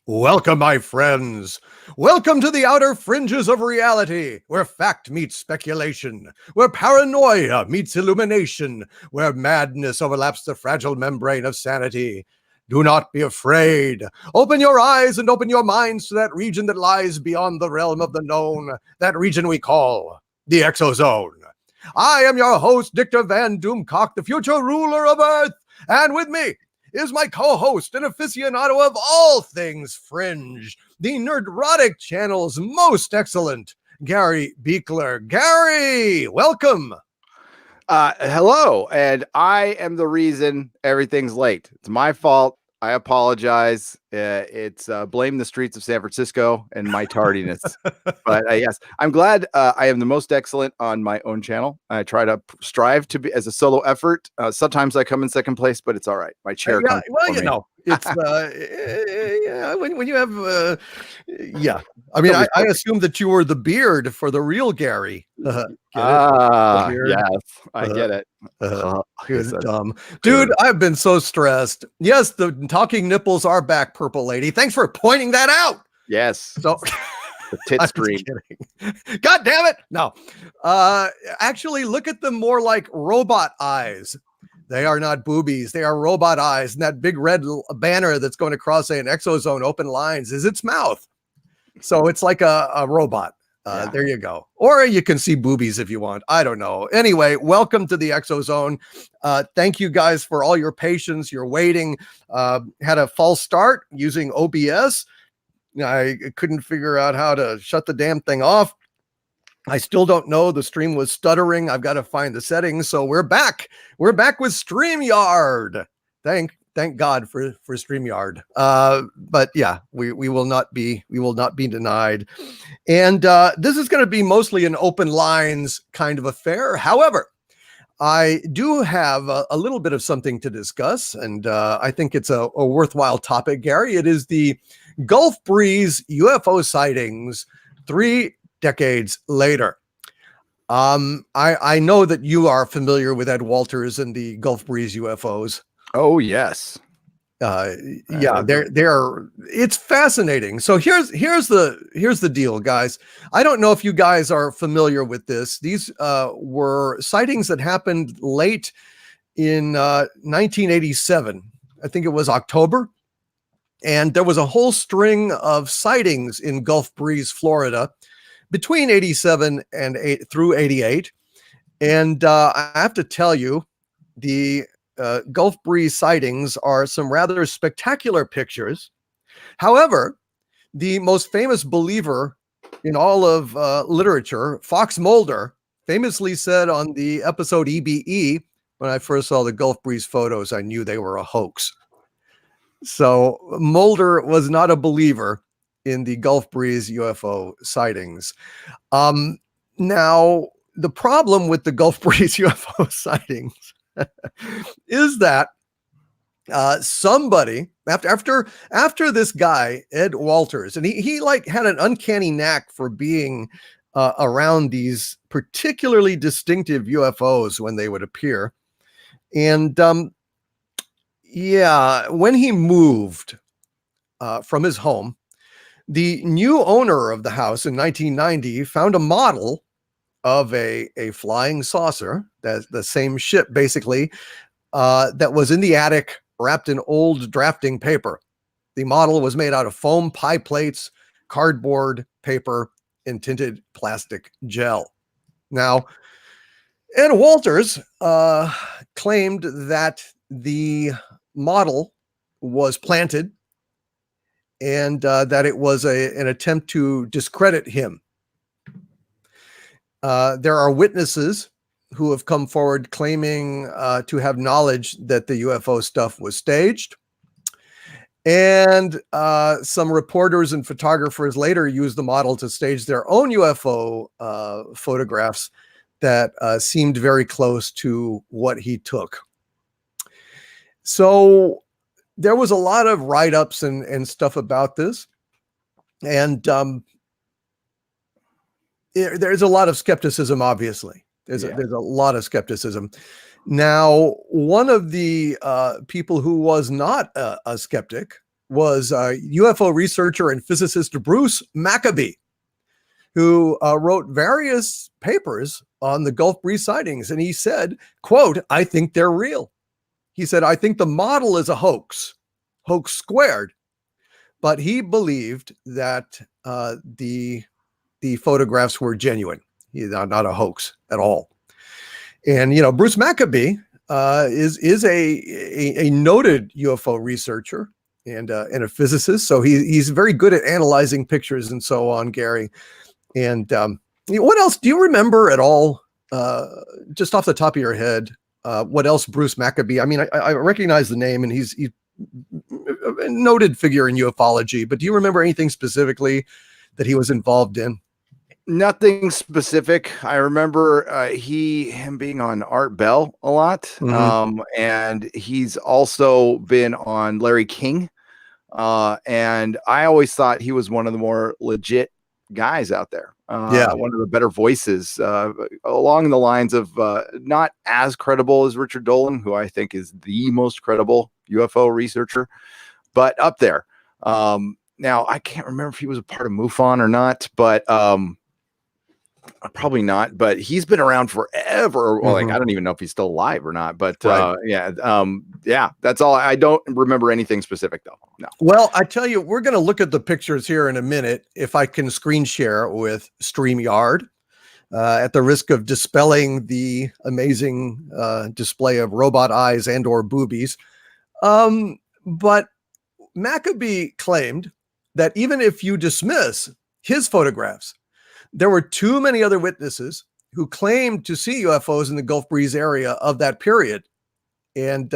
Welcome, my friends. Welcome to the outer fringes of reality, where fact meets speculation, where paranoia meets illumination, where madness overlaps the fragile membrane of sanity. Do not be afraid. Open your eyes and open your minds to that region that lies beyond the realm of the known, that region we call the ExoZone. I am your host, Dictor Van Doomcock, the future ruler of Earth, and with me is my co-host and aficionado of all things fringe, the Nerdrotic channel's most excellent, Gary Beekler. Gary, welcome. Hello, and I am the reason everything's late. It's my fault. I apologize. It's blame the streets of San Francisco and my tardiness. But yes, I'm glad I am the most excellent on my own channel. I try to strive to be as a solo effort. Sometimes I come in second place, but it's all right. My chair comes Well, you me. know, it's when you have yeah. I mean, I assume that you were the beard for the real Gary. Get it? Yes, I get it. Good dumb dude. I've been so stressed. Yes, the talking nipples are back, purple lady. Thanks for pointing that out. Yes. So the tit stream. God damn it. No. Actually, look at them more like robot eyes. They are not boobies. They are robot eyes. And that big red banner that's going across, say, an ExoZone open lines is its mouth. So it's like a robot. There you go. Or you can see boobies if you want. I don't know. Anyway, welcome to the ExoZone. Thank you guys for all your patience, your waiting. Had a false start using OBS. I couldn't figure out how to shut the damn thing off. I still don't know. The stream was stuttering. I've got to find the settings. So we're back. We're back with StreamYard. Thank God for StreamYard. But yeah, we will not be denied. And this is going to be mostly an open lines kind of affair. However, I do have a little bit of something to discuss, and I think it's a worthwhile topic, Gary. It is the Gulf Breeze UFO sightings 3 decades later. I know that you are familiar with Ed Walters and the Gulf Breeze UFOs. Oh yes. Yeah, it's fascinating. So here's the deal, guys. I don't know if you guys are familiar with this. These were sightings that happened late in 1987. I think it was October. And there was a whole string of sightings in Gulf Breeze, Florida, between 87 and through 88. And I have to tell you, the Gulf Breeze sightings are some rather spectacular pictures. However, the most famous believer in all of literature, Fox Mulder, famously said on the episode EBE, when I first saw the Gulf Breeze photos, I knew they were a hoax. So Mulder was not a believer in the Gulf Breeze UFO sightings. Now, the problem with the Gulf Breeze UFO sightings is that somebody after this guy, Ed Walters, and he like had an uncanny knack for being around these particularly distinctive UFOs when they would appear. And when he moved from his home, the new owner of the house in 1990 found a model of a flying saucer, the same ship basically, that was in the attic wrapped in old drafting paper. The model was made out of foam pie plates, cardboard, paper, and tinted plastic gel. Now, Ed Walters claimed that the model was planted and that it was an attempt to discredit him. There are witnesses who have come forward claiming to have knowledge that the UFO stuff was staged. And some reporters and photographers later used the model to stage their own UFO photographs that seemed very close to what he took. So there was a lot of write-ups and stuff about this. And there's a lot of skepticism, obviously. There's a lot of skepticism. Now, one of the people who was not a skeptic was UFO researcher and physicist Bruce Maccabee, who wrote various papers on the Gulf Breeze sightings. And he said, quote, "I think they're real." He said, "I think the model is a hoax squared." But he believed that the photographs were genuine, not a hoax at all. And, Bruce Maccabee is a noted UFO researcher and a physicist. So he's very good at analyzing pictures and so on, Gary. And what else do you remember at all, just off the top of your head? What else Bruce Maccabee? I mean, I recognize the name, and he's a noted figure in ufology, but do you remember anything specifically that he was involved in? Nothing specific. I remember him being on Art Bell a lot. And he's also been on Larry King. And I always thought he was one of the more legit guys out there. One of the better voices, along the lines of not as credible as Richard Dolan, who I think is the most credible UFO researcher, but up there. Now I can't remember if he was a part of MUFON or not, but probably not, but he's been around forever. Well, like, I don't even know if he's still alive or not, but that's all. I don't remember anything specific though. No. Well, I tell you, we're going to look at the pictures here in a minute. If I can screen share with StreamYard, at the risk of dispelling the amazing display of robot eyes and or boobies. But Maccabee claimed that even if you dismiss his photographs, there were too many other witnesses who claimed to see UFOs in the Gulf Breeze area of that period. And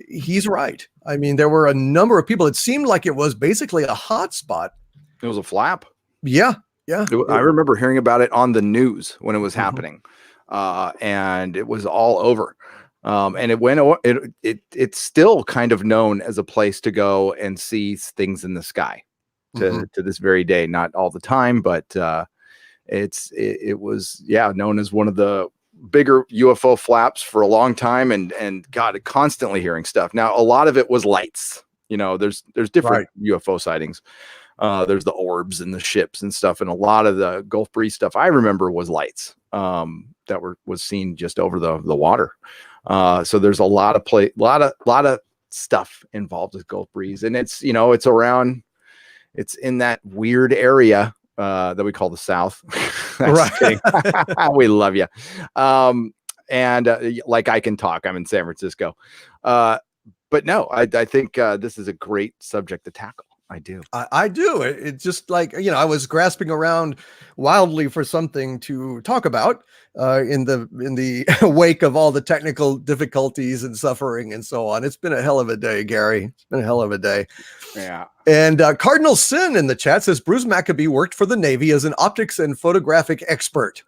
he's right. I mean, there were a number of people. It seemed like it was basically a hot spot. It was a flap. Yeah. I remember hearing about it on the news when it was happening. And it was all over. And it's still kind of known as a place to go and see things in the sky. To this very day, not all the time, but it was known as one of the bigger UFO flaps for a long time, and God, constantly hearing stuff. Now a lot of it was lights. There's different UFO sightings. There's the orbs and the ships and stuff, and a lot of the Gulf Breeze stuff I remember was lights that was seen just over the water. So there's a lot of stuff involved with Gulf Breeze, and it's around. It's in that weird area that we call the South. Right. We love you. And like I can talk, I'm in San Francisco. But no, I think this is a great subject to tackle. I do. I do. It's just like, I was grasping around wildly for something to talk about in the wake of all the technical difficulties and suffering and so on. It's been a hell of a day, Gary. It's been a hell of a day. Yeah. And Cardinal Sin in the chat says Bruce Maccabee worked for the Navy as an optics and photographic expert.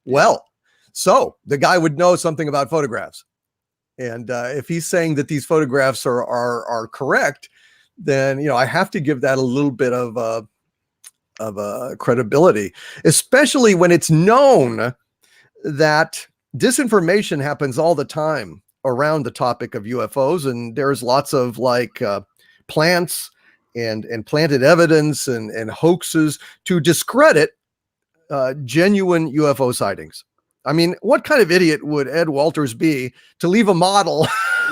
Well, so the guy would know something about photographs. And if he's saying that these photographs are correct, then I have to give that a little bit of credibility, especially when it's known that disinformation happens all the time around the topic of UFOs, and there's lots of plants and planted evidence and hoaxes to discredit genuine UFO sightings. I mean, what kind of idiot would Ed Walters be to leave a model?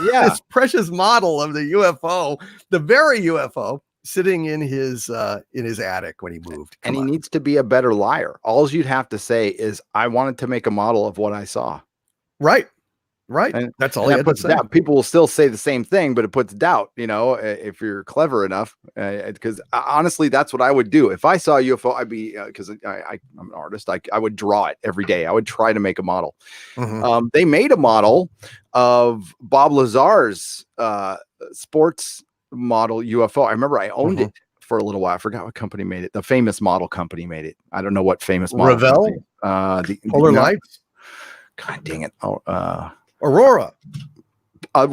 This precious model of the UFO, the very UFO, sitting in his attic when he moved. And he needs to be a better liar. All you'd have to say is, I wanted to make a model of what I saw. Right. And that's all he had to say. People will still say the same thing, but it puts doubt, if you're clever enough. Because honestly, that's what I would do. If I saw a UFO, I'd be, because I'm an artist, I would draw it every day. I would try to make a model. They made a model of Bob Lazar's sports model UFO. I remember I owned it for a little while. I forgot what company made it. The famous model company made it. I don't know what famous model. Revell? Polar Lights? God dang it. Aurora. I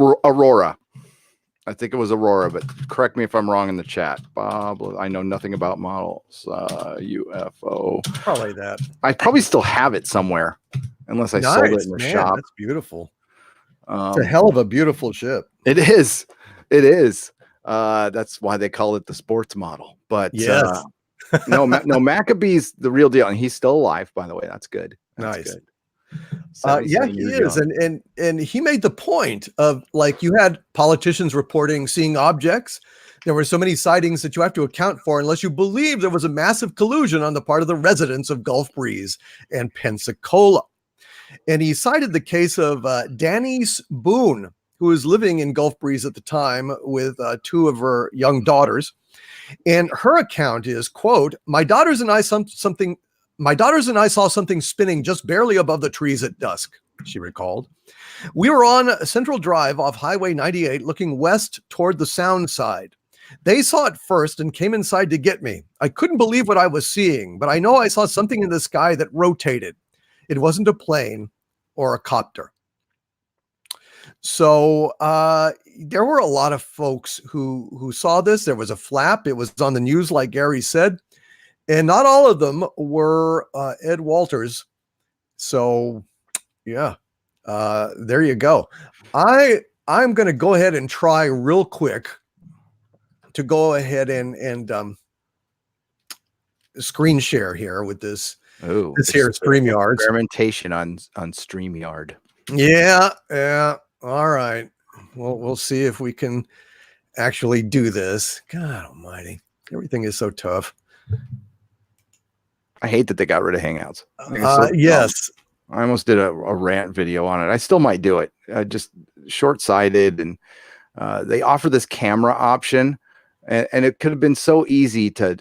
think it was Aurora, but correct me if I'm wrong in the chat. Bob, I know nothing about models. UFO. Probably that. I probably still have it somewhere, unless I sold it in the shop. That's beautiful. It's a hell of a beautiful ship. It is. That's why they call it the sports model. But Yes. no, Maccabee's the real deal, and he's still alive, by the way. That's good. That's Nice. good. Yeah, 77 he years is. young. And he made the point of, like, you had politicians reporting seeing objects. There were so many sightings that you have to account for unless you believe there was a massive collusion on the part of the residents of Gulf Breeze and Pensacola. And he cited the case of Danny Boone, who was living in Gulf Breeze at the time with two of her young daughters. And her account is, quote, my daughters and I saw something spinning just barely above the trees at dusk, she recalled. We were on Central Drive off Highway 98 looking west toward the sound side. They saw it first and came inside to get me. I couldn't believe what I was seeing, but I know I saw something in the sky that rotated. It wasn't a plane or a copter. So there were a lot of folks who saw this. There was a flap. It was on the news, like Gary said. And not all of them were Ed Walters. So, yeah, there you go. I'm going to go ahead and try real quick to go ahead and screen share here with this. Oh, this here StreamYard. Experimentation on StreamYard. Yeah. All right. Well, we'll see if we can actually do this. God almighty. Everything is so tough. I hate that they got rid of Hangouts. Yes. I almost did a rant video on it. I still might do it. Just short-sighted, and they offer this camera option, and it could have been so easy to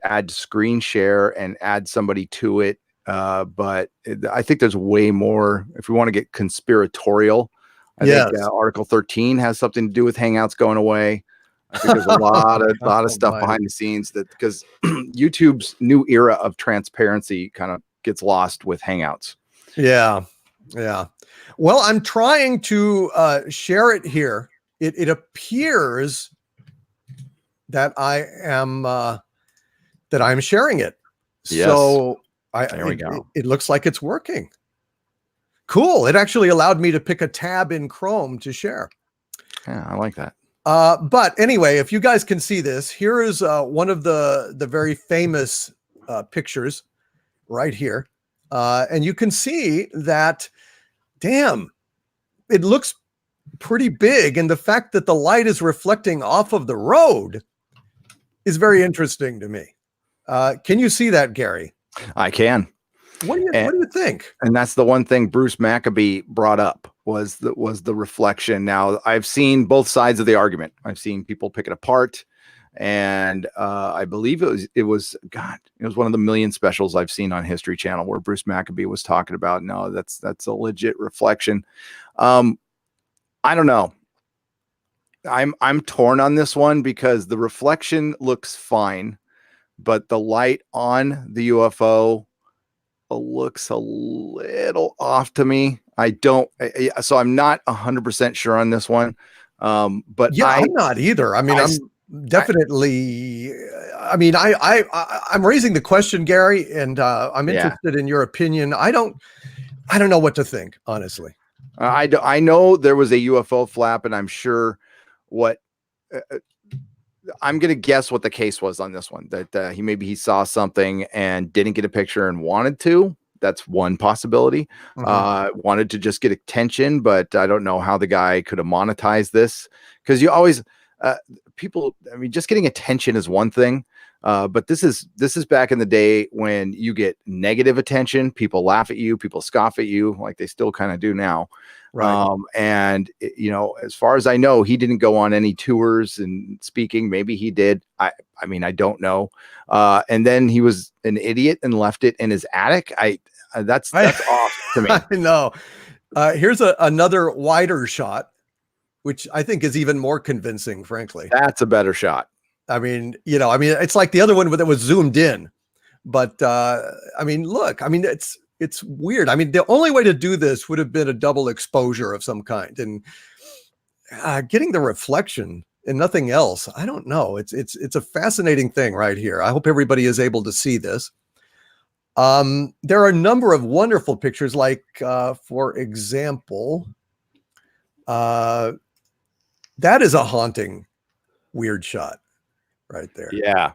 add screen share and add somebody to it. But I think there's way more. If we want to get conspiratorial, I think Article 13 has something to do with Hangouts going away. I think there's a lot of stuff behind the scenes that, because YouTube's new era of transparency kind of gets lost with Hangouts. Yeah. Well, I'm trying to share it here. It appears that I'm sharing it. Yes. So there we go. It looks like it's working. Cool. It actually allowed me to pick a tab in Chrome to share. Yeah, I like that. But anyway, if you guys can see this, here is one of the very famous pictures right here. And you can see that, damn, it looks pretty big. And the fact that the light is reflecting off of the road is very interesting to me. Can you see that, Gary? I can. What do you think? And that's the one thing Bruce Maccabee brought up was the reflection. Now, I've seen both sides of the argument. I've seen people pick it apart, and I believe it was one of the million specials I've seen on History Channel where Bruce Maccabee was talking about, no, that's a legit reflection. I don't know. I'm torn on this one because the reflection looks fine, but the light on the UFO looks a little off to me. So I'm not 100% sure on this one. But yeah, I'm not either. I mean, I'm definitely, I'm raising the question, Gary, and I'm interested in your opinion. I don't know what to think, honestly. I know there was a UFO flap, and I'm sure I'm going to guess what the case was on this one, that he saw something and didn't get a picture and wanted to. That's one possibility. Wanted to just get attention, but I don't know how the guy could have monetized this, because you always people. I mean, just getting attention is one thing, but this is back in the day when you get negative attention. People laugh at you, people scoff at you, like they still kind of do now. Right. And as far as I know, he didn't go on any tours and speaking. Maybe he did. I mean, I don't know. And then he was an idiot and left it in his attic. That's off to me. I know. Here's another wider shot, which I think is even more convincing, frankly. That's a better shot. I mean, it's like the other one that was zoomed in, but look, it's weird. I mean, the only way to do this would have been a double exposure of some kind, and getting the reflection and nothing else. I don't know. It's a fascinating thing right here. I hope everybody is able to see this. There are a number of wonderful pictures, like, for example, that is a haunting weird shot right there. Yeah.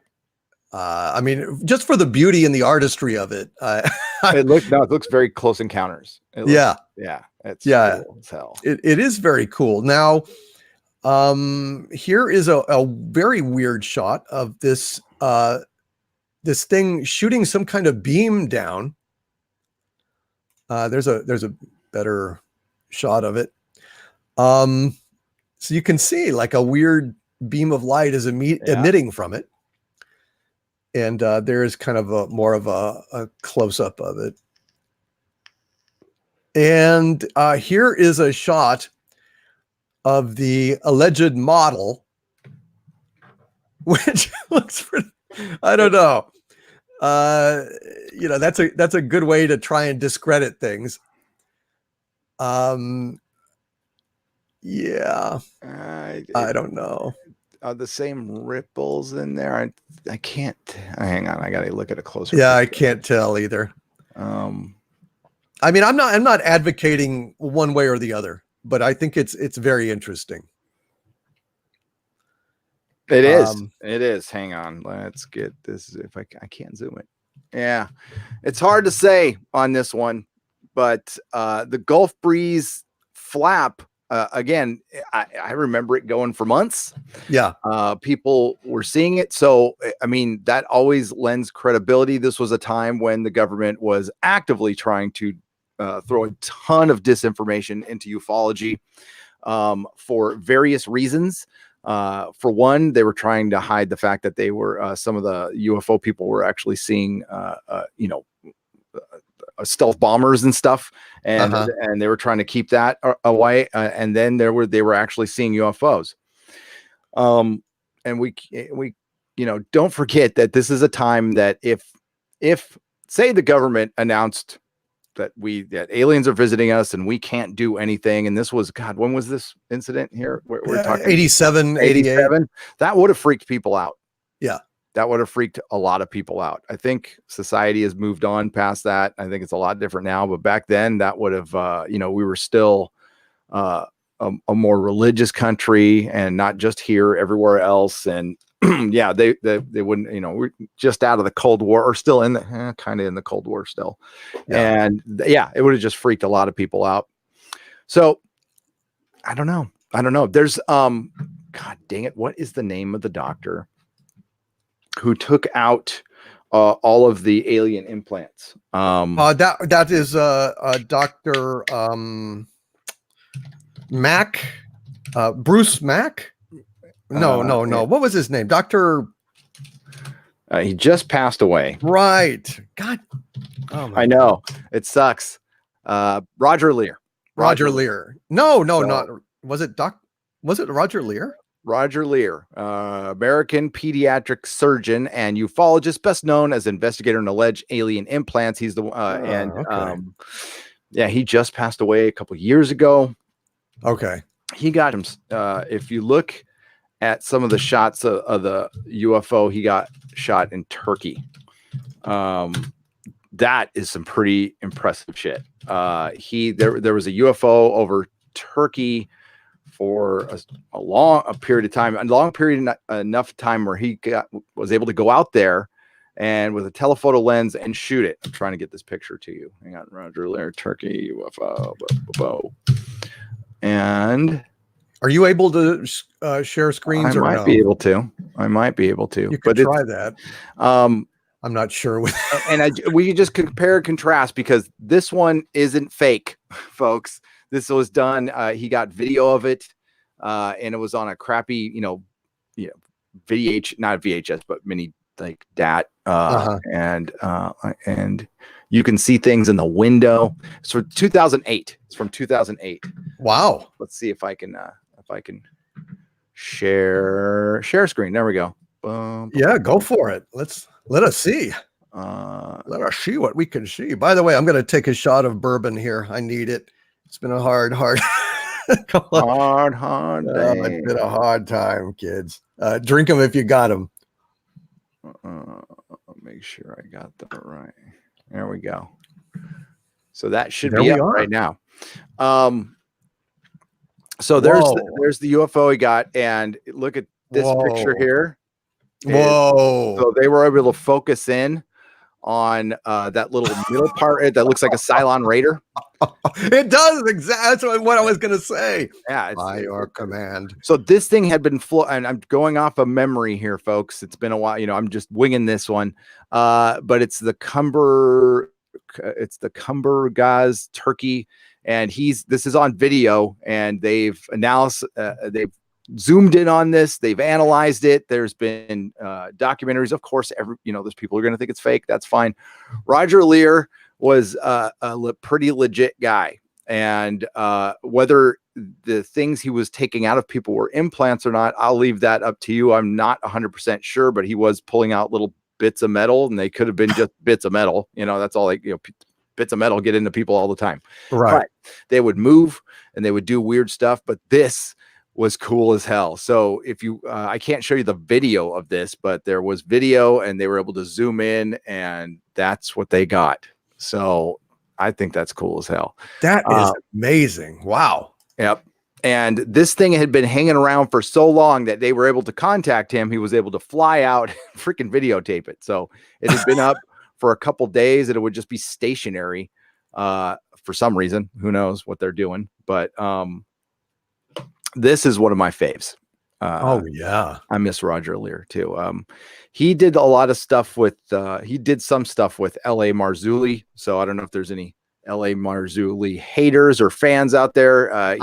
I mean, just for the beauty and the artistry of it. It looks very Close Encounters. Yeah. It's Yeah. cool as hell. It is very cool. Now, here is a very weird shot of this this thing shooting some kind of beam down. There's a better shot of it. So you can see like a weird beam of light is emitting from it. And there is kind of more of a close-up of it. And here is a shot of the alleged model, which looks pretty, I don't know. You know, that's a good way to try and discredit things. Yeah, I don't know. Are the same ripples in there? I can't. Hang on, I gotta look at a closer. Yeah, picture. I can't tell either. I mean, I'm not advocating one way or the other, but I think it's very interesting. It is. It is. Hang on. Let's get this. If I can't zoom it. Yeah, it's hard to say on this one, but the Gulf Breeze flap. Again, I remember it going for months. Yeah. People were seeing it. So, I mean, that always lends credibility. This was a time when the government was actively trying to throw a ton of disinformation into ufology for various reasons. For one, they were trying to hide the fact that they were some of the UFO people were actually seeing, you know, stealth bombers and stuff, and and they were trying to keep that away. And then they were actually seeing UFOs. And we you know, don't forget that this is a time that if say the government announced that aliens are visiting us and we can't do anything, and this was, God, when was this incident here? We're talking 87, 87. That would have freaked people out. Yeah. That would have freaked a lot of people out. I think society has moved on past that. I think it's a lot different now, but back then that would have, you know, we were still a more religious country, and not just here, everywhere else. And yeah, they wouldn't, you know, we're just out of the Cold War, or still in the kind of in the Cold War still. Yeah. And yeah, it would have just freaked a lot of people out. So I don't know. There's, God dang it. What is the name of the doctor who took out all of the alien implants? That is Dr. Mack, Bruce Mack. No. What was his name? Dr. He just passed away. Right. God. Oh I know. It sucks. Roger Lear. Roger Lear. No, not. Was it Roger Lear? Roger Lear, American pediatric surgeon and ufologist, best known as investigator in alleged alien implants. He's the yeah, he just passed away a couple years ago. Okay. He got him. If you look at some of the shots of the UFO, he got shot in Turkey. That is some pretty impressive shit. There was a UFO over Turkey for a long period of time, enough time where he was able to go out there and with a telephoto lens and shoot it. I'm trying to get this picture to you. Hang on, Roger Lear, Turkey UFO. And are you able to share screens? I might be able to. You could try that. I'm not sure. We can just compare and contrast, because this one isn't fake, folks. This was done. He got video of it, and it was on a crappy, not VHS, but mini like DAT. And you can see things in the window. It's from 2008. It's from 2008. Wow. Let's see if I can share screen. There we go. Yeah, go for it. Let us see. Let us see what we can see. By the way, I'm going to take a shot of bourbon here. I need it. It's been a hard day. It's been a hard time, kids. Drink them if you got them. Make sure I got that right. There we go. So that should be up right now. So there's the UFO he got, and look at this picture Whoa. here. Whoa. So they were able to focus in on that little middle part that looks like a Cylon Raider. It does exactly. That's what I was going to say. Yeah, By your command. So this thing had been and I'm going off of memory here, folks. It's been a while. I'm just winging this one. But it's the Cumber Gaz Turkey, and this is on video, and they've zoomed in on this. They've analyzed it. There's been documentaries. Of course, there's people who are going to think it's fake. That's fine. Roger Lear was a pretty legit guy. And whether the things he was taking out of people were implants or not, I'll leave that up to you. I'm not 100% sure, but he was pulling out little bits of metal, and they could have been just bits of metal. That's all bits of metal get into people all the time. Right. But they would move and they would do weird stuff, but this was cool as hell. So if you, I can't show you the video of this, but there was video and they were able to zoom in, and that's what they got. So I think that's cool as hell. That is amazing. Wow. Yep. And this thing had been hanging around for so long that they were able to contact him. He was able to fly out, freaking videotape it. So it had been up for a couple days, and it would just be stationary for some reason. Who knows what they're doing? But this is one of my faves. Oh yeah, I miss Roger Lear too. He did a lot of stuff with. He did some stuff with L.A. Marzulli. So I don't know if there's any L.A. Marzulli haters or fans out there.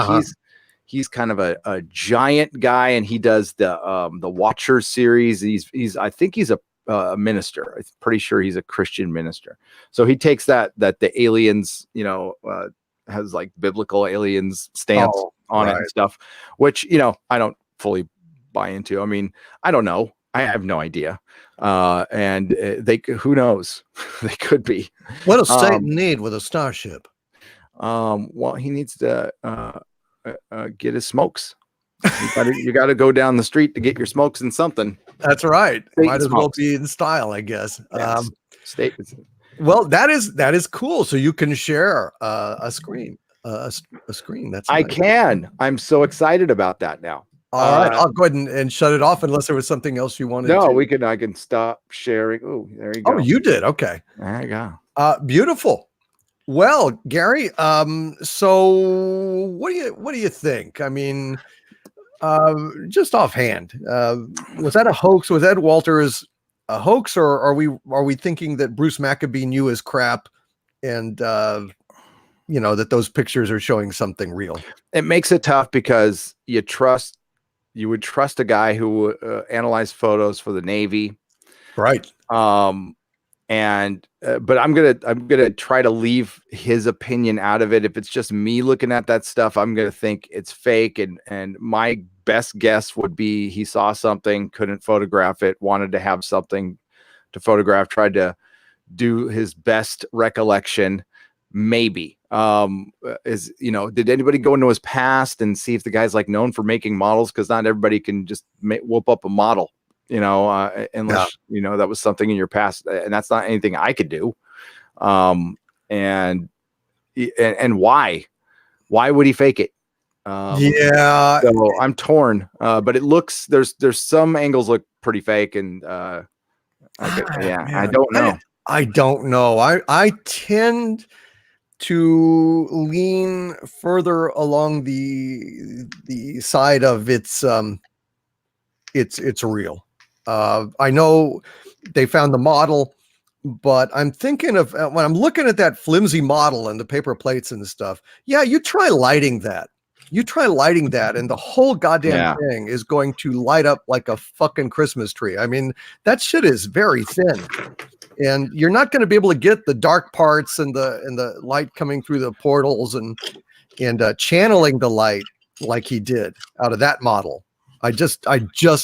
He's kind of a giant guy, and he does the Watchers series. I think he's a minister. I'm pretty sure he's a Christian minister. So he takes that the aliens, has like biblical aliens stance on it and stuff, which I don't fully buy into. I mean, I don't know. I have no idea. And who knows? They could be. What does Satan need with a starship? Well, he needs to get his smokes. You got to go down the street to get your smokes and something. That's right. Satan Might as well smokes. be in style, I guess. Yes. Well, that is cool. So you can share a screen. A screen. That's I nice. can. I'm so excited about that now. All right, I'll go ahead and shut it off unless there was something else you wanted. No, to. I can stop sharing. Oh, there you go. Oh, you did. Okay. There you go. Beautiful. Well, Gary, so what do you think? I mean, just offhand, was that a hoax? Was Ed Walters a hoax, or are we thinking that Bruce Maccabee knew his crap, and that those pictures are showing something real? It makes it tough because you would trust a guy who analyzed photos for the Navy, right? But I'm gonna try to leave his opinion out of it. If it's just me looking at that stuff, I'm gonna think it's fake. And my best guess would be he saw something, couldn't photograph it, wanted to have something to photograph, tried to do his best recollection. Maybe did anybody go into his past and see if the guy's like known for making models? Because not everybody can just whoop up a model. Unless that was something in your past, and that's not anything I could do. And why would he fake it? So I'm torn. But it looks there's some angles look pretty fake, and I don't know. I don't know. I tend to lean further along the side of it's real. I know they found the model, but I'm thinking of when I'm looking at that flimsy model and the paper plates and stuff. Yeah, you try lighting that. And the whole goddamn thing is going to light up like a fucking Christmas tree. I mean, that shit is very thin, and you're not going to be able to get the dark parts and the light coming through the portals and channeling the light like he did out of that model. I just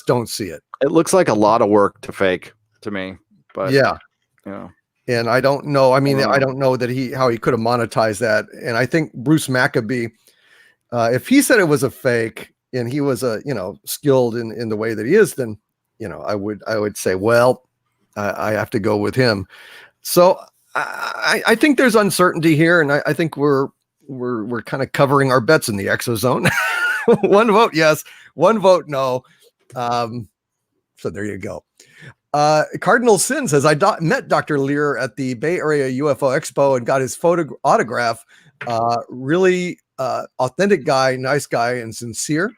don't see it. It looks like a lot of work to fake to me, but and I don't know. I mean, I don't know that how he could have monetized that. And I think Bruce Maccabee, if he said it was a fake and he was skilled in the way that he is, then I would say, well, I have to go with him. So I think there's uncertainty here, and I think we're kind of covering our bets in the ExoZone. One vote yes, one vote no. So there you go. Cardinal Sin says, I met Dr. Lear at the Bay Area UFO Expo and got his autograph. Really authentic guy, nice guy, and sincere,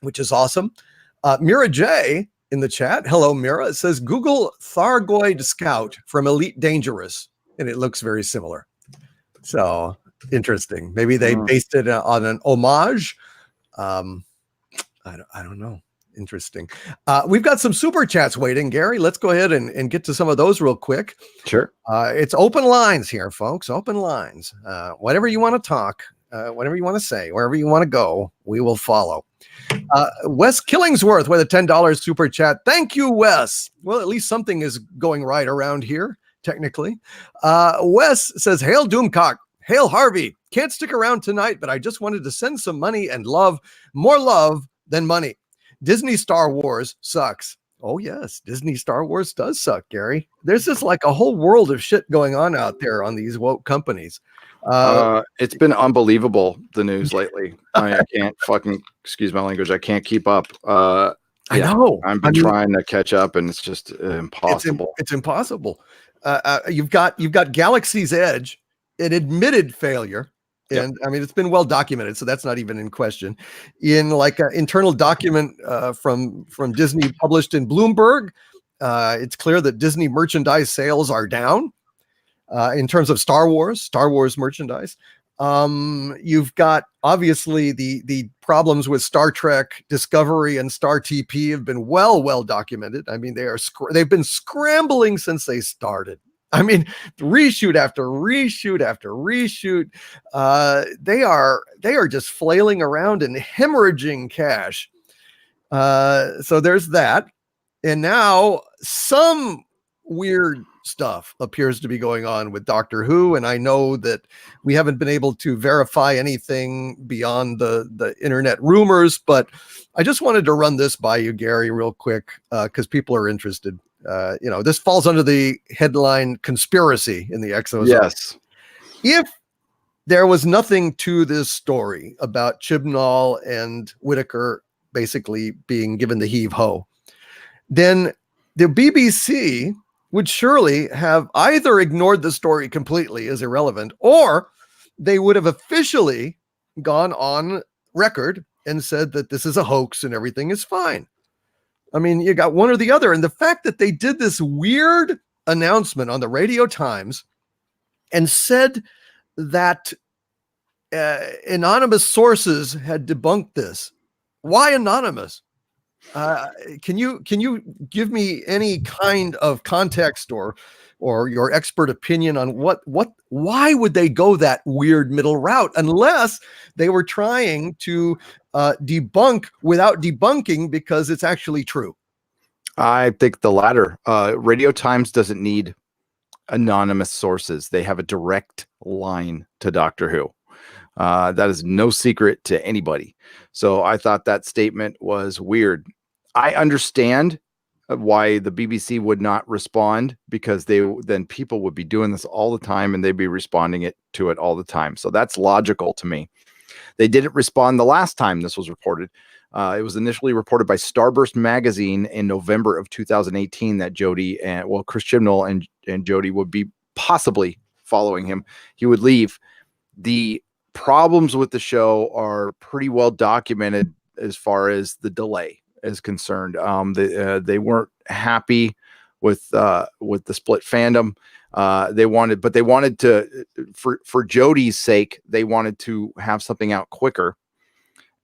which is awesome. Mira J in the chat. Hello, Mira. It says, Google Thargoid Scout from Elite Dangerous. And it looks very similar. So interesting. Maybe they based it on an homage. I don't know. Interesting. We've got some super chats waiting, Gary. Let's go ahead and get to some of those real quick. Sure. It's open lines here, folks. Open lines. Whatever you want to talk, whatever you want to say, wherever you want to go, we will follow. Wes Killingsworth with a $10 super chat. Thank you, Wes. Well, at least something is going right around here, technically. Wes says, Hail Doomcock. Hail Harvey. Can't stick around tonight, but I just wanted to send some money and love. More love than money. Disney Star Wars sucks. Oh, yes. Disney Star Wars does suck, Gary. There's just like a whole world of shit going on out there on these woke companies. It's been unbelievable, the news lately. I can't fucking, excuse my language, I can't keep up. I know. I've been trying to catch up, and it's just impossible. It's impossible. You've got Galaxy's Edge, an admitted failure. And I mean, it's been well documented, so that's not even in question. In like an internal document from Disney published in Bloomberg, it's clear that Disney merchandise sales are down in terms of Star Wars merchandise. You've got obviously the problems with Star Trek Discovery and Star TP have been well documented. I mean, they've been scrambling since they started. I mean, reshoot after reshoot after reshoot. They are just flailing around and hemorrhaging cash. So there's that. And now some weird stuff appears to be going on with Doctor Who. And I know that we haven't been able to verify anything beyond the internet rumors, but I just wanted to run this by you, Gary, real quick, because people are interested. This falls under the headline conspiracy in the ExoZone. Yes. If there was nothing to this story about Chibnall and Whitaker basically being given the heave-ho, then the BBC would surely have either ignored the story completely as irrelevant, or they would have officially gone on record and said that this is a hoax and everything is fine. I mean, you got one or the other. And the fact that they did this weird announcement on the Radio Times and said that anonymous sources had debunked this. Why anonymous? Can you give me any kind of context or your expert opinion on why would they go that weird middle route unless they were trying to debunk without debunking because it's actually true? I think the latter. Radio Times doesn't need anonymous sources. They have a direct line to Doctor Who. That is no secret to anybody. So I thought that statement was weird. I understand why the BBC would not respond, because then people would be doing this all the time and they'd be responding to it all the time. So that's logical to me. They didn't respond the last time this was reported. It was initially reported by Starburst magazine in November of 2018 that Chris Chibnall and Jody would be possibly following him. He would leave. The problems with the show are pretty well documented as far as the delay is concerned. They weren't happy with the split fandom. They wanted to, for Jody's sake, they wanted to have something out quicker.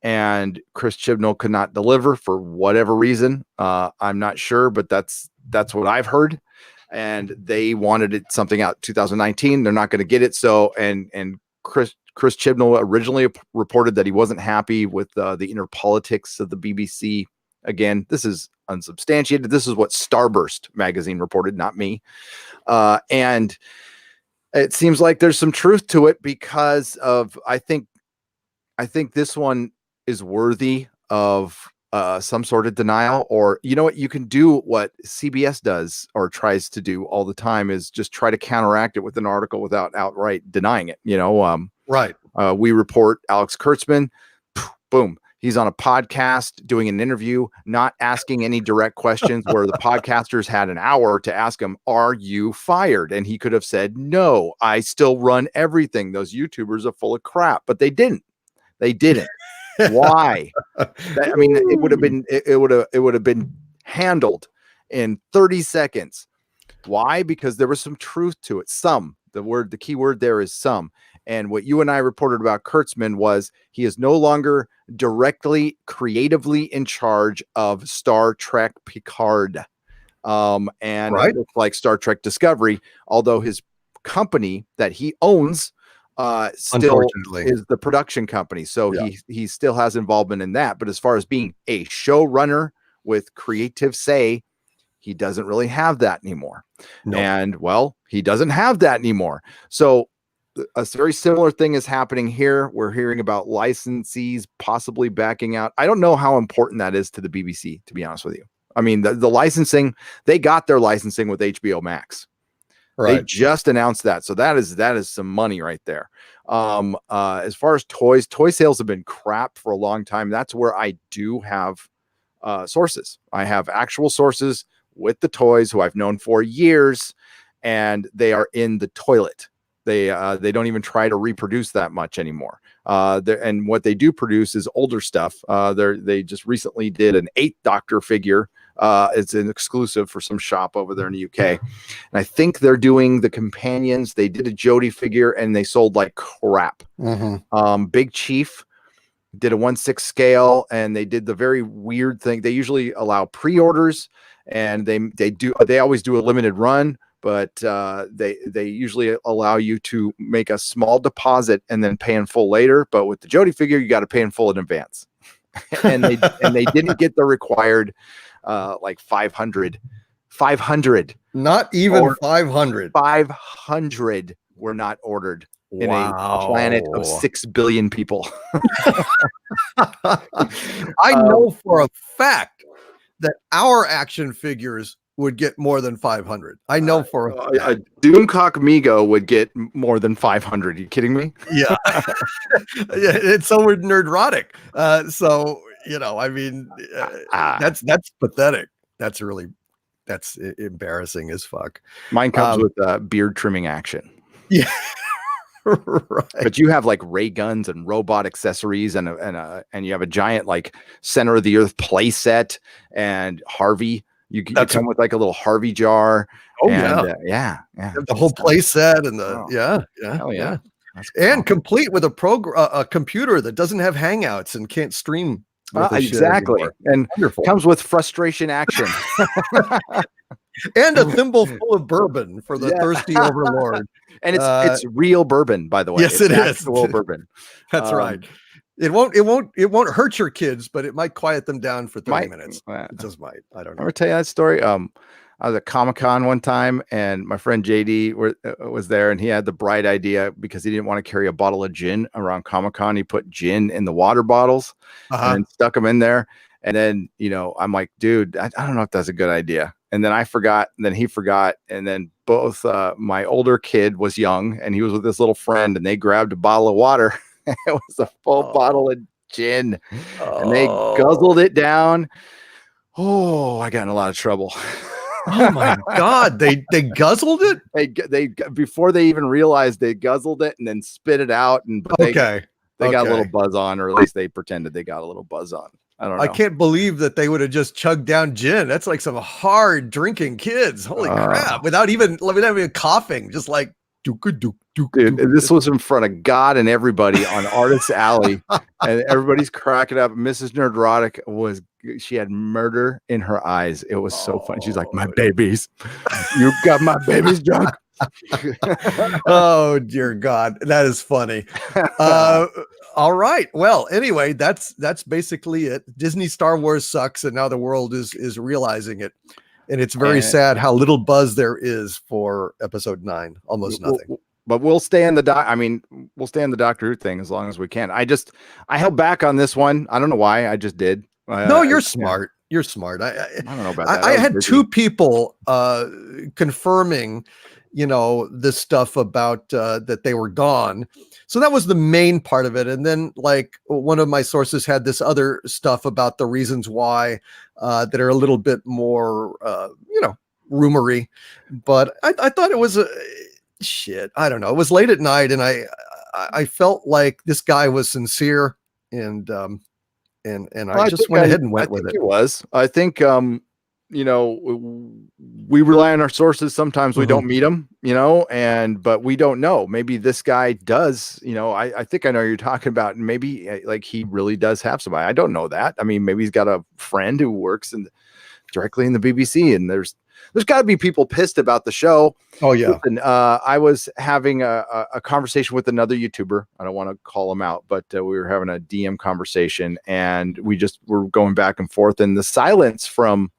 And Chris Chibnall could not deliver for whatever reason. I'm not sure, but that's what I've heard. And they wanted something out 2019. They're not going to get it. So, and Chris Chibnall originally reported that he wasn't happy with the inner politics of the BBC. Again, this is unsubstantiated. This is what Starburst magazine reported, not me. And it seems like there's some truth to it because of, I think this one is worthy of some sort of denial. Or, you know what, you can do what CBS does or tries to do all the time, is just try to counteract it with an article without outright denying it. Right. We report Alex Kurtzman, boom, He's on a podcast doing an interview, not asking any direct questions, where the podcasters had an hour to ask him, "Are you fired?" And he could have said, "No, I still run everything. Those YouTubers are full of crap." But they didn't. They didn't. Why? I mean, it would have been it would have been handled in 30 seconds. Why? Because there was some truth to it. The key word there is some. And what you and I reported about Kurtzman was he is no longer directly creatively in charge of Star Trek Picard. And Right. it looks like Star Trek Discovery, although his company that he owns still is the production company. So he still has involvement in that. But as far as being a showrunner with creative say, he doesn't really have that anymore. No. And well, he doesn't have that anymore. So a very similar thing is happening here. We're hearing about licensees possibly backing out. I don't know how important that is to the BBC, to be honest with you. I mean, the licensing, they got their licensing with HBO Max. Right. They just announced that. So that is some money right there. As far as toy sales have been crap for a long time. That's where I do have sources. I have actual sources with the toys who I've known for years, and they are in the toilet. They don't even try to reproduce that much anymore. And what they do produce is older stuff. They just recently did an 8th Doctor figure. It's an exclusive for some shop over there in the UK. And I think they're doing the companions. They did a Jodie figure and they sold like crap. Big Chief did a 1/6 scale, and they did the very weird thing. They usually allow pre-orders, and they always do a limited run, but they usually allow you to make a small deposit and then pay in full later. But with the Jodie figure, you got to pay in full in advance. and they didn't get the required like 500. Not even 500. 500 were not ordered in a planet of 6 billion people. I know for a fact that our action figures would get more than 500. I know for a Doomcock Migo would get more than 500. Are you kidding me? Yeah. Yeah, it's so nerdrotic. So, I mean, that's pathetic. That's embarrassing as fuck. Mine comes with beard trimming action. Yeah. Right. But you have like ray guns and robot accessories and you have a giant like center of the earth play set and Harvey. You come with like a little Harvey jar. Oh, and, yeah. The whole play set and yeah. And complete with a computer that doesn't have hangouts and can't stream. Exactly. And wonderful. Comes with frustration action. And a thimble full of bourbon for the thirsty overlord. And it's real bourbon, by the way. Yes, it is. Actual bourbon. That's right. It won't hurt your kids, but it might quiet them down for 30 minutes. It just might. I don't know. I'll tell you that story. I was at Comic-Con one time, and my friend JD was there, and he had the bright idea because he didn't want to carry a bottle of gin around Comic-Con. He put gin in the water bottles and stuck them in there. And then, I'm like, dude, I don't know if that's a good idea. And then I forgot, and then he forgot. And then both my older kid was young, and he was with this little friend, and they grabbed a bottle of water. It was a full bottle of gin, and they guzzled it down. Oh, I got in a lot of trouble. Oh my God. They guzzled it? They before they even realized they guzzled it and then spit it out. And they got a little buzz on, or at least they pretended they got a little buzz on. I don't know. I can't believe that they would have just chugged down gin. That's like some hard drinking kids. Holy crap. Without even coughing, just like dude, this was in front of God and everybody on Artist Alley, and everybody's cracking up. Mrs. Nerdrotic she had murder in her eyes. It was so funny. She's like, my babies, you got my babies drunk. Oh dear God, that is funny. All right. Well, anyway, that's basically it. Disney Star Wars sucks, and now the world is realizing it. And it's very sad how little buzz there is for episode 9. Almost nothing. But we'll stay in we'll stay in the Doctor Who thing as long as we can. I held back on this one. I don't know why. I just did. No, you're smart. You're smart. don't know about that. I I was had busy. 2 people confirming, this stuff about that they were gone. So that was the main part of it. And then, like, one of my sources had this other stuff about the reasons why that are a little bit more, rumory. But I thought it was shit. I don't know. It was late at night, and I felt like this guy was sincere, and Well, I just went ahead and I went with think it. it was. I think we rely on our sources. Sometimes we Mhm. don't meet them, but we don't know. Maybe this guy does. I think I know who you're talking about. And maybe like he really does have somebody. I don't know that. I mean, maybe he's got a friend who works directly in the BBC, and there's got to be people pissed about the show. Oh yeah. Listen, I was having a conversation with another YouTuber. I don't want to call him out, but we were having a DM conversation, and we just were going back and forth. And the silence from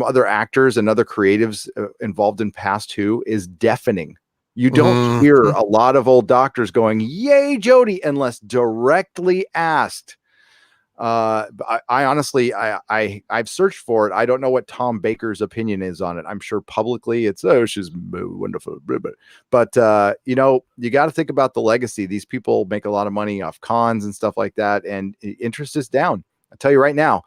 other actors and other creatives involved in Past Who is deafening. You don't hear Mhm. a lot of old doctors going, "Yay, Jody," unless directly asked. I honestly, I've searched for it. I don't know what Tom Baker's opinion is on it. I'm sure publicly it's, oh, she's wonderful, but you got to think about the legacy. These people make a lot of money off cons and stuff like that, and interest is down. I'll tell you right now,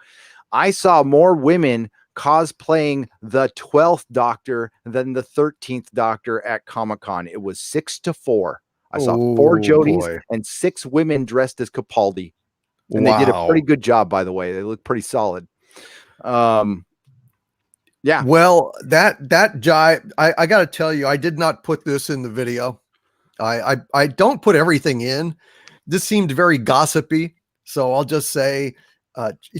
I saw more women cosplaying the 12th Doctor than the 13th Doctor at Comic-Con. It was 6-4. I saw 4 Oh Jodies boy. and 6 women dressed as Capaldi. And they did a pretty Wow. good job, by the way. They look pretty solid. Yeah. Well, that jive, I got to tell you, I did not put this in the video. I don't put everything in. This seemed very gossipy, so I'll just say,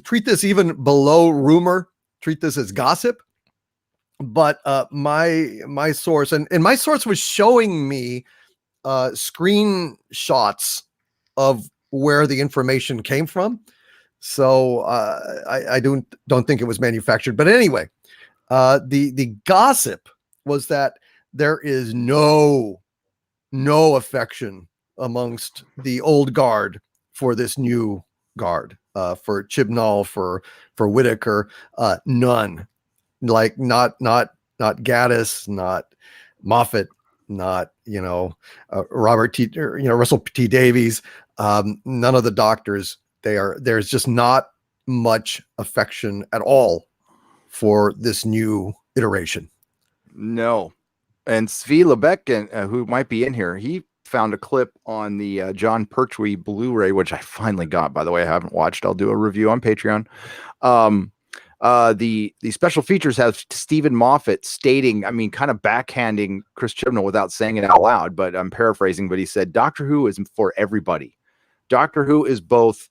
treat this even below rumor. Treat this as gossip. But my source, and my source was showing me screenshots of where the information came from. So I don't think it was manufactured. But anyway, the gossip was that there is no affection amongst the old guard for this new guard, for Chibnall, for Whitaker, none. Like not Gaddis, not Moffat, not Robert T, Russell T Davies, none of the doctors. There's just not much affection at all for this new iteration. No. And Svi Lebeck, who might be in here, he found a clip on the John Pertwee Blu-ray, which I finally got, by the way. I haven't watched. I'll do a review on Patreon. The special features have Stephen Moffat stating, I mean, kind of backhanding Chris Chibnall without saying it out loud, but I'm paraphrasing, but he said, Doctor Who is for everybody. Doctor Who is both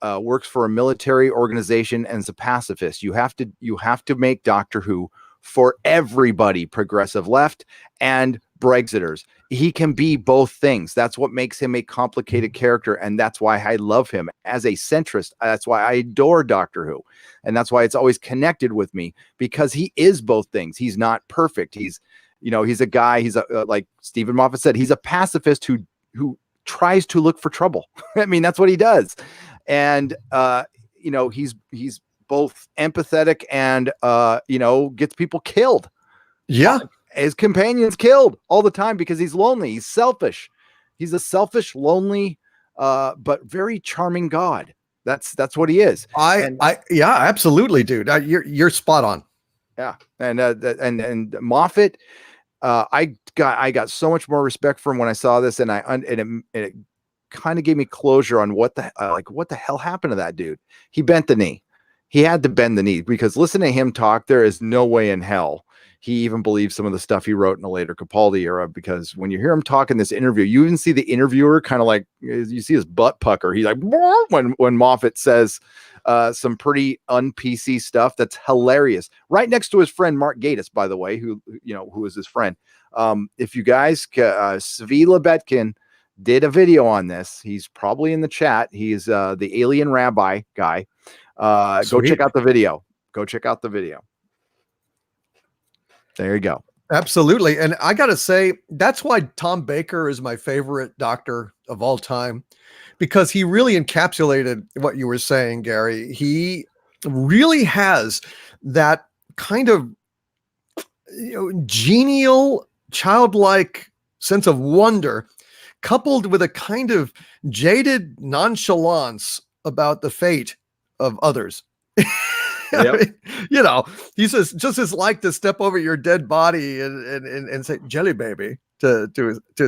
works for a military organization and is a pacifist. You have to make Doctor Who for everybody, progressive left and Brexiters. He can be both things. That's what makes him a complicated character, and that's why I love him as a centrist. That's why I adore Doctor Who, and that's why it's always connected with me, because he is both things. He's not perfect. He's a guy. He's like Stephen Moffat said, he's a pacifist who tries to look for trouble. I mean, that's what he does, and he's both empathetic and gets people killed. Yeah. His companions killed all the time because he's lonely. He's selfish. He's a selfish, lonely, but very charming God. That's what he is. Yeah, absolutely, dude. You're spot on. Yeah, and Moffat, I got so much more respect for him when I saw this, and it kind of gave me closure on what the hell happened to that dude. He bent the knee. He had to bend the knee, because listen to him talk. There is no way in hell he even believes some of the stuff he wrote in the later Capaldi era, because when you hear him talk in this interview, you even see the interviewer kind of like, you see his butt pucker. He's like, when Moffat says some pretty un-PC stuff that's hilarious, right next to his friend Mark Gatiss, by the way, who is his friend. If you guys, Svi Lebetkin did a video on this. He's probably in the chat. He's the alien rabbi guy. Go check out the video. There you go. Absolutely. And I got to say, that's why Tom Baker is my favorite doctor of all time, because he really encapsulated what you were saying, Gary. He really has that kind of genial, childlike sense of wonder, coupled with a kind of jaded nonchalance about the fate of others. Yep. I mean, he says just as like to step over your dead body and say jelly baby to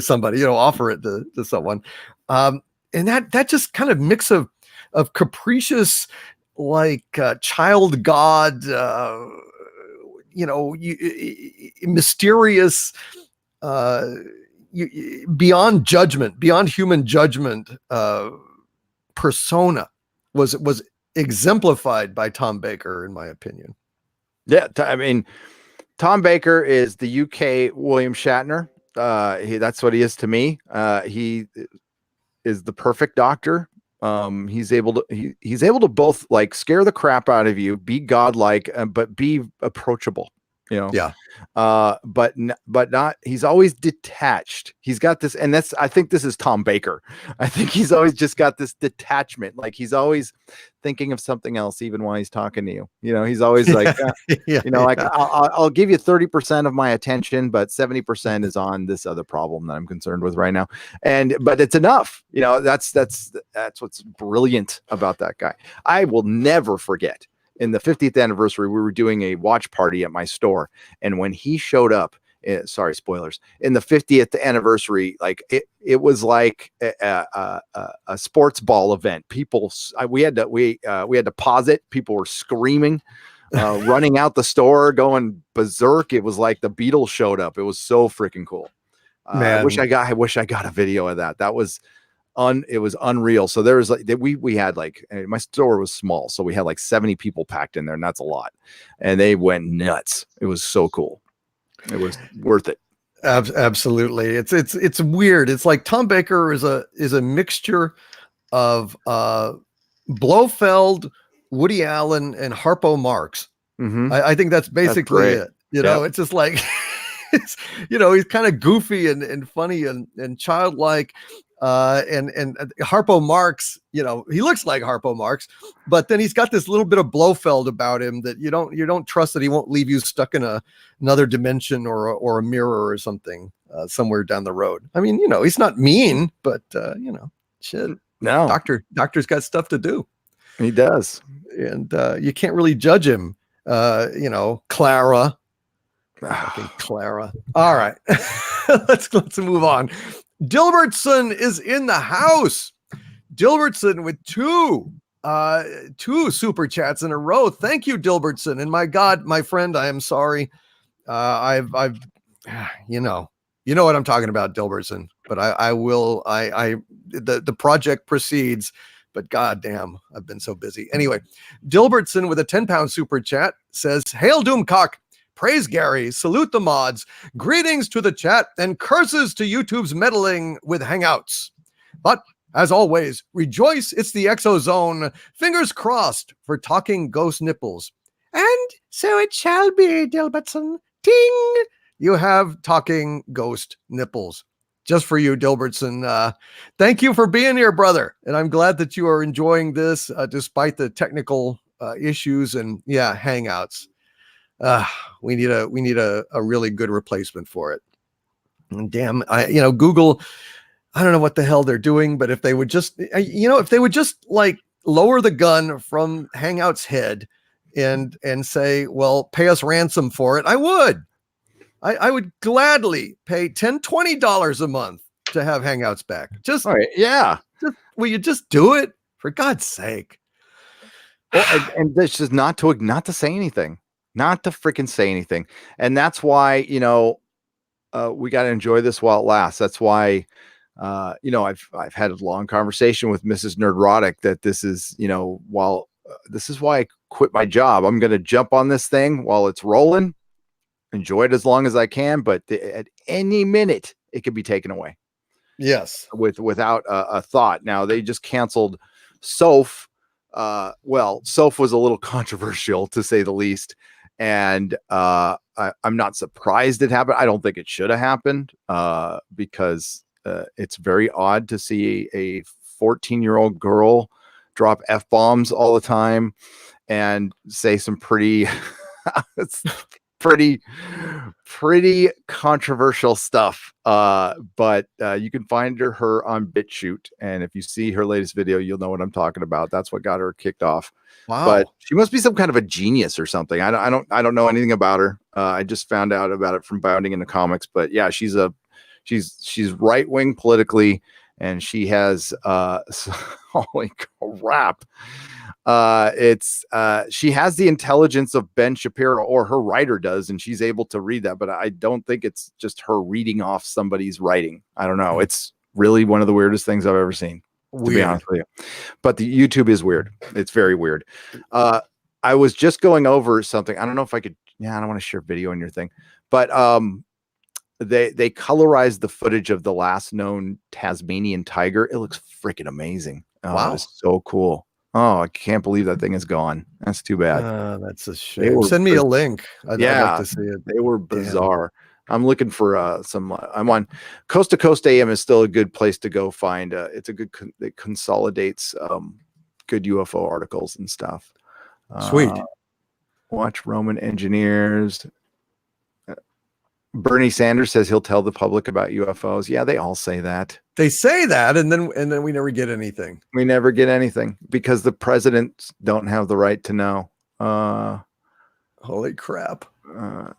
somebody, offer it to someone. And that just kind of mix of capricious, like child god, mysterious, beyond judgment, beyond human judgment, persona was exemplified by Tom Baker, in my opinion. Yeah, I mean, Tom Baker is the UK William Shatner. That's what he is to me. He is the perfect doctor. He's able to both like scare the crap out of you, be godlike, but be approachable. Yeah. But not. He's always detached. He's got this, and I think this is Tom Baker. I think he's always just got this detachment. Like he's always thinking of something else, even while he's talking to you. He's always like, I'll give you 30% of my attention, but 70% is on this other problem that I'm concerned with right now. But it's enough. That's what's brilliant about that guy. I will never forget. In the 50th anniversary, we were doing a watch party at my store. And when he showed up, sorry, spoilers, in the 50th anniversary, like it was like a sports ball event. We had to pause it. People were screaming, running out the store, going berserk. It was like the Beatles showed up. It was so freaking cool. I wish I got a video of that. That was it was unreal. So there was like we had like, my store was small, so we had like 70 people packed in there, and that's a lot. And they went nuts. It was so cool. It was worth it. Absolutely. It's weird. It's like Tom Baker is a mixture of Blofeld, Woody Allen, and Harpo Marx. Mm-hmm. I think that's basically it. It's just like he's kind of goofy and funny and childlike. And Harpo Marx, he looks like Harpo Marx, but then he's got this little bit of Blofeld about him that you don't trust that he won't leave you stuck in another dimension or a mirror or something somewhere down the road. I mean, he's not mean, but shit. No, doctor's got stuff to do. He does, and you can't really judge him. Clara. Clara. All right, let's move on. Dilbertson is in the house. Dilbertson with two super chats in a row. Thank you, Dilbertson. And my God, my friend, I am sorry. I've you know what I'm talking about, Dilbertson. But the project proceeds. But goddamn, I've been so busy. Anyway, Dilbertson with a 10-pound super chat says, "Hail Doomcock. Praise Gary, salute the mods, greetings to the chat, and curses to YouTube's meddling with Hangouts. But as always, rejoice, it's the ExoZone. Fingers crossed for talking ghost nipples. And so it shall be, Dilbertson. Ting! You have talking ghost nipples. Just for you, Dilbertson. Thank you for being here, brother. And I'm glad that you are enjoying this despite the technical issues and Hangouts. We need a really good replacement for it. And damn, Google, I don't know what the hell they're doing, but if they would just, like lower the gun from Hangout's head and say, well, pay us ransom for it, I would gladly pay $10-$20 a month to have Hangouts back. Just, all right, yeah. Will you just do it for God's sake? Well, and it's just not to say anything. Not to freaking say anything. And that's why, we got to enjoy this while it lasts. That's why, I've had a long conversation with Mrs. Nerdrotic that this is, this is why I quit my job. I'm going to jump on this thing while it's rolling, enjoy it as long as I can, but at any minute it could be taken away. Yes. Without a thought. Now they just canceled Soph. Soph was a little controversial to say the least. And I'm not surprised it happened. I don't think it should have happened because it's very odd to see a 14-year-old girl drop F-bombs all the time. and say some pretty it's pretty controversial stuff. But you can find her on BitChute, and if you see her latest video, you'll know what I'm talking about. That's what got her kicked off. Wow. But she must be some kind of a genius or something. I don't know anything about her. I just found out about it from bounding into comics. But yeah, she's right wing politically, and she has holy crap. She has the intelligence of Ben Shapiro, or her writer does, and she's able to read that. But I don't think it's just her reading off somebody's writing. I don't know. It's really one of the weirdest things I've ever seen. To be honest with you. But the YouTube is weird. It's very weird. I was just going over something. I don't know if I could. Yeah, I don't want to share video on your thing, but they colorized the footage of the last known Tasmanian tiger. It looks freaking amazing. Oh, wow, it's so cool. Oh, I can't believe that thing is gone. That's too bad. That's a shame. Send me a link. I'd like to see it. They were bizarre. Damn. I'm looking for some. I'm on Coast to Coast AM is still a good place to go find. It's a good. It consolidates good UFO articles and stuff. Sweet. Watch Roman engineers. Bernie Sanders says he'll tell the public about UFOs. Yeah, they all say that. They say that, and then we never get anything. We never get anything because the presidents don't have the right to know. Holy crap.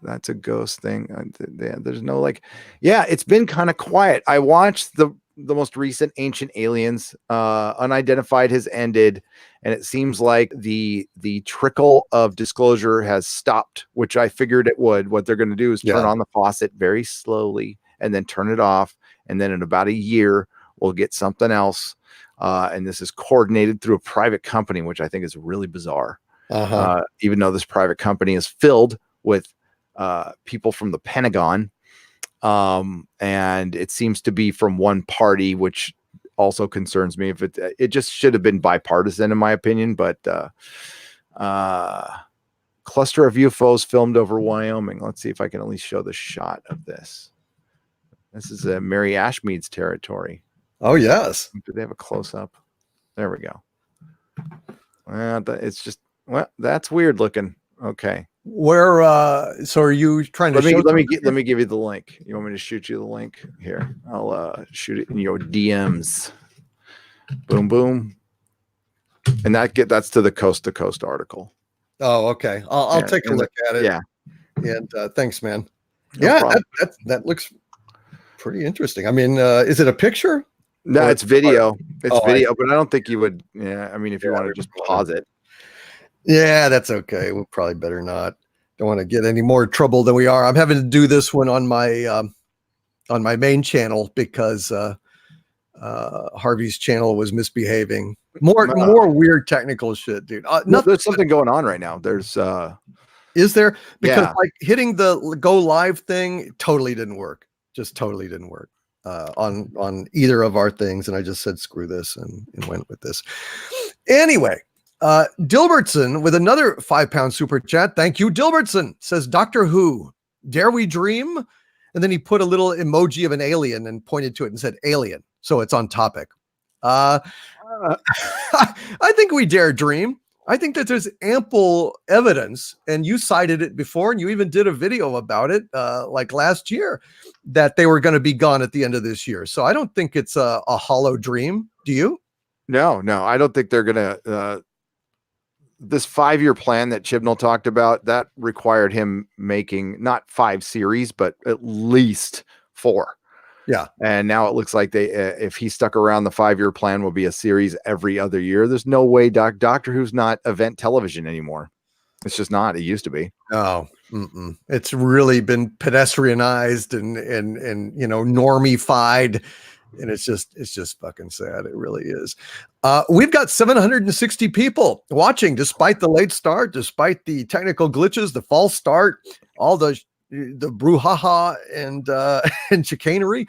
That's a ghost thing. There's no it's been kind of quiet. I watched the most recent Ancient Aliens. Unidentified has ended, and it seems like the trickle of disclosure has stopped, which I figured it would. What they're going to do is turn on the faucet very slowly and then turn it off, and then in about a year we'll get something else. And this is coordinated through a private company, which I think is really bizarre. Even though this private company is filled with people from the Pentagon, and it seems to be from one party, which also concerns me. If it just should have been bipartisan, in my opinion. But cluster of UFOs filmed over Wyoming. Let's see if I can at least show the shot of this. This is Mary Ashmead's territory. Oh yes. Do they have a close up? There we go. It's just. Well, that's weird looking. Okay. Where so are you trying to let me give you the link. You want me to shoot you the link? Here. I'll shoot it in your DMs. Boom boom. And that's to the Coast to Coast article. Oh, okay. I'll take a look at it. Yeah. And thanks, man. No problem. That looks pretty interesting. I mean, is it a picture? No, it's video. It's video, but I don't think you would. Yeah, I mean, if you want to just pause it. Yeah, that's okay. We'll probably better not. Don't want to get any more trouble than we are. I'm having to do this one on my main channel because Harvey's channel was misbehaving. More weird technical shit, dude. There's something going on right now. There's is there? Because like hitting the go live thing totally didn't work. Just totally didn't work on either of our things, and I just said screw this and went with this. Anyway. Dilbertson with another £5 super chat. Thank you. Dilbertson says, Doctor Who, dare we dream? And then he put a little emoji of an alien and pointed to it and said alien. So it's on topic. I think we dare dream. I think that there's ample evidence, and you cited it before, and you even did a video about it like last year, that they were going to be gone at the end of this year. So I don't think it's a hollow dream. Do you? No, I don't think they're going to this 5-year plan that Chibnall talked about, that required him making not 5 series, but at least 4. Yeah. And now it looks like if he stuck around, the 5-year plan will be a series every other year. There's no way Doctor Who's not event television anymore. It's just not. It used to be. Oh, it's really been pedestrianized and normified. And it's just fucking sad. It really is. We've got 760 people watching, despite the late start, despite the technical glitches, the false start, all the brouhaha and chicanery.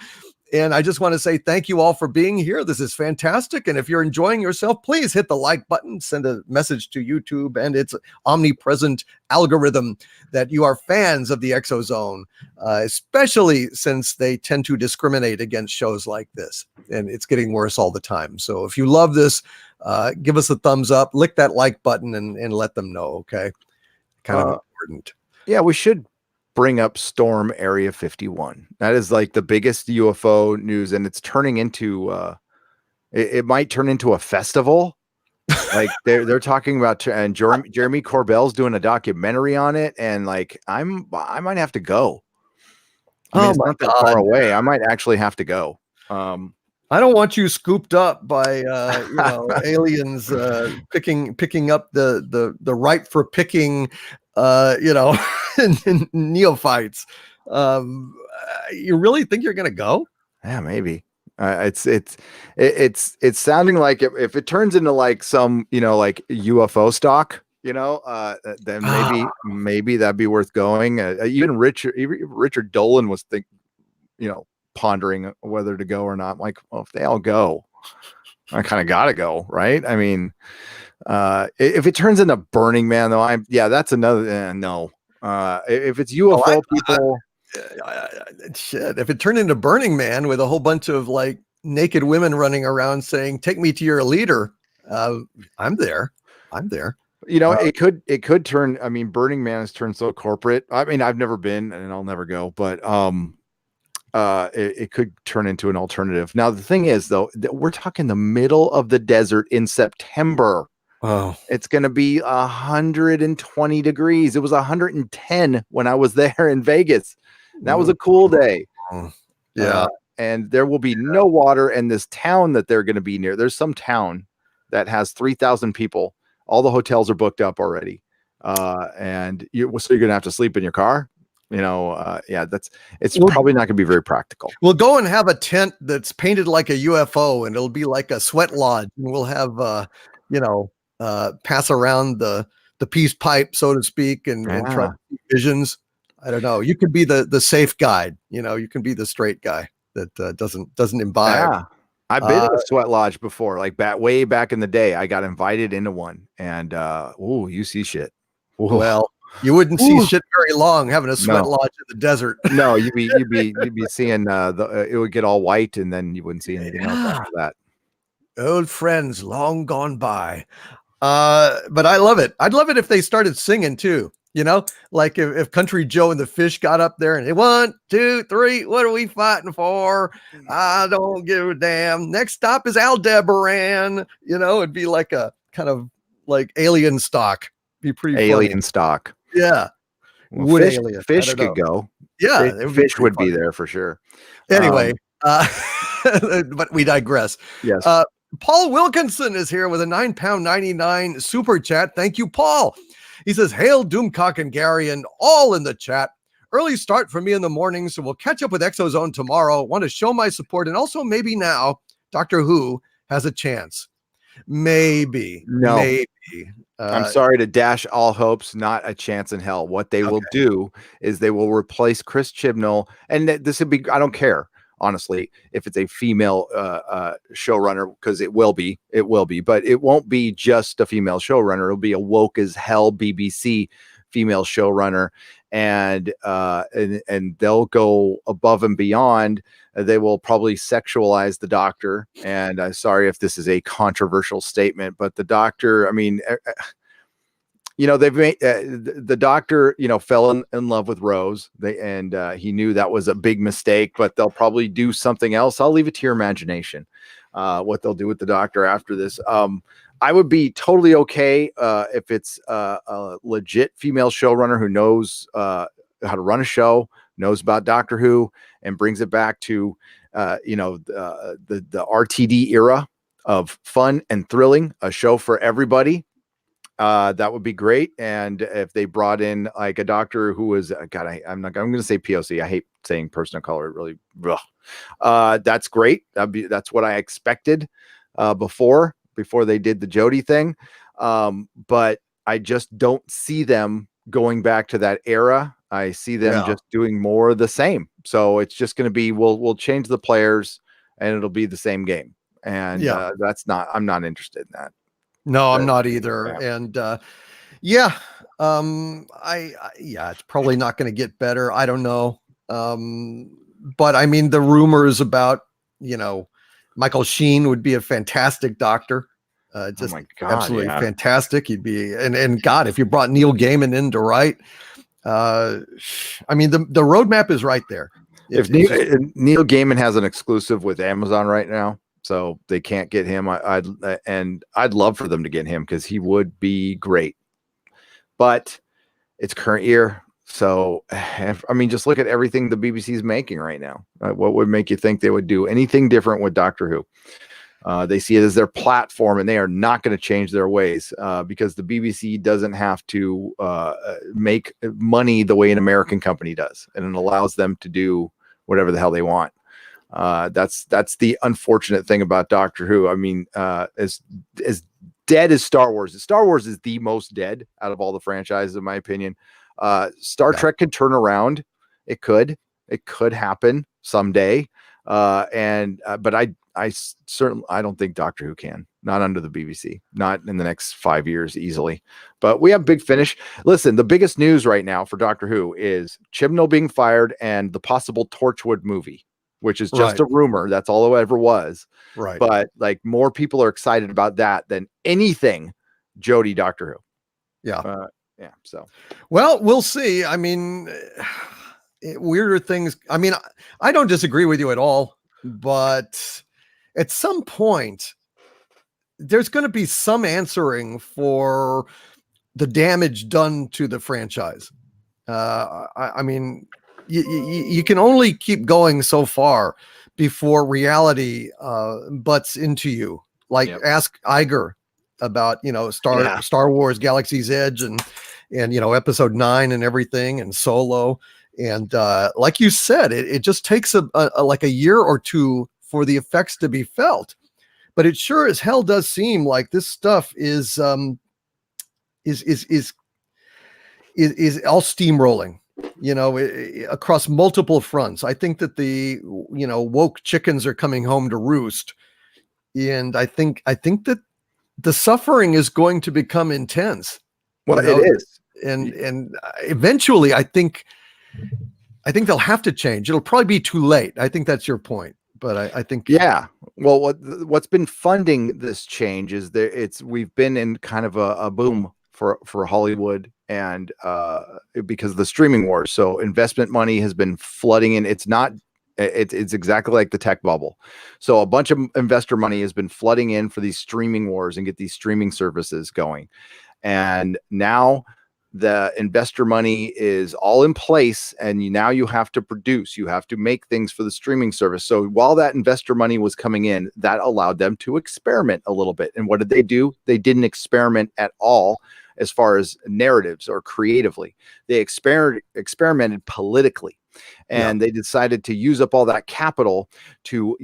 And I just want to say thank you all for being here. This is fantastic. And if you're enjoying yourself, please hit the like button, send a message to YouTube and its omnipresent algorithm that you are fans of the ExoZone, especially since they tend to discriminate against shows like this. And it's getting worse all the time. So if you love this, give us a thumbs up, lick that like button and let them know. Okay. Kind of important. Yeah, we should bring up Storm Area 51. That is like the biggest UFO news, and it's turning into it might turn into a festival. Like they're talking about, and Jeremy Corbell's doing a documentary on it, and like I might have to go. I mean, it's not that far away. I might actually have to go. I don't want you scooped up by aliens picking up the right for picking neophytes. You really think you're gonna go? Yeah, maybe. It's sounding like if it turns into like some like UFO stock, then maybe that'd be worth going. Even Richard Dolan was pondering whether to go or not. I'm like, well, if they all go, I kind of gotta go, right? I mean, if it turns into Burning Man, though, that's another no. If it's UFO people, shit. If it turned into Burning Man with a whole bunch of like naked women running around saying, "Take me to your leader," I'm there. It could turn. I mean, Burning Man has turned so corporate. I mean, I've never been, and I'll never go, but it could turn into an alternative. Now, the thing is, though, that we're talking the middle of the desert in September. Oh, it's going to be 120 degrees. It was 110 when I was there in Vegas. That was a cool day. Yeah. And there will be no water. And this town that they're going to be near, there's some town that has 3,000 people. All the hotels are booked up already. And so you're going to have to sleep in your car. It's probably not going to be very practical. We'll go and have a tent that's painted like a UFO, and it'll be like a sweat lodge. And we'll have, pass around the peace pipe, so to speak, and try to see visions. I don't know. You could be the safe guide. You can be the straight guy that doesn't imbibe. Yeah. I've been in a sweat lodge before, like way back in the day. I got invited into one, and you see shit. Ooh. Well, you wouldn't see shit very long having a sweat lodge in the desert. No, you'd be seeing it would get all white, and then you wouldn't see anything else after that. Old friends long gone by. But I love it. I'd love it if they started singing too. Like if Country Joe and the Fish got up there and 1, 2, 3, what are we fighting for? I don't give a damn. Next stop is Aldebaran. It'd be like a kind of like alien stock. Be pretty alien funny. stock. Yeah. Well, fish could go. Yeah. Fish would be there for sure. Anyway, but we digress. Yes. Paul Wilkinson is here with a £9.99 super chat. Thank you, Paul. He says, "Hail Doomcock and Gary and all in the chat. Early start for me in the morning, so we'll catch up with ExoZone tomorrow. Want to show my support, and also maybe now Doctor Who has a chance. Maybe. No. Maybe. I'm sorry to dash all hopes. Not a chance in hell. What they will do is they will replace Chris Chibnall, and this would be. I don't care. Honestly, if it's a female showrunner, because it will be, but it won't be just a female showrunner. It'll be a woke as hell BBC female showrunner, and they'll go above and beyond. They will probably sexualize the Doctor. And I'm sorry if this is a controversial statement, but the Doctor, I mean, they've made the Doctor, fell in love with Rose. He knew that was a big mistake, but they'll probably do something else. I'll leave it to your imagination, what they'll do with the Doctor after this. I would be totally okay if it's a legit female showrunner who knows how to run a show, knows about Doctor Who, and brings it back to the RTD era of fun and thrilling, a show for everybody. That would be great. And if they brought in like a doctor who was, I'm going to say POC. I hate saying person of color. Really, that's great. That's what I expected before they did the Jodie thing. But I just don't see them going back to that era. I see them just doing more of the same. So it's just going to be, we'll change the players and it'll be the same game. And I'm not interested in that. No, I'm not either. Yeah. And it's probably not going to get better. I don't know. But I mean, the rumors about, Michael Sheen would be a fantastic doctor. Just absolutely fantastic. He'd be, and God, if you brought Neil Gaiman in to write, I mean, the roadmap is right there. If Neil Gaiman has an exclusive with Amazon right now, so they can't get him, I'd love for them to get him because he would be great. But it's current year. So, I mean, just look at everything the BBC is making right now. What would make you think they would do anything different with Doctor Who? They see it as their platform, and they are not going to change their ways because the BBC doesn't have to make money the way an American company does, and it allows them to do whatever the hell they want. That's the unfortunate thing about Doctor Who. I mean, as dead as Star Wars is the most dead out of all the franchises, in my opinion. Star Trek can turn around. It could happen someday. But I certainly, I don't think Doctor Who can, not under the BBC, not in the next 5 years easily. But we have Big Finish. Listen, the biggest news right now for Doctor Who is Chibnall being fired and the possible Torchwood movie, which is just a rumor. That's all it ever was. Right. But like more people are excited about that than anything Jodie Doctor Who. Yeah. So, well, we'll see. I mean, weirder things. I mean, I don't disagree with you at all, but at some point, there's going to be some answering for the damage done to the franchise. I mean, you can only keep going so far before reality butts into you. Like ask Iger about, Star Wars Galaxy's Edge and episode 9 and everything, and Solo. And like you said, it just takes like a year or two for the effects to be felt. But it sure as hell does seem like this stuff is all steamrolling, across multiple fronts. I think that the woke chickens are coming home to roost, and I think that the suffering is going to become intense. Well, it is, and eventually, I think they'll have to change. It'll probably be too late. I think that's your point. But I think, well, what's been funding this change is we've been in kind of a boom for Hollywood, and because of the streaming wars. So investment money has been flooding in. It's exactly like the tech bubble. So a bunch of investor money has been flooding in for these streaming wars and get these streaming services going. And now the investor money is all in place, and now you have to produce, you have to make things for the streaming service. So while that investor money was coming in, that allowed them to experiment a little bit. And what did they do? They didn't experiment at all as far as narratives or creatively. They experimented politically. And they decided to use up all that capital to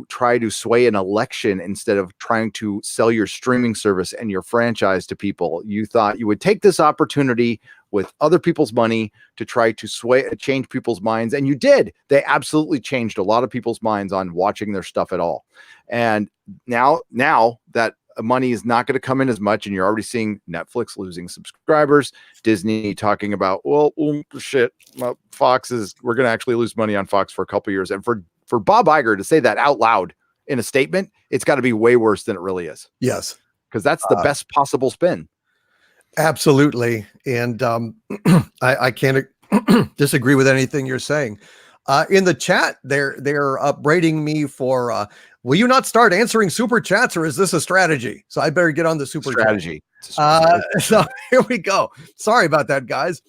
try to sway an election instead of trying to sell your streaming service and your franchise to people. You thought you would take this opportunity with other people's money to try to change people's minds. And you did. They absolutely changed a lot of people's minds on watching their stuff at all. And now that money is not going to come in as much, and you're already seeing Netflix losing subscribers, Disney talking about, Fox we're going to actually lose money on Fox for a couple of years. And for Bob Iger to say that out loud in a statement, it's got to be way worse than it really is. Yes, because that's the best possible spin. Absolutely. And I can't disagree with anything you're saying. In the chat, they're upbraiding me for will you not start answering super chats, or is this a strategy? So I better get on the super strategy. So here we go. Sorry about that, guys.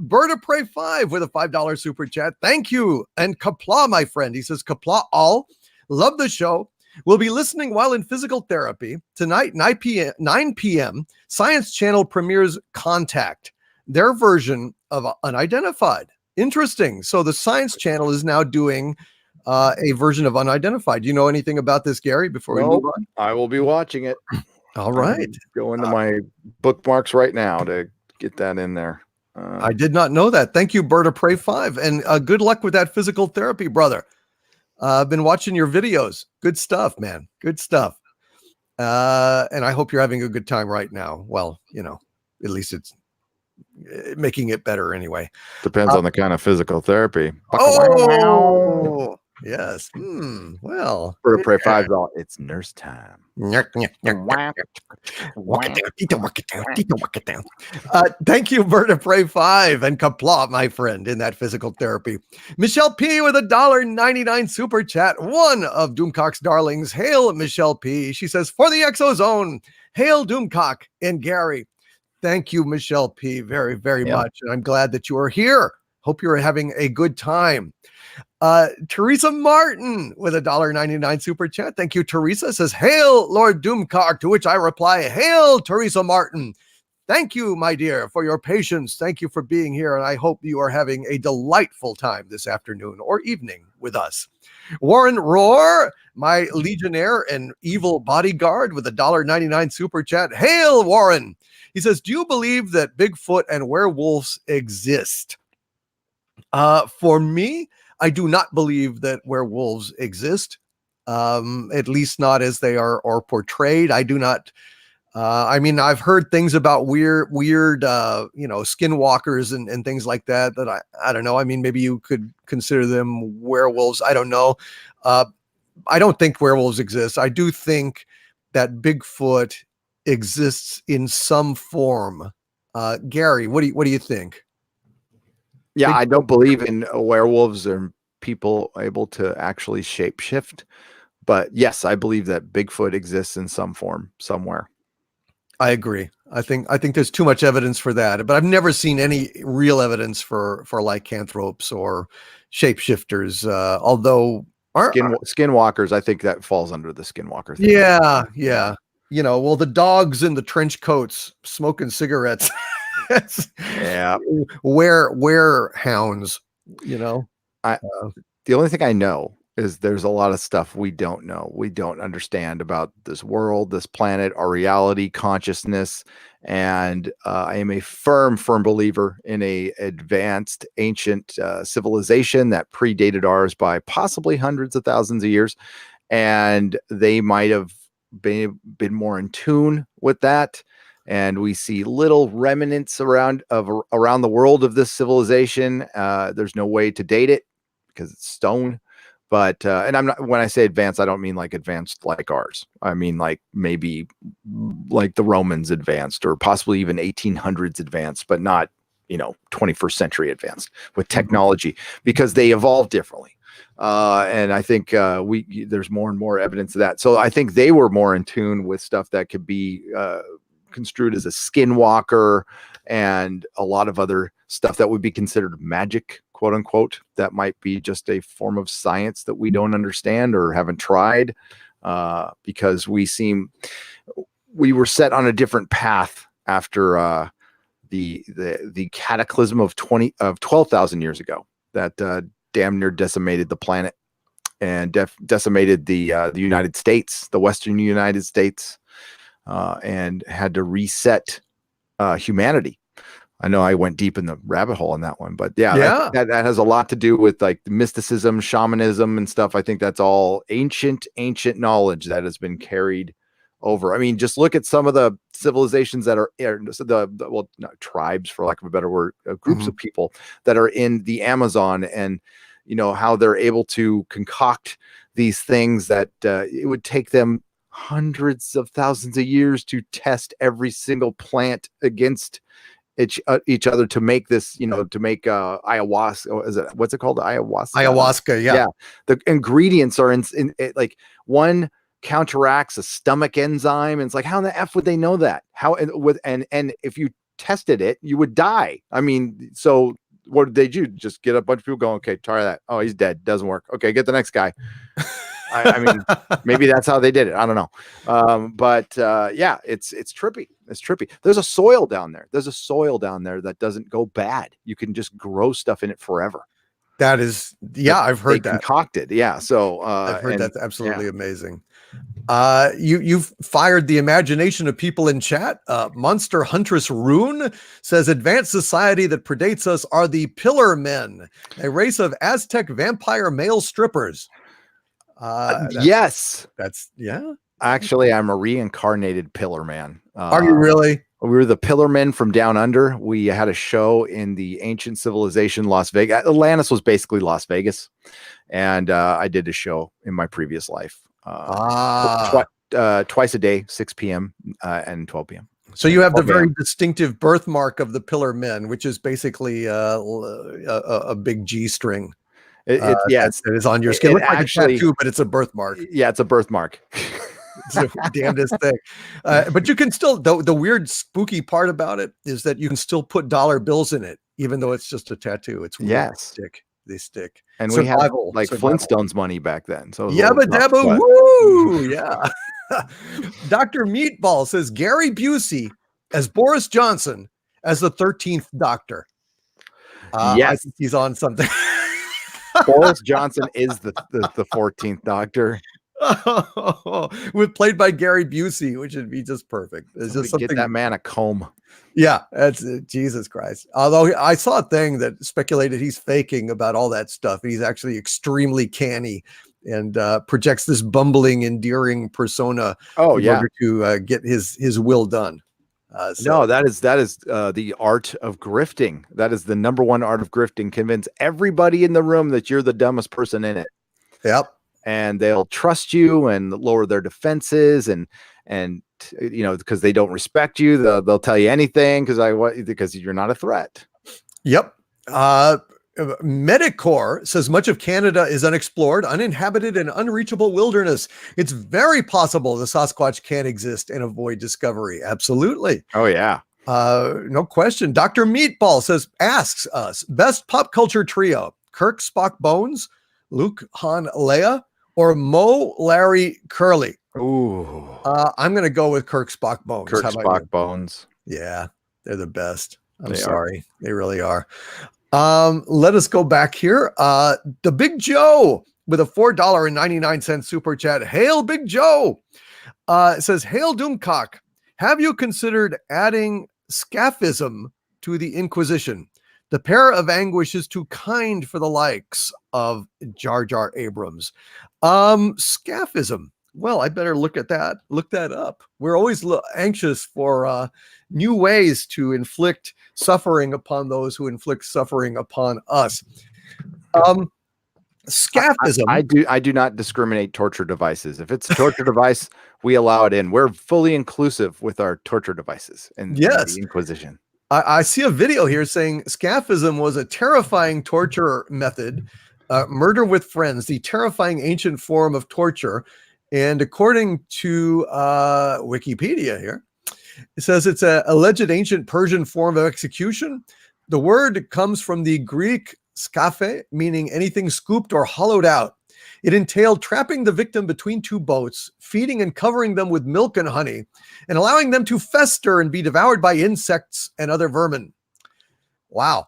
Bird of Prey 5 with a $5 super chat. Thank you. And Kapla, my friend. He says, Kapla all. Love the show. We'll be listening while in physical therapy. Tonight, 9 p.m., Science Channel premieres Contact, their version of Unidentified. Interesting. So the Science Channel is now doing a version of Unidentified. Do you know anything about this, Gary, before we move on? I will be watching it. All right. Go into my bookmarks right now to get that in there. I did not know that. Thank you, Bird of Prey 5. And good luck with that physical therapy, brother. I've been watching your videos. Good stuff, man. Good stuff. And I hope you're having a good time right now. Well, at least it's making it better anyway. Depends on the kind of physical therapy. Oh, yes. Well, For a Prey 5, it's nurse time. Thank you, Bird of Prey 5, and Kapla, my friend, in that physical therapy. Michelle P with $1.99 super chat. One of Doomcock's darlings. Hail, Michelle P. She says, for the ExoZone, hail Doomcock and Gary. Thank you, Michelle P. Very, very much. And I'm glad that you are here. Hope you're having a good time. Teresa Martin with $1.99 super chat. Thank you, Teresa. Says, hail, Lord Doomcock, to which I reply, hail, Teresa Martin. Thank you, my dear, for your patience. Thank you for being here. And I hope you are having a delightful time this afternoon or evening with us. Warren Roar, my legionnaire and evil bodyguard with $1.99 super chat. Hail, Warren. He says, do you believe that Bigfoot and werewolves exist? For me, I do not believe that werewolves exist, at least not as they are portrayed. I do not. I've heard things about weird, skinwalkers and things like that. That I don't know. I mean, maybe you could consider them werewolves. I don't know. I don't think werewolves exist. I do think that Bigfoot exists in some form. Gary, what do you think? Yeah, I don't believe in werewolves or people able to actually shapeshift. But yes, I believe that Bigfoot exists in some form somewhere. I agree. I think there's too much evidence for that, but I've never seen any real evidence for lycanthropes or shapeshifters. Although skinwalkers, I think that falls under the skinwalker thing. Yeah. Well, the dogs in the trench coats smoking cigarettes. Yeah. Were hounds, the only thing I know is there's a lot of stuff we don't know. We don't understand about this world, this planet, our reality, consciousness. And I am a firm believer in a advanced ancient civilization that predated ours by possibly hundreds of thousands of years. And they might have been more in tune with that. And we see little remnants around the world of this civilization. There's no way to date it because it's stone. But and I'm not, when I say advanced, I don't mean like advanced like ours. I mean like maybe like the Romans advanced, or possibly even 1800s advanced, but not 21st century advanced with technology, because they evolved differently. And I think there's more and more evidence of that. So I think they were more in tune with stuff that could be construed as a skinwalker and a lot of other stuff that would be considered magic, quote unquote, that might be just a form of science that we don't understand or haven't tried, because we were set on a different path after the cataclysm of 12,000 years ago that damn near decimated the planet and decimated the United States, the Western United States, and had to reset humanity. I know I went deep in the rabbit hole on that one, but that has a lot to do with like mysticism, shamanism and stuff. I think that's all ancient knowledge that has been carried over. I mean, just look at some of the civilizations that are tribes, for lack of a better word, groups of people that are in the Amazon, and how they're able to concoct these things that it would take them hundreds of thousands of years to test every single plant against each other to make this, to make ayahuasca. What's it called? Ayahuasca. Yeah. The ingredients are in like one counteracts a stomach enzyme, and it's like, how in the F would they know that? How and if you tested it, you would die. I mean, so what did they do? Just get a bunch of people going, okay, try that. Oh, he's dead. Doesn't work. Okay, get the next guy. I mean, maybe that's how they did it. I don't know. But it's trippy. It's trippy. There's a soil down there. That doesn't go bad. You can just grow stuff in it forever. That is, yeah, I've heard they that. concocted. Yeah. So I've heard and that's absolutely yeah. amazing. You've fired the imagination of people in chat. Monster Huntress Rune says advanced society that predates us are the Pillar Men, a race of Aztec vampire male strippers. Yes. That's yeah. Actually, I'm a reincarnated Pillar Man. Are you really? We were the Pillar Men from down under. We had a show in the ancient civilization Las Vegas. Atlantis was basically Las Vegas, and I did a show in my previous life. Twice a day, 6 p.m. And 12 p.m. So you have the very distinctive birthmark of the Pillar Men, which is basically a big G string. That is on your skin. It looks like a tattoo, but it's a birthmark. Yeah, it's a birthmark. It's the damnedest thing. But you can still, the weird spooky part about it is that you can still put dollar bills in it, even though it's just a tattoo. It's weird. Yes. They stick. And we had like Flintstones money back then. So Yabba dabba woo. Yeah. Dr. Meatball says Gary Busey as Boris Johnson as the 13th Doctor. Yes. I think he's on something. Boris Johnson is the 14th Doctor. With played by Gary Busey, which would be just perfect. It's just something. Get that man a comb. Yeah, that's Jesus Christ. Although I saw a thing that speculated he's faking about all that stuff. He's actually extremely canny and projects this bumbling, endearing persona. In order to get his will done. No, that is the art of grifting. That is the number one art of grifting. Convince everybody in the room that you're the dumbest person in it. Yep. And they'll trust you and lower their defenses and you know, because they don't respect you, they'll tell you anything because you're not a threat. Yep. Medicore says much of Canada is unexplored, uninhabited, and unreachable wilderness. It's very possible the Sasquatch can exist and avoid discovery. Absolutely. Oh yeah. No question. Dr. Meatball asks us best pop culture trio: Kirk, Spock, Bones, Luke, Han, Leia, or Mo, Larry, Curly. Ooh. I'm going to go with Kirk, Spock, Bones. Kirk, Spock, Bones. Yeah, they're the best. I'm sorry. They really are. Let us go back here. The Big Joe with a $4.99 super chat. Hail Big Joe. It says, Hail Doomcock. Have you considered adding scaphism to the Inquisition? The pair of anguish is too kind for the likes of Jar Jar Abrams. Scaphism. Well, I better look at that. Look that up. We're always anxious for new ways to inflict suffering upon those who inflict suffering upon us. Scaphism. I do not discriminate torture devices. If it's a torture device, we allow it in. We're fully inclusive with our torture devices in the Inquisition. I see a video here saying scaphism was a terrifying torture method, murder with friends, the terrifying ancient form of torture. And according to Wikipedia here, it says it's an alleged ancient Persian form of execution. The word comes from the Greek scaphe, meaning anything scooped or hollowed out. It entailed trapping the victim between two boats, feeding and covering them with milk and honey, and allowing them to fester and be devoured by insects and other vermin. Wow.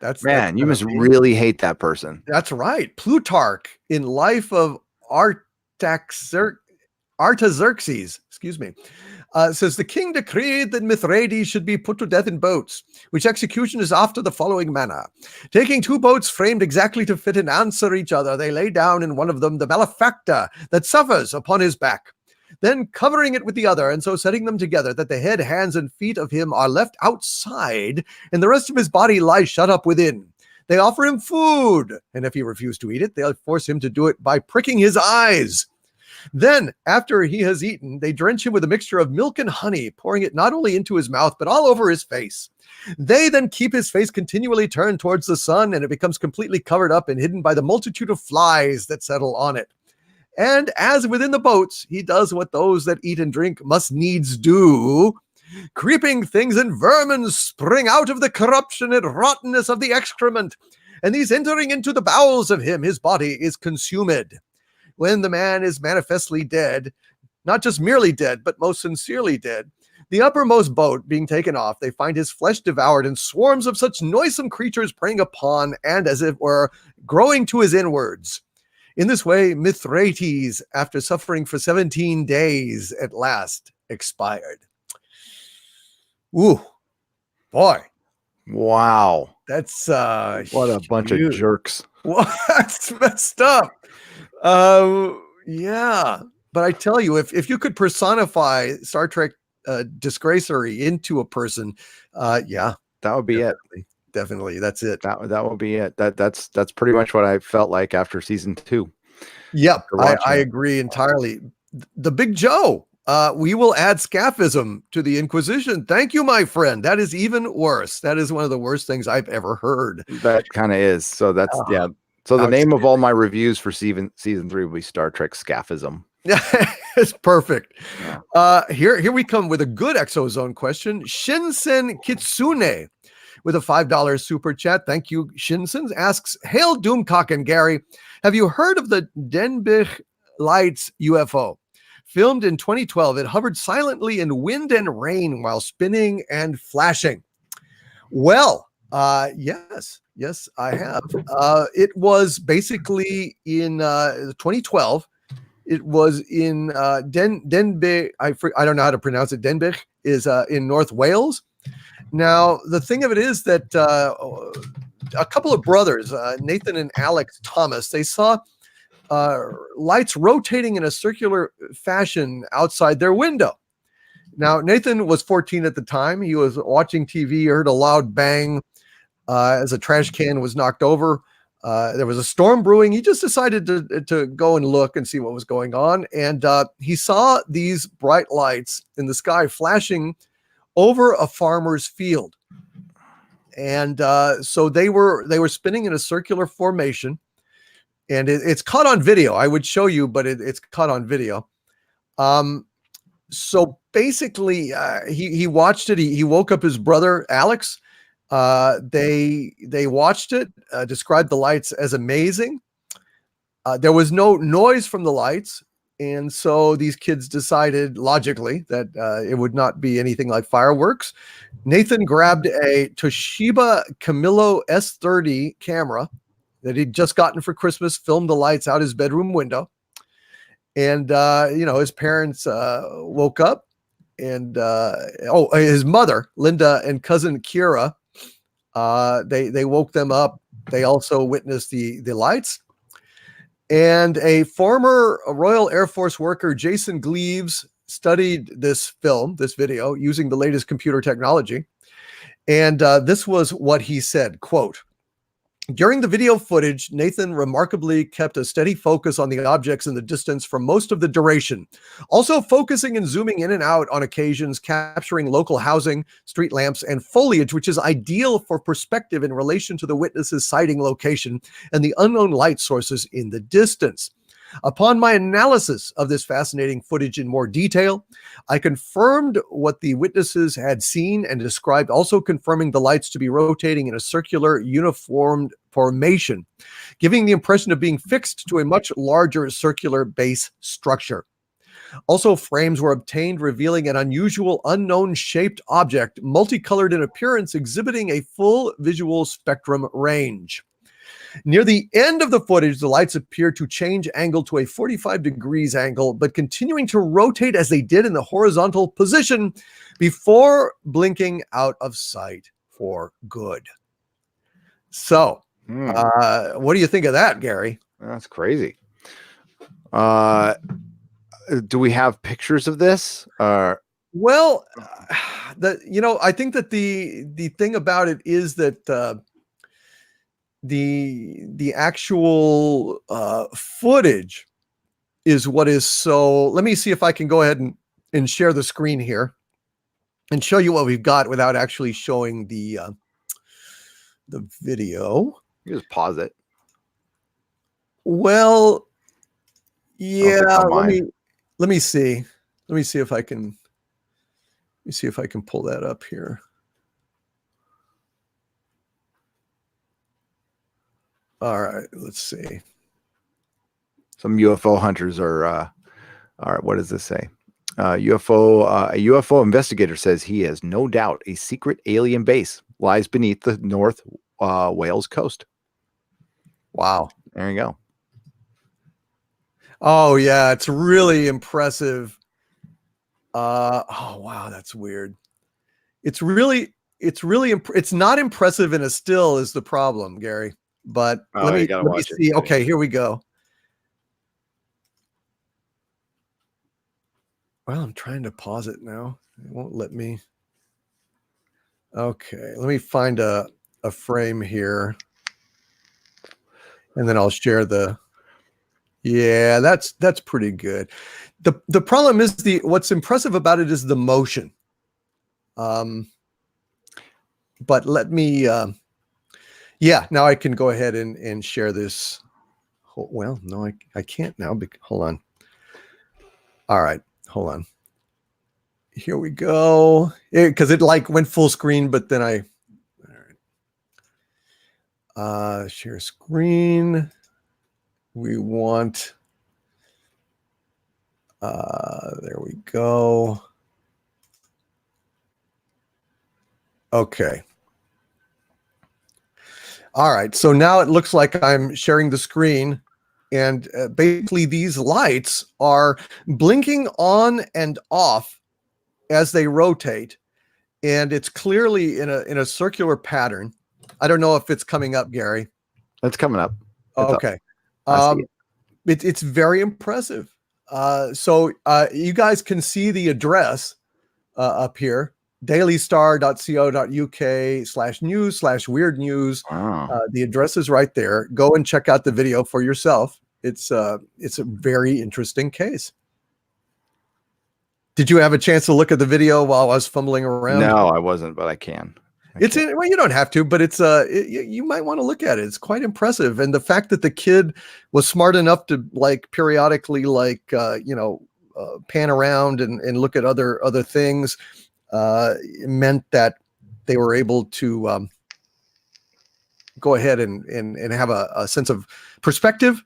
You must really hate that person. That's right. Plutarch in Life of Artaxerxes, says the king decreed that Mithridates should be put to death in boats, which execution is after the following manner. Taking two boats framed exactly to fit and answer each other, they lay down in one of them the malefactor that suffers upon his back, then covering it with the other, and so setting them together that the head, hands, and feet of him are left outside, and the rest of his body lies shut up within. They offer him food, and if he refused to eat it, they'll force him to do it by pricking his eyes. Then, after he has eaten, they drench him with a mixture of milk and honey, pouring it not only into his mouth, but all over his face. They then keep his face continually turned towards the sun, and it becomes completely covered up and hidden by the multitude of flies that settle on it. And as within the boats, he does what those that eat and drink must needs do. Creeping things and vermin spring out of the corruption and rottenness of the excrement, and these entering into the bowels of him, his body is consumed. When the man is manifestly dead, not just merely dead, but most sincerely dead, The uppermost boat being taken off, they find his flesh devoured and swarms of such noisome creatures preying upon and as it were growing to his inwards. In this way, Mithrates, after suffering for 17 days, at last expired. Ooh, boy. Wow. That's What a bunch of jerks. Well, that's messed up. Yeah. But I tell you, if you could personify Star Trek disgracery into a person, yeah. That would be definitely, it. Definitely. That's it. That would be it. That's pretty much what I felt like after season 2. Yep. I agree entirely. The Big Joe. We will add scaphism to the Inquisition. Thank you, my friend. That is even worse. That is one of the worst things I've ever heard. That kind of is. So that's yeah. So the name of all my reviews for season 3 will be Star Trek Scaphism. It's perfect. Yeah. Here we come with a good ExoZone question. Shinsen Kitsune with a $5 super chat. Thank you, Shinsen. Asks, Hail Doomcock and Gary, have you heard of the Denbigh Lights UFO? Filmed in 2012, it hovered silently in wind and rain while spinning and flashing. Well, yes, I have. It was basically in 2012. It was in Denbigh. I don't know how to pronounce it. Denbigh is in North Wales. Now, the thing of it is that a couple of brothers, Nathan and Alex Thomas, they saw lights rotating in a circular fashion outside their window. Now, Nathan was 14 at the time. He was watching TV, heard a loud bang as a trash can was knocked over. There was a storm brewing. He just decided to go and look and see what was going on. And he saw these bright lights in the sky flashing over a farmer's field. And so they were spinning in a circular formation. And it's caught on video. I would show you, but it's caught on video. So basically, he watched it. He woke up his brother, Alex. They watched it, described the lights as amazing. There was no noise from the lights. And so these kids decided logically that it would not be anything like fireworks. Nathan grabbed a Toshiba Camillo S30 camera that he'd just gotten for Christmas, filmed the lights out his bedroom window. And, his parents woke up and, his mother, Linda, and cousin Kira, they woke them up. They also witnessed the lights. And a former Royal Air Force worker, Jason Gleaves, studied this video, using the latest computer technology. And this was what he said, quote, during the video footage, Nathan remarkably kept a steady focus on the objects in the distance for most of the duration, also focusing and zooming in and out on occasions, capturing local housing, street lamps, and foliage, which is ideal for perspective in relation to the witness's sighting location and the unknown light sources in the distance. Upon my analysis of this fascinating footage in more detail, I confirmed what the witnesses had seen and described, also confirming the lights to be rotating in a circular, uniformed formation, giving the impression of being fixed to a much larger circular base structure. Also, frames were obtained revealing an unusual, unknown-shaped object, multicolored in appearance, exhibiting a full visual spectrum range. Near the end of the footage, the lights appeared to change angle to a 45 degrees angle, but continuing to rotate as they did in the horizontal position before blinking out of sight for good. So, what do you think of that, Gary? That's crazy. Do we have pictures of this? Well, I think that the thing about it is that the actual footage is what is so. Let me see if I can go ahead and share the screen here and show you what we've got without actually showing the video. You just pause it. Well, yeah. Let me see. Let me see if I can. Let me see if I can pull that up here. All right, let's see. Some UFO hunters are what does this say? A UFO investigator says he has no doubt a secret alien base lies beneath the North Wales coast. Wow. There you go. Oh yeah, it's really impressive. Oh wow, that's weird. It's not impressive in a still is the problem, Gary. But let You me gotta let me watch it. see. Okay, here we go. Well, I'm trying to pause it now. It won't let me. Okay, let me find a frame here, and then I'll share the. Yeah, that's pretty good. The problem is what's impressive about it is the motion. But let me. Yeah, now I can go ahead and share this. Well, no, I can't now. Hold on. All right, hold on. Here we go. Because it like went full screen, but then all right. Share screen. We want. There we go. Okay. All right. So now it looks like I'm sharing the screen. And basically, these lights are blinking on and off as they rotate. And it's clearly in a circular pattern. I don't know if it's coming up, Gary. It's coming up. Okay. I see it. It's very impressive. So you guys can see the address up here, dailystar.co.uk/news/weird news. Wow. The address is right there. Go and check out the video for yourself. It's a very interesting case. Did you have a chance to look at the video while I was fumbling around? No, I wasn't, but I can. Well, you don't have to, but you might want to look at it. It's quite impressive. And the fact that the kid was smart enough to like periodically pan around and look at other things meant that they were able to go ahead and have a sense of perspective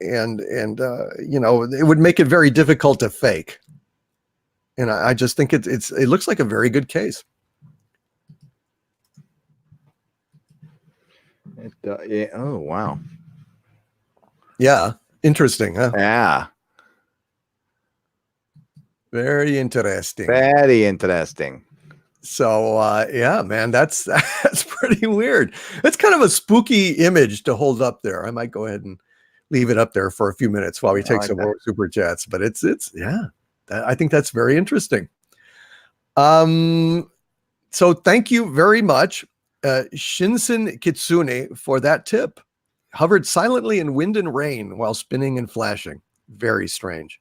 and it would make it very difficult to fake. And I just think it looks like a very good case. Yeah. Oh, wow. Yeah. Interesting, huh? Yeah. Very interesting. Very interesting. So, yeah, man, that's pretty weird. It's kind of a spooky image to hold up there. I might go ahead and leave it up there for a few minutes while we take some more super chats, but it's yeah, I think that's very interesting. So thank you very much, Shinsen Kitsune, for that tip. Hovered silently in wind and rain while spinning and flashing. Very strange.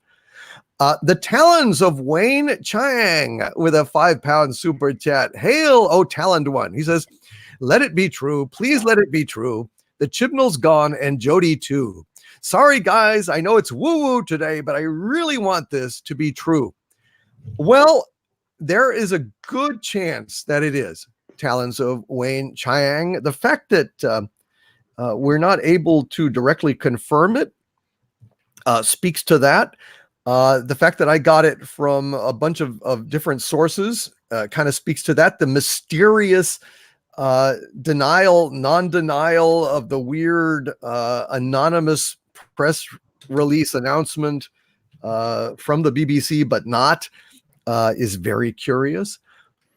The Talons of Wayne Chang with a 5-pound super chat. Hail, oh Taloned one. He says, let it be true. Please let it be true. The Chibnall's gone and Jody too. Sorry, guys. I know it's woo-woo today, but I really want this to be true. Well, there is a good chance that it is Talons of Wayne Chang. The fact that we're not able to directly confirm it speaks to that. The fact that I got it from a bunch of different sources kind of speaks to that. The mysterious non-denial of the weird anonymous press release announcement from the BBC, but not, is very curious.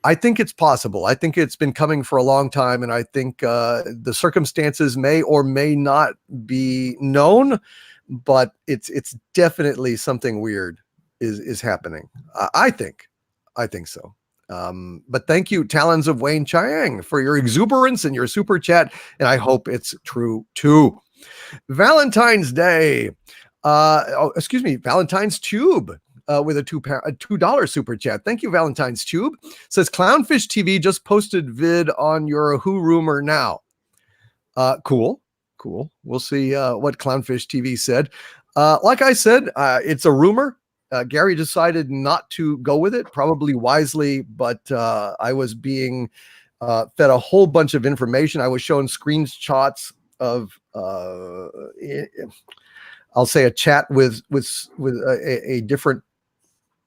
I think it's possible. I think it's been coming for a long time, and I think the circumstances may or may not be known, but it's definitely something weird is happening. I think so. But thank you, Talons of Wayne Chiang, for your exuberance and your super chat, and I hope it's true too. Valentine's Day. Valentine's Tube. With a $2 super chat. Thank you, Valentine's Tube. Says Clownfish TV just posted vid on your Who rumor now. Cool. We'll see what Clownfish TV said. Like I said, it's a rumor. Gary decided not to go with it, probably wisely, but I was being fed a whole bunch of information. I was shown screenshots of I'll say a chat with a different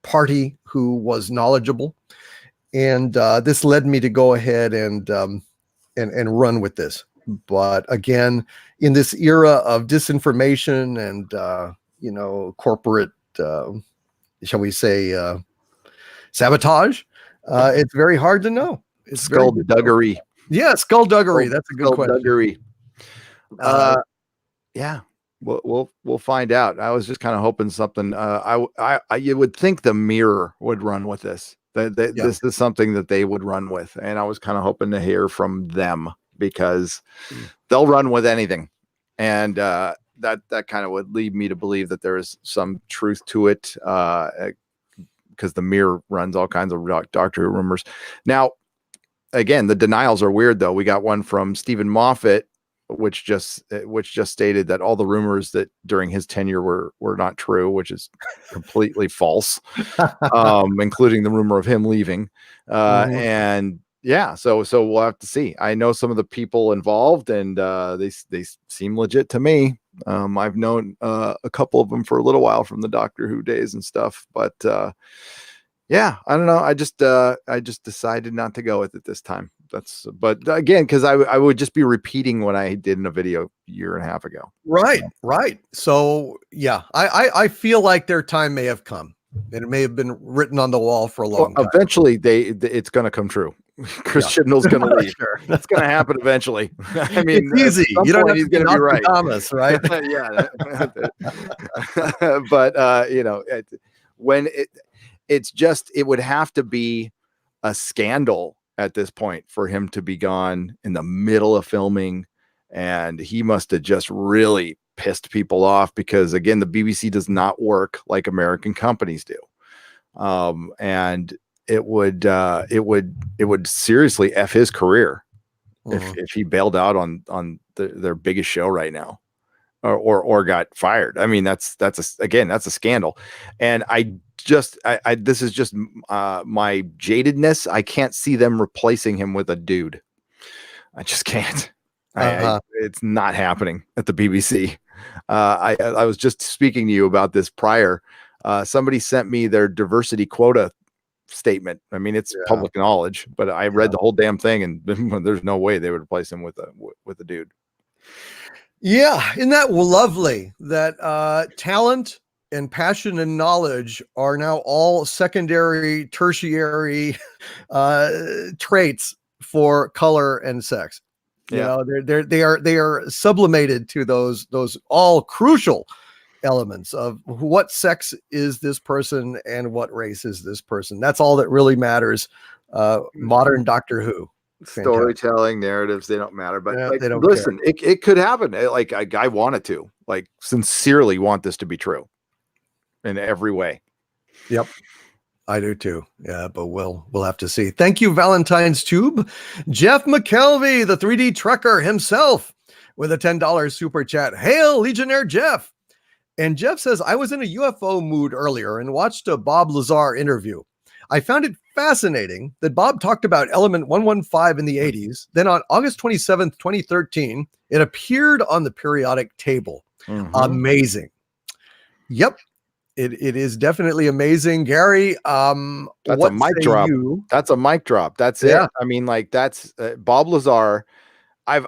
party who was knowledgeable. And this led me to go ahead and run with this. But again, in this era of disinformation and corporate, shall we say, sabotage, it's very hard to know. It's Skullduggery. Yeah, skullduggery. That's a good question. Yeah, we'll find out. I was just kind of hoping something. You would think the Mirror would run with this. This is something that they would run with, and I was kind of hoping to hear from them because they'll run with anything, and that kind of would lead me to believe that there is some truth to it, because the Mirror runs all kinds of Doctor Who rumors. Now, again, the denials are weird though. We got one from Stephen Moffat, which just stated that all the rumors that during his tenure were not true, which is completely false, including the rumor of him leaving. And yeah, so we'll have to see. I know some of the people involved, and they seem legit to me. I've known a couple of them for a little while from the Doctor Who days and stuff, but yeah, I don't know. I just decided not to go with it this time. But again, because I would just be repeating what I did in a video a year and a half ago. Right. So yeah, I feel like their time may have come. It may have been written on the wall for a long time. Eventually, it's going to come true. Chris Chibnall's going to leave. Sure. That's going to happen eventually. I mean, it's easy. You don't have he's going to be right. Thomas, right? Yeah. But when it's just, it would have to be a scandal at this point for him to be gone in the middle of filming, and he must have just really pissed people off, because again, the BBC does not work like American companies do, and it would seriously F his career if he bailed out on their biggest show right now, or got fired. I mean, that's a scandal, and this is just my jadedness. I can't see them replacing him with a dude. I just can't. It's not happening at the BBC. I was just speaking to you about this prior. Somebody sent me their diversity quota statement. I mean, it's public knowledge, but I read the whole damn thing, and there's no way they would replace him with a dude. Yeah, isn't that lovely that talent and passion and knowledge are now all secondary, tertiary traits for color and sex. You know, they are sublimated to those all crucial elements of what sex is this person and what race is this person. That's all that really matters. Modern Doctor Who. Storytelling narratives, they don't matter, but they don't listen, it could happen. Like I wanted to, like, sincerely want this to be true in every way. Yep, I do too. Yeah, but we'll have to see. Thank you, Valentine's Tube. Jeff McKelvey, the 3D Trekker himself, with a $10 super chat. Hail, Legionnaire Jeff. And Jeff says, I was in a UFO mood earlier and watched a Bob Lazar interview. I found it fascinating that Bob talked about element 115 in the 80s. Then on August 27th, 2013, it appeared on the periodic table. Amazing. Yep. It is definitely amazing. Gary, that's a mic drop. That's a mic drop. That's it. I mean, like, that's Bob Lazar. I've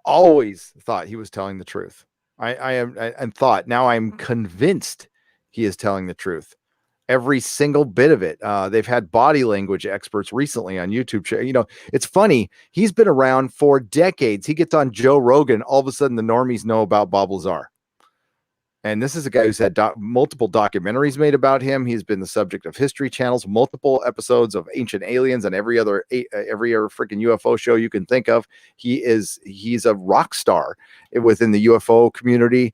always thought he was telling the truth. Now I'm convinced he is telling the truth. Every single bit of it. They've had body language experts recently on YouTube. You know, it's funny. He's been around for decades. He gets on Joe Rogan. All of a sudden, the normies know about Bob Lazar. And this is a guy who's had multiple documentaries made about him. He's been the subject of History Channel's multiple episodes of Ancient Aliens and every other freaking UFO show you can think of. He's a rock star within the UFO community,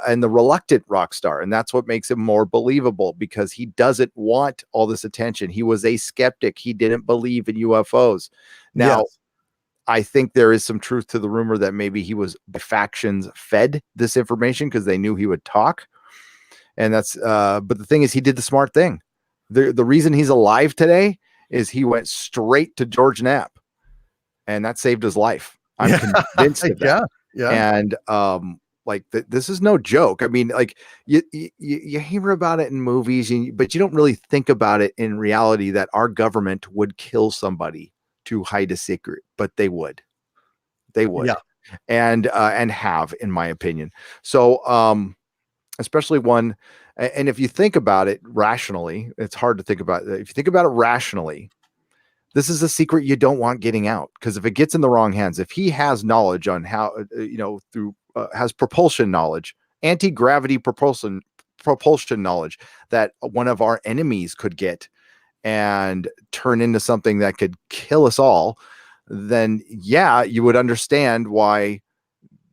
and the reluctant rock star. And that's what makes him more believable, because he doesn't want all this attention. He was a skeptic. He didn't believe in UFOs. Now, I think there is some truth to the rumor that maybe he was the factions fed this information because they knew he would talk. And that's, but the thing is, he did the smart thing. The reason he's alive today is he went straight to George Knapp, and that saved his life. I'm convinced of that. And Like this is no joke. I mean, like you hear about it in movies, but you don't really think about it in reality that our government would kill somebody to hide a secret, but they would. They would. Yeah. And have, in my opinion. So especially one, and if you think about it rationally, it's hard to think about. If you think about it rationally, this is a secret you don't want getting out, because if it gets in the wrong hands, if he has knowledge on how, through has propulsion knowledge, anti-gravity propulsion knowledge that one of our enemies could get and turn into something that could kill us all, then yeah, you would understand why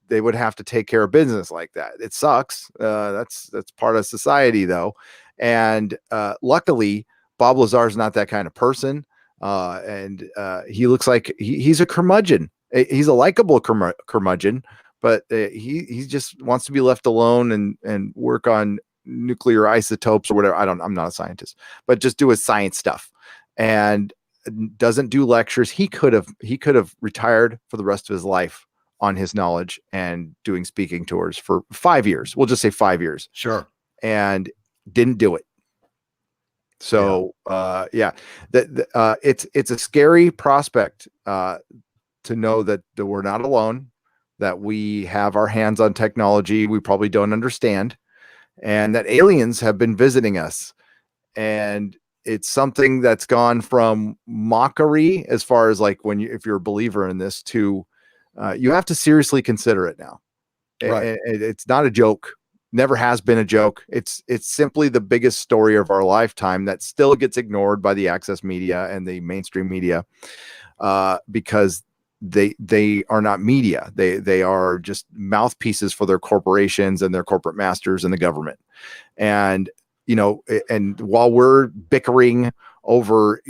they would have to take care of business like that. It sucks. That's part of society, though. And luckily, Bob Lazar is not that kind of person. And he looks like he's a curmudgeon. He's a likable curmudgeon, but he just wants to be left alone and work on nuclear isotopes or whatever. I'm not a scientist, but just do his science stuff and doesn't do lectures. He could have retired for the rest of his life on his knowledge and doing speaking tours for 5 years. We'll just say 5 years. Sure. And didn't do it. So it's a scary prospect to know that we're not alone, that we have our hands on technology we probably don't understand, and that aliens have been visiting us. And it's something that's gone from mockery, as far as like if you're a believer in this, to you have to seriously consider it now. Right. It's not a joke. Never has been a joke. It's simply the biggest story of our lifetime that still gets ignored by the access media and the mainstream media because they are not media. They are just mouthpieces for their corporations and their corporate masters and the government. And and while we're bickering over,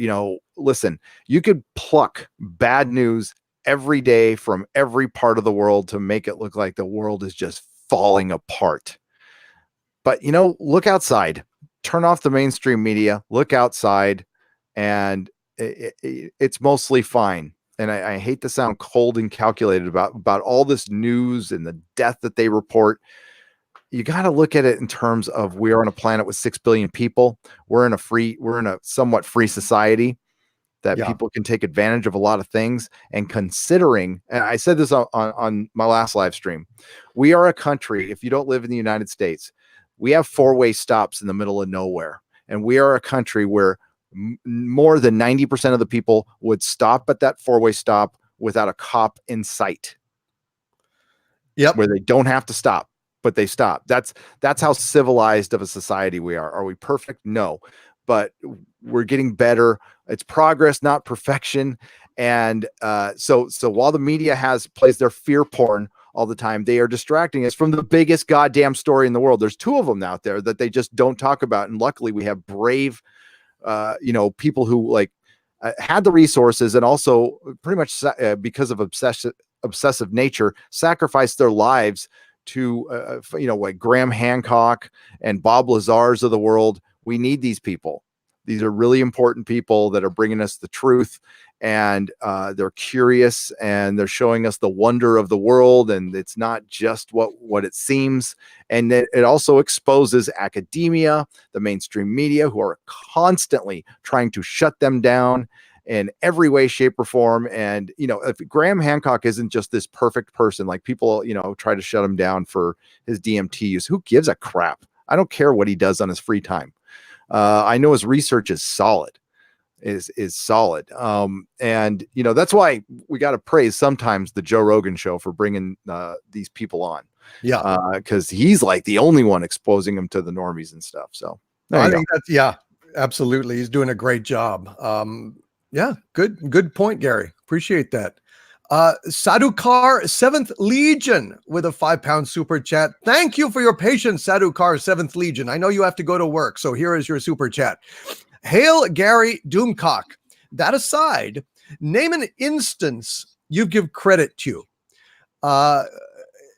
listen, you could pluck bad news every day from every part of the world to make it look like the world is just falling apart. But, look outside, turn off the mainstream media, look outside, and it's mostly fine. And I hate to sound cold and calculated about all this news and the death that they report. You got to look at it in terms of we are on a planet with 6 billion people. We're in a somewhat free society that people can take advantage of a lot of things. And considering, and I said this on my last live stream, we are a country, if you don't live in the United States, we have 4-way stops in the middle of nowhere. And we are a country where more than 90% of the people would stop at that 4-way stop without a cop in sight. Yep. Where they don't have to stop, but they stop. That's how civilized of a society we are. Are we perfect? No, but we're getting better. It's progress, not perfection. And so while the media plays their fear porn all the time, they are distracting us from the biggest goddamn story in the world. There's 2 of them out there that they just don't talk about. And luckily we have brave, people who had the resources and also pretty much because of obsessive nature, sacrificed their lives to, like Graham Hancock and Bob Lazars of the world. We need these people. These are really important people that are bringing us the truth, and they're curious, and they're showing us the wonder of the world. And it's not just what it seems. And it also exposes academia, the mainstream media, who are constantly trying to shut them down in every way, shape, or form. And, if Graham Hancock isn't just this perfect person, like people, try to shut him down for his DMT use, who gives a crap? I don't care what he does on his free time. I know his research is solid, is solid. And, that's why we got to praise sometimes the Joe Rogan show for bringing these people on. Yeah. Because he's like the only one exposing them to the normies and stuff. So I think that's, absolutely. He's doing a great job. Good point, Gary. Appreciate that. Sadukar 7th Legion with a £5 super chat. Thank you for your patience, Sadukar 7th Legion. I know you have to go to work, so here is your super chat. Hail Gary Doomcock. That aside, name an instance you give credit to.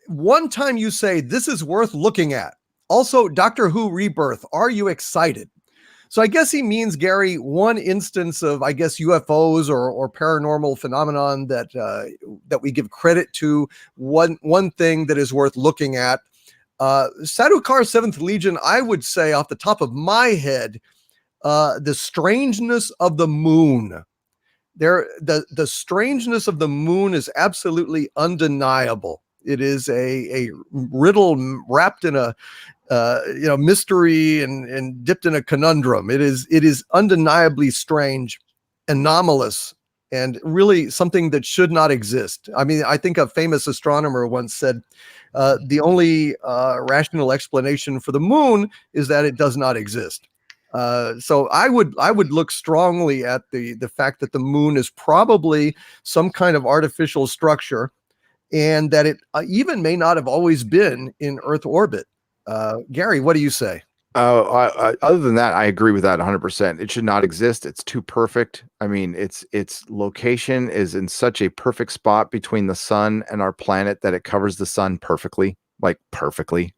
One time you say, this is worth looking at. Also, Doctor Who Rebirth. Are you excited? So I guess he means, Gary, one instance of, I guess, UFOs or paranormal phenomenon that we give credit to, one thing that is worth looking at. Sadukar 7th Legion, I would say off the top of my head, the strangeness of the moon. The strangeness of the moon is absolutely undeniable. It is a riddle wrapped in a mystery and dipped in a conundrum. It is undeniably strange, anomalous, and really something that should not exist. I mean, I think a famous astronomer once said, the only rational explanation for the moon is that it does not exist. So I would look strongly at the fact that the moon is probably some kind of artificial structure, and that it even may not have always been in Earth orbit. Gary, what do you say? Other than that, I agree with that 100%. It should not exist. It's too perfect. I mean, its location is in such a perfect spot between the sun and our planet that it covers the sun perfectly, like perfectly.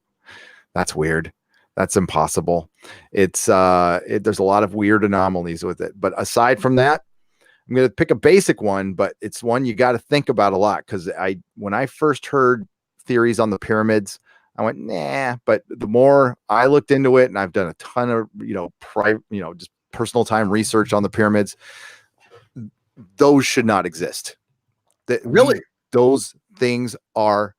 That's weird. That's impossible. There's a lot of weird anomalies with it. But aside from that, I'm going to pick a basic one, but it's one you got to think about a lot, because when I first heard theories on the pyramids, I went, nah. But the more I looked into it, and I've done a ton of, just personal time research on the pyramids, those should not exist. Really? Those things are,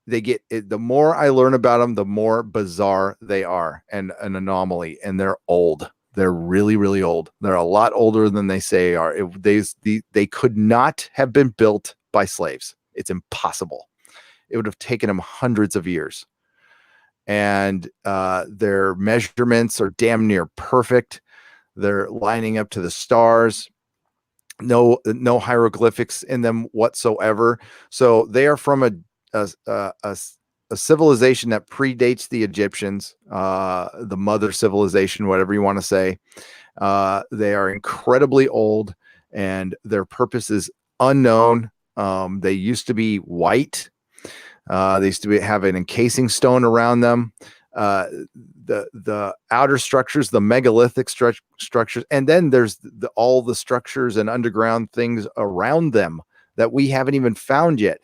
the more I learn about them, the more bizarre they are, and an anomaly, and they're old. They're really, really old. They're a lot older than they say are. They could not have been built by slaves. It's impossible. It would have taken them hundreds of years. And their measurements are damn near perfect. They're lining up to the stars. No hieroglyphics in them whatsoever. So they are from a civilization that predates the Egyptians, the mother civilization, whatever you want to say. They are incredibly old, and their purpose is unknown. They used to be white. They used to have an encasing stone around them. The outer structures, the megalithic structures, and then there's all the structures and underground things around them that we haven't even found yet.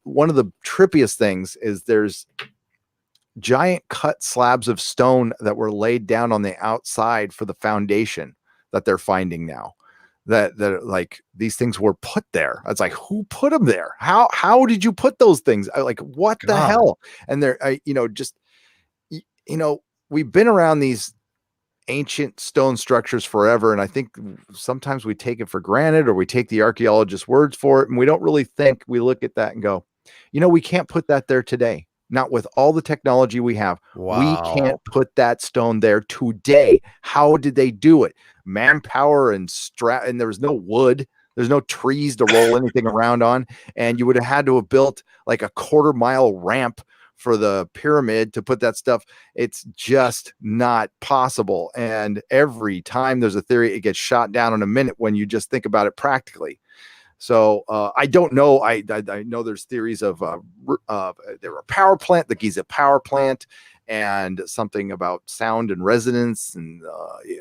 One of the trippiest things is there's giant cut slabs of stone that were laid down on the outside for the foundation that they're finding now. That like these things were put there. It's like, who put them there? How did you put those things? Like, what the hell? And they're we've been around these ancient stone structures forever, and I think sometimes we take it for granted, or we take the archaeologists' words for it, and we don't really think. We look at that and go, we can't put that there today. Not with all the technology we have. Wow. We can't put that stone there today. How did they do it? Manpower and and there was no wood. There's no trees to roll anything around on. And you would have had to have built like a 1/4-mile ramp for the pyramid to put that stuff. It's just not possible. And every time there's a theory, it gets shot down in a minute when you just think about it practically. So I don't know. I know there's theories of there were a power plant, the Giza power plant, and something about sound and resonance and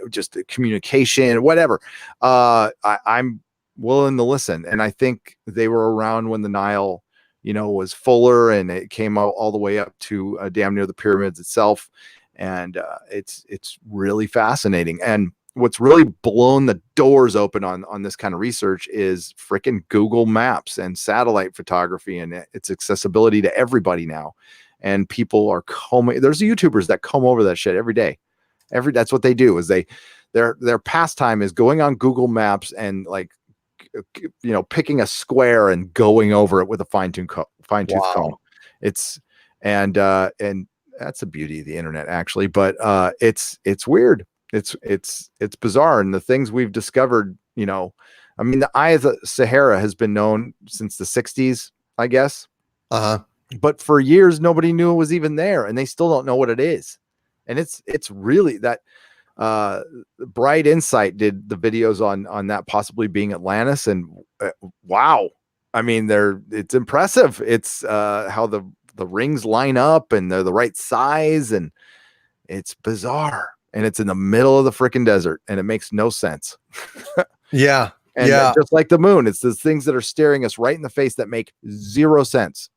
just communication, whatever. I'm willing to listen. And I think they were around when the Nile, was fuller, and it came out all the way up to damn near the pyramids itself. And it's really fascinating. And what's really blown the doors open on this kind of research is freaking Google Maps and satellite photography, and its accessibility to everybody now. And people are there's YouTubers that comb over that shit every day. That's what they do, is their pastime is going on Google Maps and like, picking a square and going over it with a fine-tooth comb. And that's the beauty of the internet, actually. But it's weird. It's bizarre. And the things we've discovered, the Eye of the Sahara has been known since the 60s, I guess. But for years, nobody knew it was even there, and they still don't know what it is. And it's really that. Bright Insight did the videos on that possibly being Atlantis, and wow, I mean, it's impressive. It's how the rings line up and they're the right size, and it's bizarre. and it's in the middle of the freaking desert, and it makes no sense. Yeah. And just like the moon, it's those things that are staring us right in the face that make zero sense.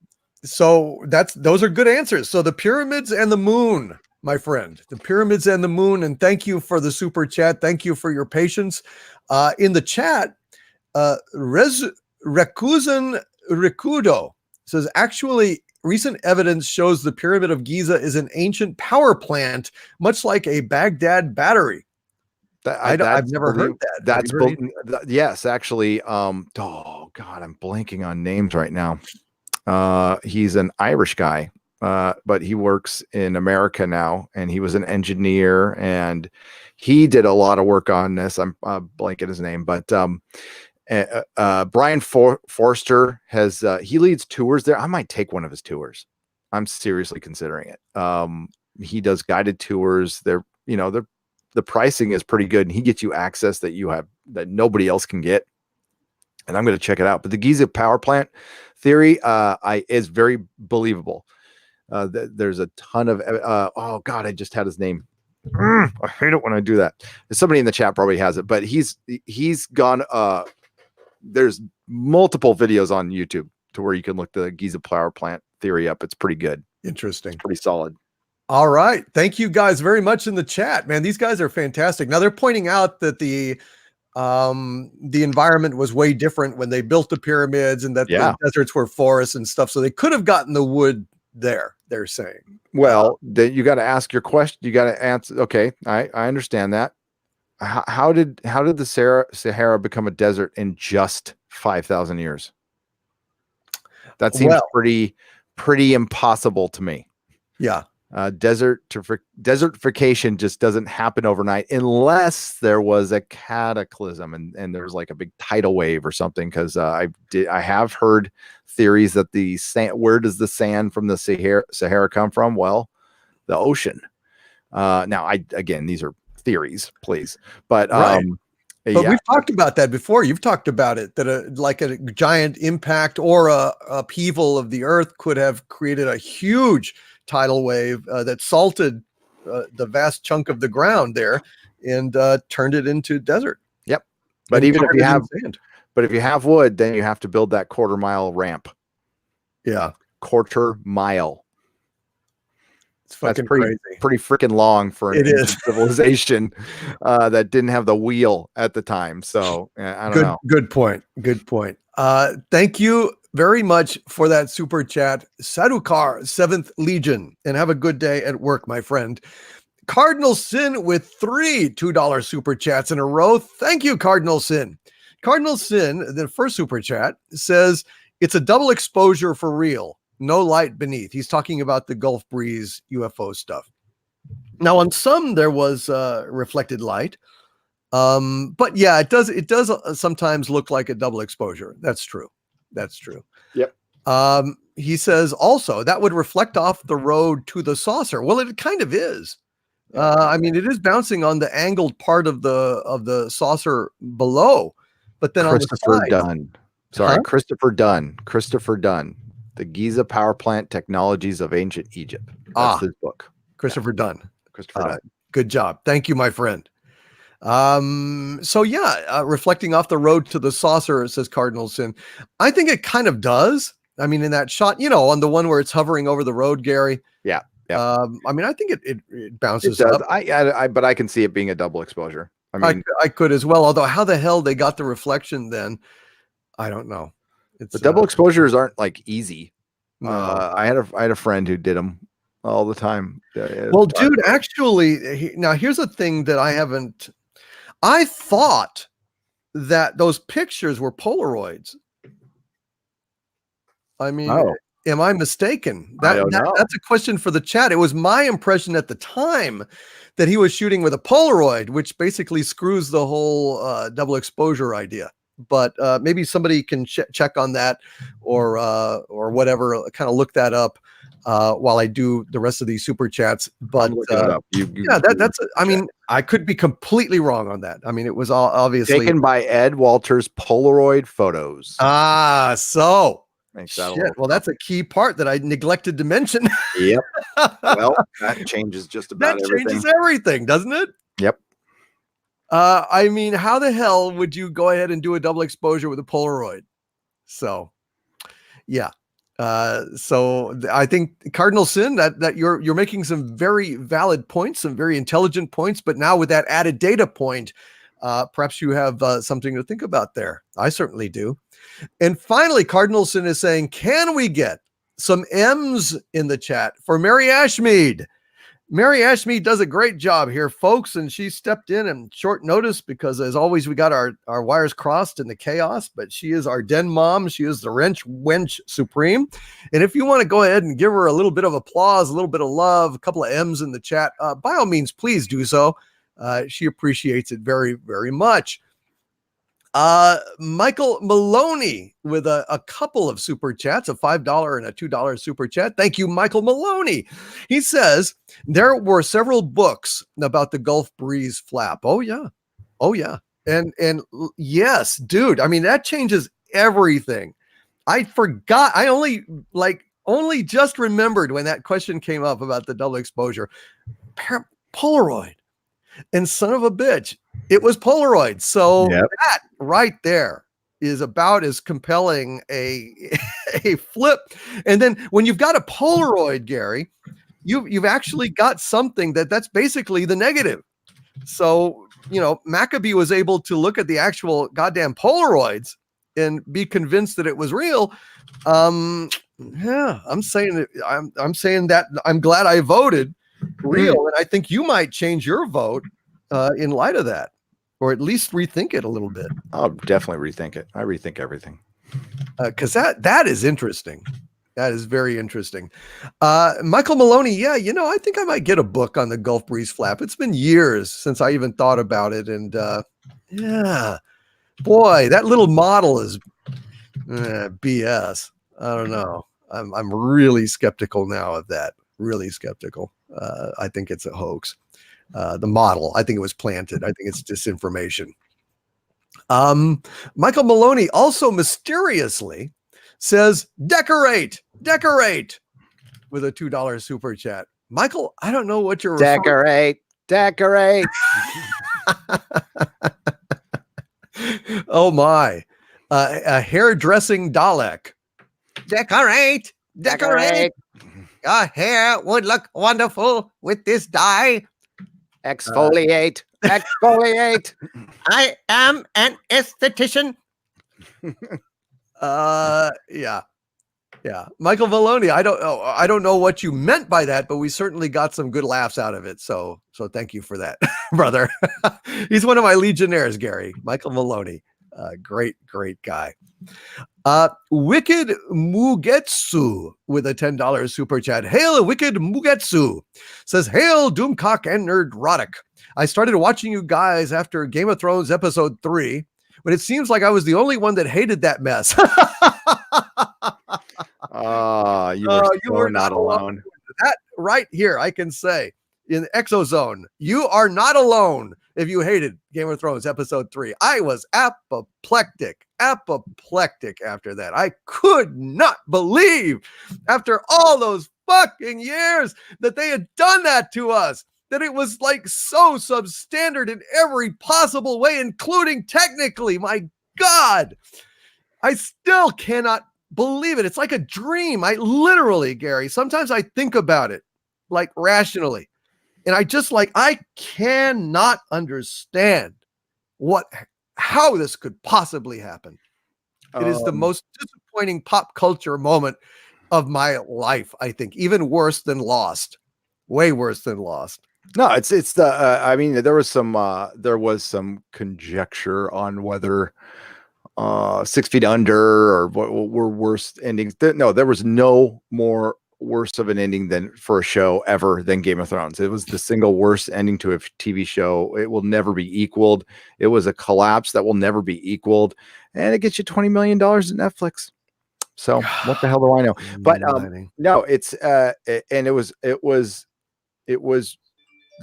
So those are good answers. So the pyramids and the moon, my friend, the pyramids and the moon. And thank you for the super chat. Thank you for your patience. In the chat, Rekuzen Rikudo says, actually, recent evidence shows the Pyramid of Giza is an ancient power plant, much like a Baghdad battery. I've never heard that. That's yes, actually. Oh God, I'm blanking on names right now. He's an Irish guy, but he works in America now, and he was an engineer, and he did a lot of work on this. I'm blanking his name, but Brian Forster has he leads tours there. I might take one of his tours. I'm seriously considering it. He does guided tours. The pricing is pretty good, and he gets you access that nobody else can get. And I'm going to check it out. But the Giza power plant theory is very believable. There's a ton of oh God, I just had his name. I hate it when I do that. Somebody in the chat probably has it, but he's gone. There's multiple videos on YouTube to where you can look the Giza power plant theory up. It's pretty good. Interesting. It's pretty solid. All right. Thank you guys very much in the chat, man. These guys are fantastic. Now they're pointing out that the environment was way different when they built the pyramids, and that the deserts were forests and stuff. So they could have gotten the wood there, they're saying. Well, then you got to ask your question. You got to answer. Okay. I understand that. How did the Sahara become a desert in just 5,000 years? That seems pretty impossible to me. Yeah. Desertification just doesn't happen overnight unless there was a cataclysm and there's like a big tidal wave or something. Because I have heard theories that the sand. Where does the sand from the Sahara come from? Well, the ocean. Now, these are theories, please, but right. But we've talked about that before. You've talked about it, that like a giant impact or a upheaval of the earth could have created a huge tidal wave that salted the vast chunk of the ground there and turned it into desert. Yep. But even if you have wood, then you have to build that quarter-mile ramp. Yeah. Quarter-mile. It's fucking crazy. Pretty freaking long for an ancient civilization that didn't have the wheel at the time. So I don't know. Good point. Good point. Thank you very much for that super chat, Sadukar, 7th Legion, and have a good day at work, my friend. Cardinal Sin with 3 $2 super chats in a row. Thank you, Cardinal Sin. Cardinal Sin, the first super chat, says it's a double exposure for real. No light beneath. He's talking about the Gulf Breeze UFO stuff. Now, on some there was reflected light, but yeah, it does sometimes look like a double exposure. That's true. Yep. He says also that would reflect off the road to the saucer. Well, it kind of is. I mean, it is bouncing on the angled part of the saucer below, but then Christopher on the side, Dunn. Sorry, huh? Christopher Dunn. The Giza Power Plant Technologies of Ancient Egypt. That's his book. Christopher Dunn. Christopher Dunn. Good job. Thank you, my friend. Reflecting off the road to the saucer, says Cardinal Sin. I think it kind of does. I mean, in that shot, on the one where it's hovering over the road, Gary. Yeah. I mean, I think it bounces up. But I can see it being a double exposure. I mean, I could as well. Although, how the hell they got the reflection then, I don't know. The double exposures aren't like easy. No. I had a friend who did them all the time. Well, dude, actually, now here's a thing that I thought that those pictures were Polaroids. I mean, am I mistaken? That's a question for the chat. It was my impression at the time that he was shooting with a Polaroid, which basically screws the whole double exposure idea. But maybe somebody can check on that or whatever, kind of look that up while I do the rest of these super chats. But I mean, I could be completely wrong on that. I mean, it was all obviously taken by Ed Walters Polaroid photos. So Makes that a Shit. little Well, that's a key part that I neglected to mention. Yep. Well, that changes just That about changes everything. everything, doesn't it? Yep. I mean, how the hell would you go ahead and do a double exposure with a Polaroid? So, yeah. I think Cardinal Sin that you're making some very valid points, some very intelligent points, but now with that added data point, perhaps you have something to think about there. I certainly do. And finally, Cardinal Sin is saying, can we get some M's in the chat for Mary Ashmead? Mary Ashmead does a great job here, folks, and she stepped in short notice because, as always, we got our wires crossed in the chaos, but she is our den mom. She is the wench supreme. And if you want to go ahead and give her a little bit of applause, a little bit of love, a couple of M's in the chat, by all means, please do so. She appreciates it very, very much. Michael Maloney with a couple of super chats, a $5 and a $2 super chat. Thank you, Michael Maloney. He says there were several books about the Gulf Breeze flap. Oh yeah. And yes, dude. I mean, that changes everything. I forgot. I only just remembered when that question came up about the double exposure. Polaroid. And son of a bitch, it was Polaroid. So that right there is about as compelling a flip. And then when you've got a Polaroid, Gary, you've actually got something that's basically the negative. So, Maccabee was able to look at the actual goddamn Polaroids and be convinced that it was real. Yeah, I'm saying that I'm glad I voted real, and I think you might change your vote in light of that, or at least rethink it a little bit. I'll definitely rethink it. I rethink everything because that is interesting. That is very interesting. Michael Maloney, yeah, I think I might get a book on the Gulf Breeze flap. It's been years since I even thought about it, and yeah, boy, that little model is BS. I don't know. I'm really skeptical now of that. Really skeptical. I think it's a hoax. The model, I think it was planted. I think it's disinformation. Michael Maloney also mysteriously says, decorate with a $2 super chat. Michael, I don't know what you're decorate. Oh my. A hairdressing Dalek. Decorate. Your hair would look wonderful with this dye. Exfoliate. I am an esthetician. Yeah. Michael Maloney, I don't know what you meant by that, but we certainly got some good laughs out of it. So thank you for that, brother. He's one of my legionnaires, Gary. Michael Maloney. Great guy. Wicked Mugetsu with a $10 super chat. Hail Wicked Mugetsu says, hail Doomcock and Nerdrotic. I started watching you guys after Game of Thrones episode 3, but it seems like I was the only one that hated that mess. You were not alone. That right here, I can say in ExoZone, you are not alone if you hated Game of Thrones episode 3. I was apoplectic after that. I could not believe after all those fucking years that they had done that to us, that it was like so substandard in every possible way, including technically. My God, I still cannot believe it. It's like a dream. I literally, Gary, sometimes I think about it like rationally. And I cannot understand how this could possibly happen. It is the most disappointing pop culture moment of my life, I think, even worse than Lost. Way worse than Lost. No, it's the I mean, there was some conjecture on whether 6 Feet Under or what were worse endings. No, there was no more worse of an ending than for a show ever than Game of Thrones. It was the single worst ending to a TV show. It will never be equaled. It was a collapse that will never be equaled, and it gets you $20 million at Netflix. So what the hell do I know? But no, it's and it was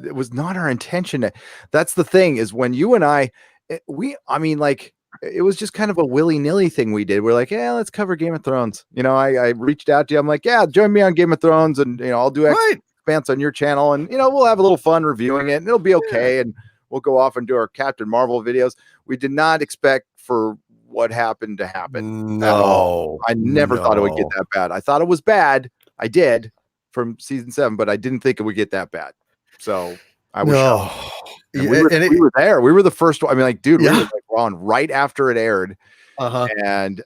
not our intention. That's the thing, is when you and I mean, like, it was just kind of a willy-nilly thing we did. We're like, yeah, let's cover Game of Thrones. You know, I reached out to you. I'm like, yeah, join me on Game of Thrones, and you know, I'll do Expanse on your channel, and you know, we'll have a little fun reviewing it, and it'll be okay. And we'll go off and do our Captain Marvel videos. We did not expect for what happened to happen at all. I never thought it would get that bad. I thought it was bad. I did from season 7, but I didn't think it would get that bad. So I was shocked. And we were there. We were the first one. I mean, like, dude, we were like on right after it aired. And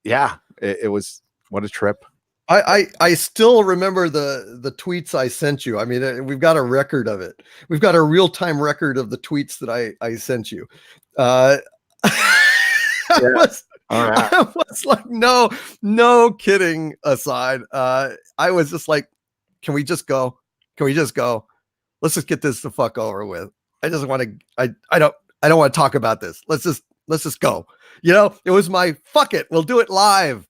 yeah, it was, what a trip. I still remember the tweets I sent you. I mean, we've got a record of it. We've got a real-time record of the tweets that I sent you. I was like, no kidding aside. I was just like, can we just go? Can we just go? Let's just get this the fuck over with. I just want to, I don't want to talk about this. Let's just go. You know, it was my fuck it, we'll do it live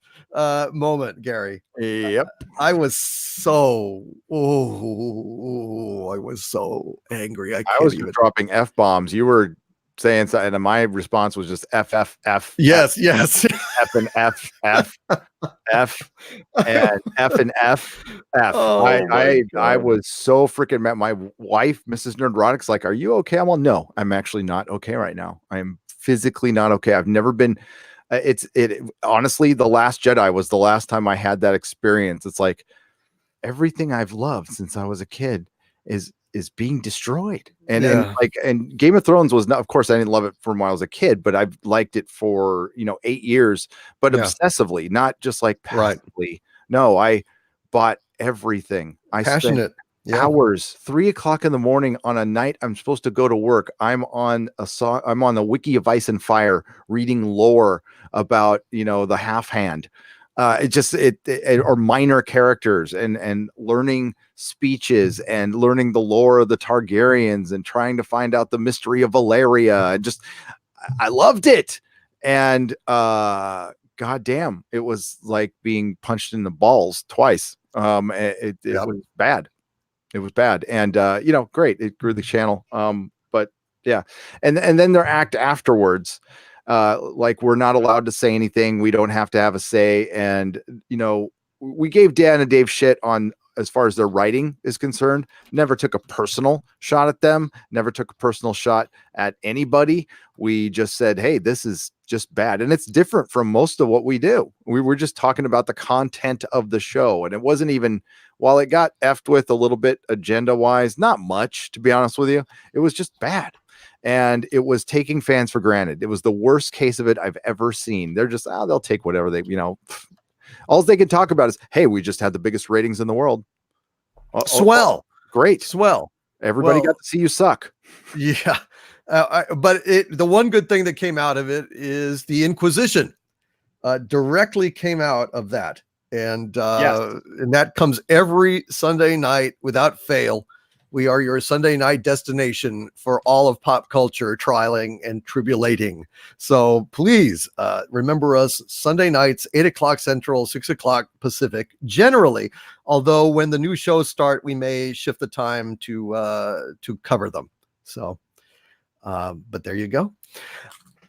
moment, Gary. Yep. I was so I was so angry. I was even dropping F-bombs. You were saying something, and my response was just F. Yes. F and F and F. Oh, I was so freaking mad. My wife, Mrs. Nerdrotic's like, are you okay? I'm all, no, I'm actually not okay right now. I am physically not okay. I've never been. Honestly, The Last Jedi was the last time I had that experience. It's like everything I've loved since I was a kid is being destroyed. And Game of Thrones was not, of course, I didn't love it from when I was a kid, but I've liked it for 8 years, but obsessively, not just like passively. Right. No, I bought everything. I spent hours, 3 o'clock in the morning on a night I'm supposed to go to work. I'm on the Wiki of Ice and Fire reading lore about the half hand. Or minor characters and learning speeches and learning the lore of the Targaryens and trying to find out the mystery of Valeria. And I loved it. And goddamn, it was like being punched in the balls twice. It was bad. It was bad. And great. It grew the channel. But yeah. And then their act afterwards. Like, we're not allowed to say anything. We don't have to have a say. And, we gave Dan and Dave shit on as far as their writing is concerned. Never took a personal shot at them. Never took a personal shot at anybody. We just said, hey, this is just bad. And it's different from most of what we do. We were just talking about the content of the show. And it wasn't even, while it got effed with a little bit agenda wise, not much, to be honest with you, it was just bad. And it was taking fans for granted. It was the worst case of it I've ever seen. They're just, they'll take whatever they, all they can talk about is, hey, we just had the biggest ratings in the world. Swell. Great. Swell. Everybody got to see you suck. Yeah. But the one good thing that came out of it is the Inquisition directly came out of that. And and that comes every Sunday night without fail. We are your Sunday night destination for all of pop culture trialing and tribulating. So please remember us Sunday nights, 8 o'clock Central, 6 o'clock Pacific, generally. Although when the new shows start, we may shift the time to cover them. So, but there you go.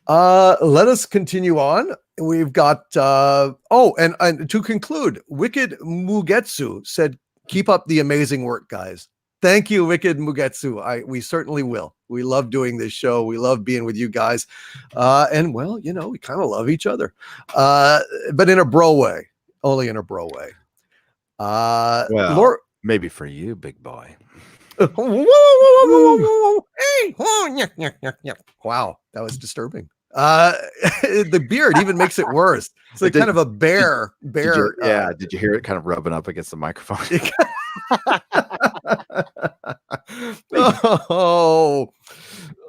Let us continue on. We've got, and to conclude, Wicked Mugetsu said, keep up the amazing work, guys. Thank you, Wicked Mugetsu. We certainly will. We love doing this show. We love being with you guys. And well, we kind of love each other. But in a bro way. Only in a bro way. Maybe for you, big boy. Wow, that was disturbing. The beard even makes it worse. It's like kind of a bear. Did you hear it kind of rubbing up against the microphone?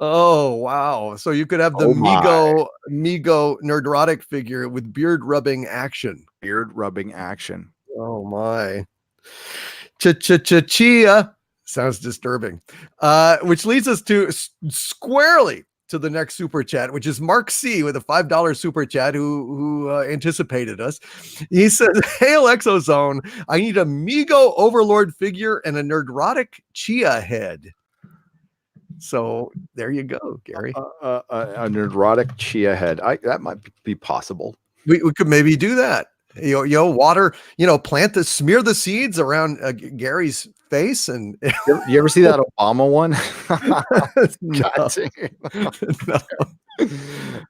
Oh wow. So you could have the Migo Nerdrotic figure with beard rubbing action. Oh my. Chia. Sounds disturbing. Which leads us to squarely to the next super chat, which is Mark C with a $5 super chat who anticipated us. He says, "Hail ExoZone, I need a Migo Overlord figure and a Nerdrotic Chia head." So there you go, Gary. A neurotic chia head. That might be possible. We could maybe do that. Water, smear the seeds around Gary's face. And You ever see that Obama one? no. God dang it. No.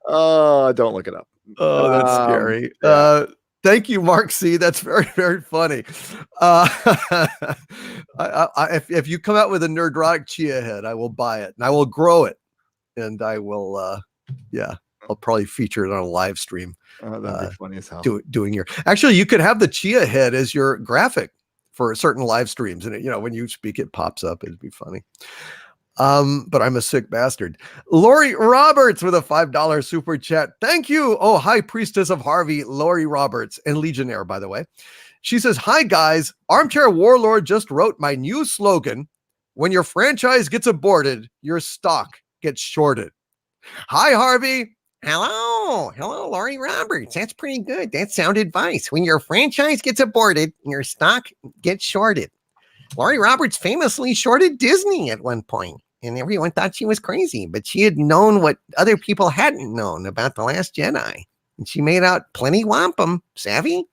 Oh, don't look it up. Oh, that's scary. Yeah. Thank you, Mark C. That's very, very funny. If you come out with a neurotic chia head, I will buy it and I will grow it, and I will, I'll probably feature it on a live stream. That'd be funny as hell. Actually, you could have the chia head as your graphic for certain live streams, and when you speak, it pops up. It'd be funny. But I'm a sick bastard. Lori Roberts with a $5 super chat. Thank you. Oh, High Priestess of Harvey, Lori Roberts, and Legionnaire, by the way. She says, hi, guys. Armchair Warlord just wrote my new slogan. When your franchise gets aborted, your stock gets shorted. Hi, Harvey. Hello, Lori Roberts. That's pretty good. That's sound advice. When your franchise gets aborted, your stock gets shorted. Lori Roberts famously shorted Disney at one point, and everyone thought she was crazy, but she had known what other people hadn't known about The Last Jedi, and she made out plenty wampum. Savvy?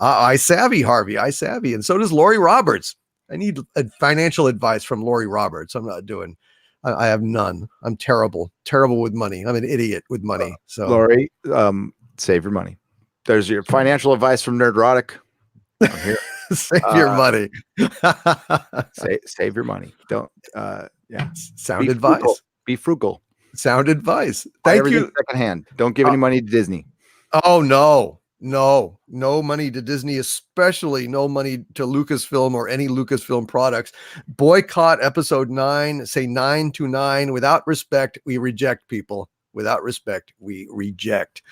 I savvy, Harvey. I savvy, and so does Lori Roberts. I need financial advice from Lori Roberts. I'm not doing. I have none. I'm terrible with money. I'm an idiot with money. So Lori, save your money. There's your financial advice from Nerdrotic. I'm here. Save your money. Save your money. Don't. Sound advice. Be frugal. Sound advice. Thank you. Secondhand. Don't give any money to Disney. Oh no money to Disney, especially no money to Lucasfilm or any Lucasfilm products. Boycott episode 9. Say 929. Without respect, we reject people. Without respect, we reject.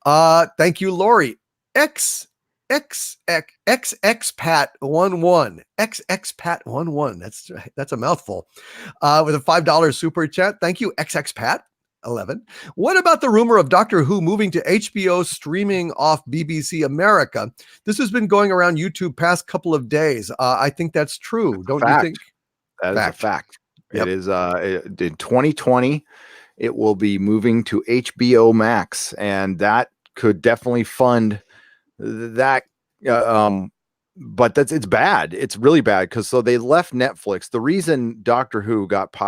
Thank you, Lori. XXpat11. XXpat11. That's a mouthful. With a $5 super chat. Thank you, XXpat11. What about the rumor of Doctor Who moving to HBO streaming off BBC America? This has been going around YouTube past couple of days. I think that's true. Don't you think? That is a fact. Yep. It is in 2020. It will be moving to HBO Max, and that could definitely fund that. But it's bad. It's really bad because they left Netflix. The reason Doctor Who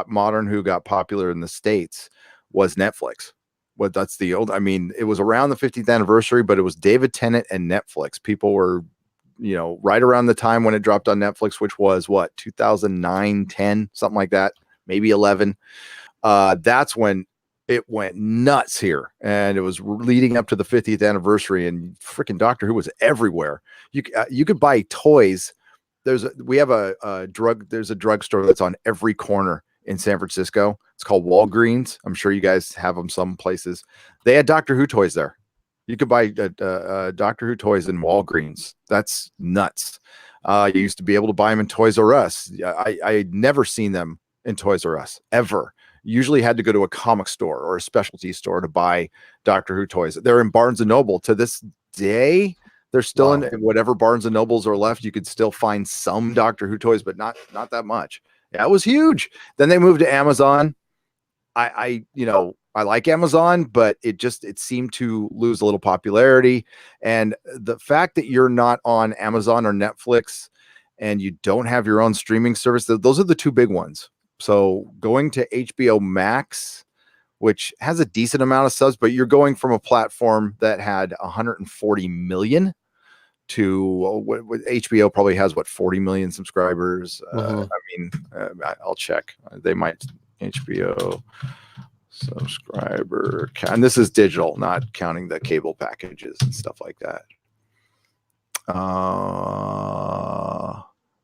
Modern Who got popular in the States was Netflix. It was around the 50th anniversary, but it was David Tennant and Netflix. People were, right around the time when it dropped on Netflix, which was 2009, 10, something like that, maybe 11. That's when it went nuts here, and it was leading up to the 50th anniversary, and freaking Doctor Who was everywhere. You could buy toys. There's a drugstore that's on every corner in San Francisco. It's called Walgreens. I'm sure you guys have them some places. They had Doctor Who toys there. You could buy Doctor Who toys in Walgreens. That's nuts. You used to be able to buy them in Toys R Us. I had never seen them in Toys R Us ever. Usually had to go to a comic store or a specialty store to buy Doctor Who toys. They're in Barnes & Noble to this day. They're still in whatever Barnes & Nobles are left. You could still find some Doctor Who toys, but not that much. Yeah, it was huge. Then they moved to Amazon. I like Amazon, but it seemed to lose a little popularity. And the fact that you're not on Amazon or Netflix and you don't have your own streaming service, those are the two big ones. So going to HBO Max, which has a decent amount of subs, but you're going from a platform that had 140 million to what HBO probably has 40 million subscribers. I'll check. They might HBO subscriber count, and this is digital, not counting the cable packages and stuff like that.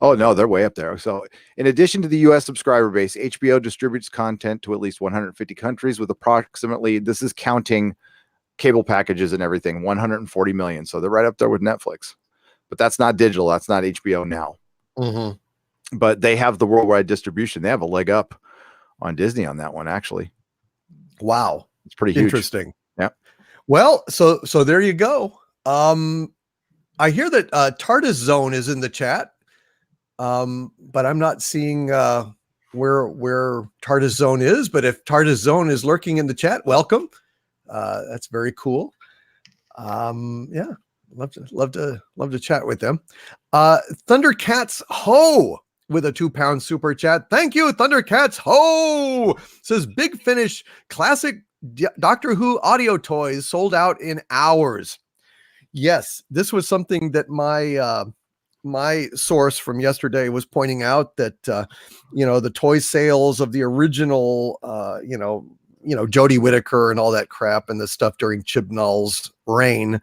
Oh no, they're way up there. So in addition to the US subscriber base, HBO distributes content to at least 150 countries with approximately, this is counting cable packages and everything, 140 million. So they're right up there with Netflix, but that's not digital. That's not HBO now. Mm-hmm. But they have the worldwide distribution. They have a leg up on Disney on that one, actually. Wow. It's pretty huge. Interesting. Yeah. Well, so there you go. I hear that TARDIS Zone is in the chat. But I'm not seeing where TARDIS Zone is, but if TARDIS Zone is lurking in the chat, welcome. That's very cool. Yeah, love to chat with them. Thundercats Ho with a £2 super chat. Thank you, Thundercats Ho. Says Big Finish classic Doctor Who audio toys sold out in hours. Yes, this was something that my source from yesterday was pointing out, that the toy sales of the original Jodie Whittaker and all that crap and the stuff during Chibnall's reign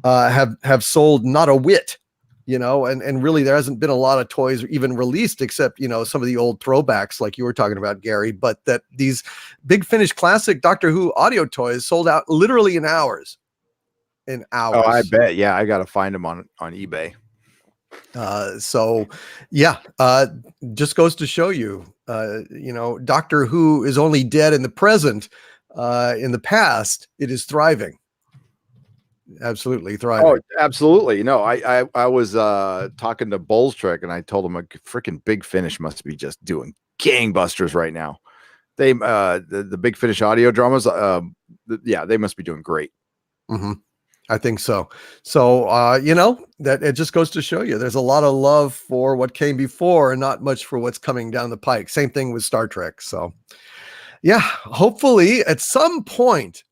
have sold not a whit, and really there hasn't been a lot of toys even released except some of the old throwbacks like you were talking about, Gary, but that these Big Finish classic Doctor Who audio toys sold out literally in hours. Oh, I bet. Yeah, I gotta find them on eBay. Just goes to show you, Doctor Who is only dead in the present. In the past, it is thriving. Absolutely thriving. Oh, absolutely. No, I was talking to Bowles Trek, and I told him a freaking Big Finish must be just doing gangbusters right now. They the Big Finish audio dramas, they must be doing great. Mm-hmm. I think so. So, that it just goes to show you there's a lot of love for what came before and not much for what's coming down the pike. Same thing with Star Trek. So, yeah, hopefully at some point,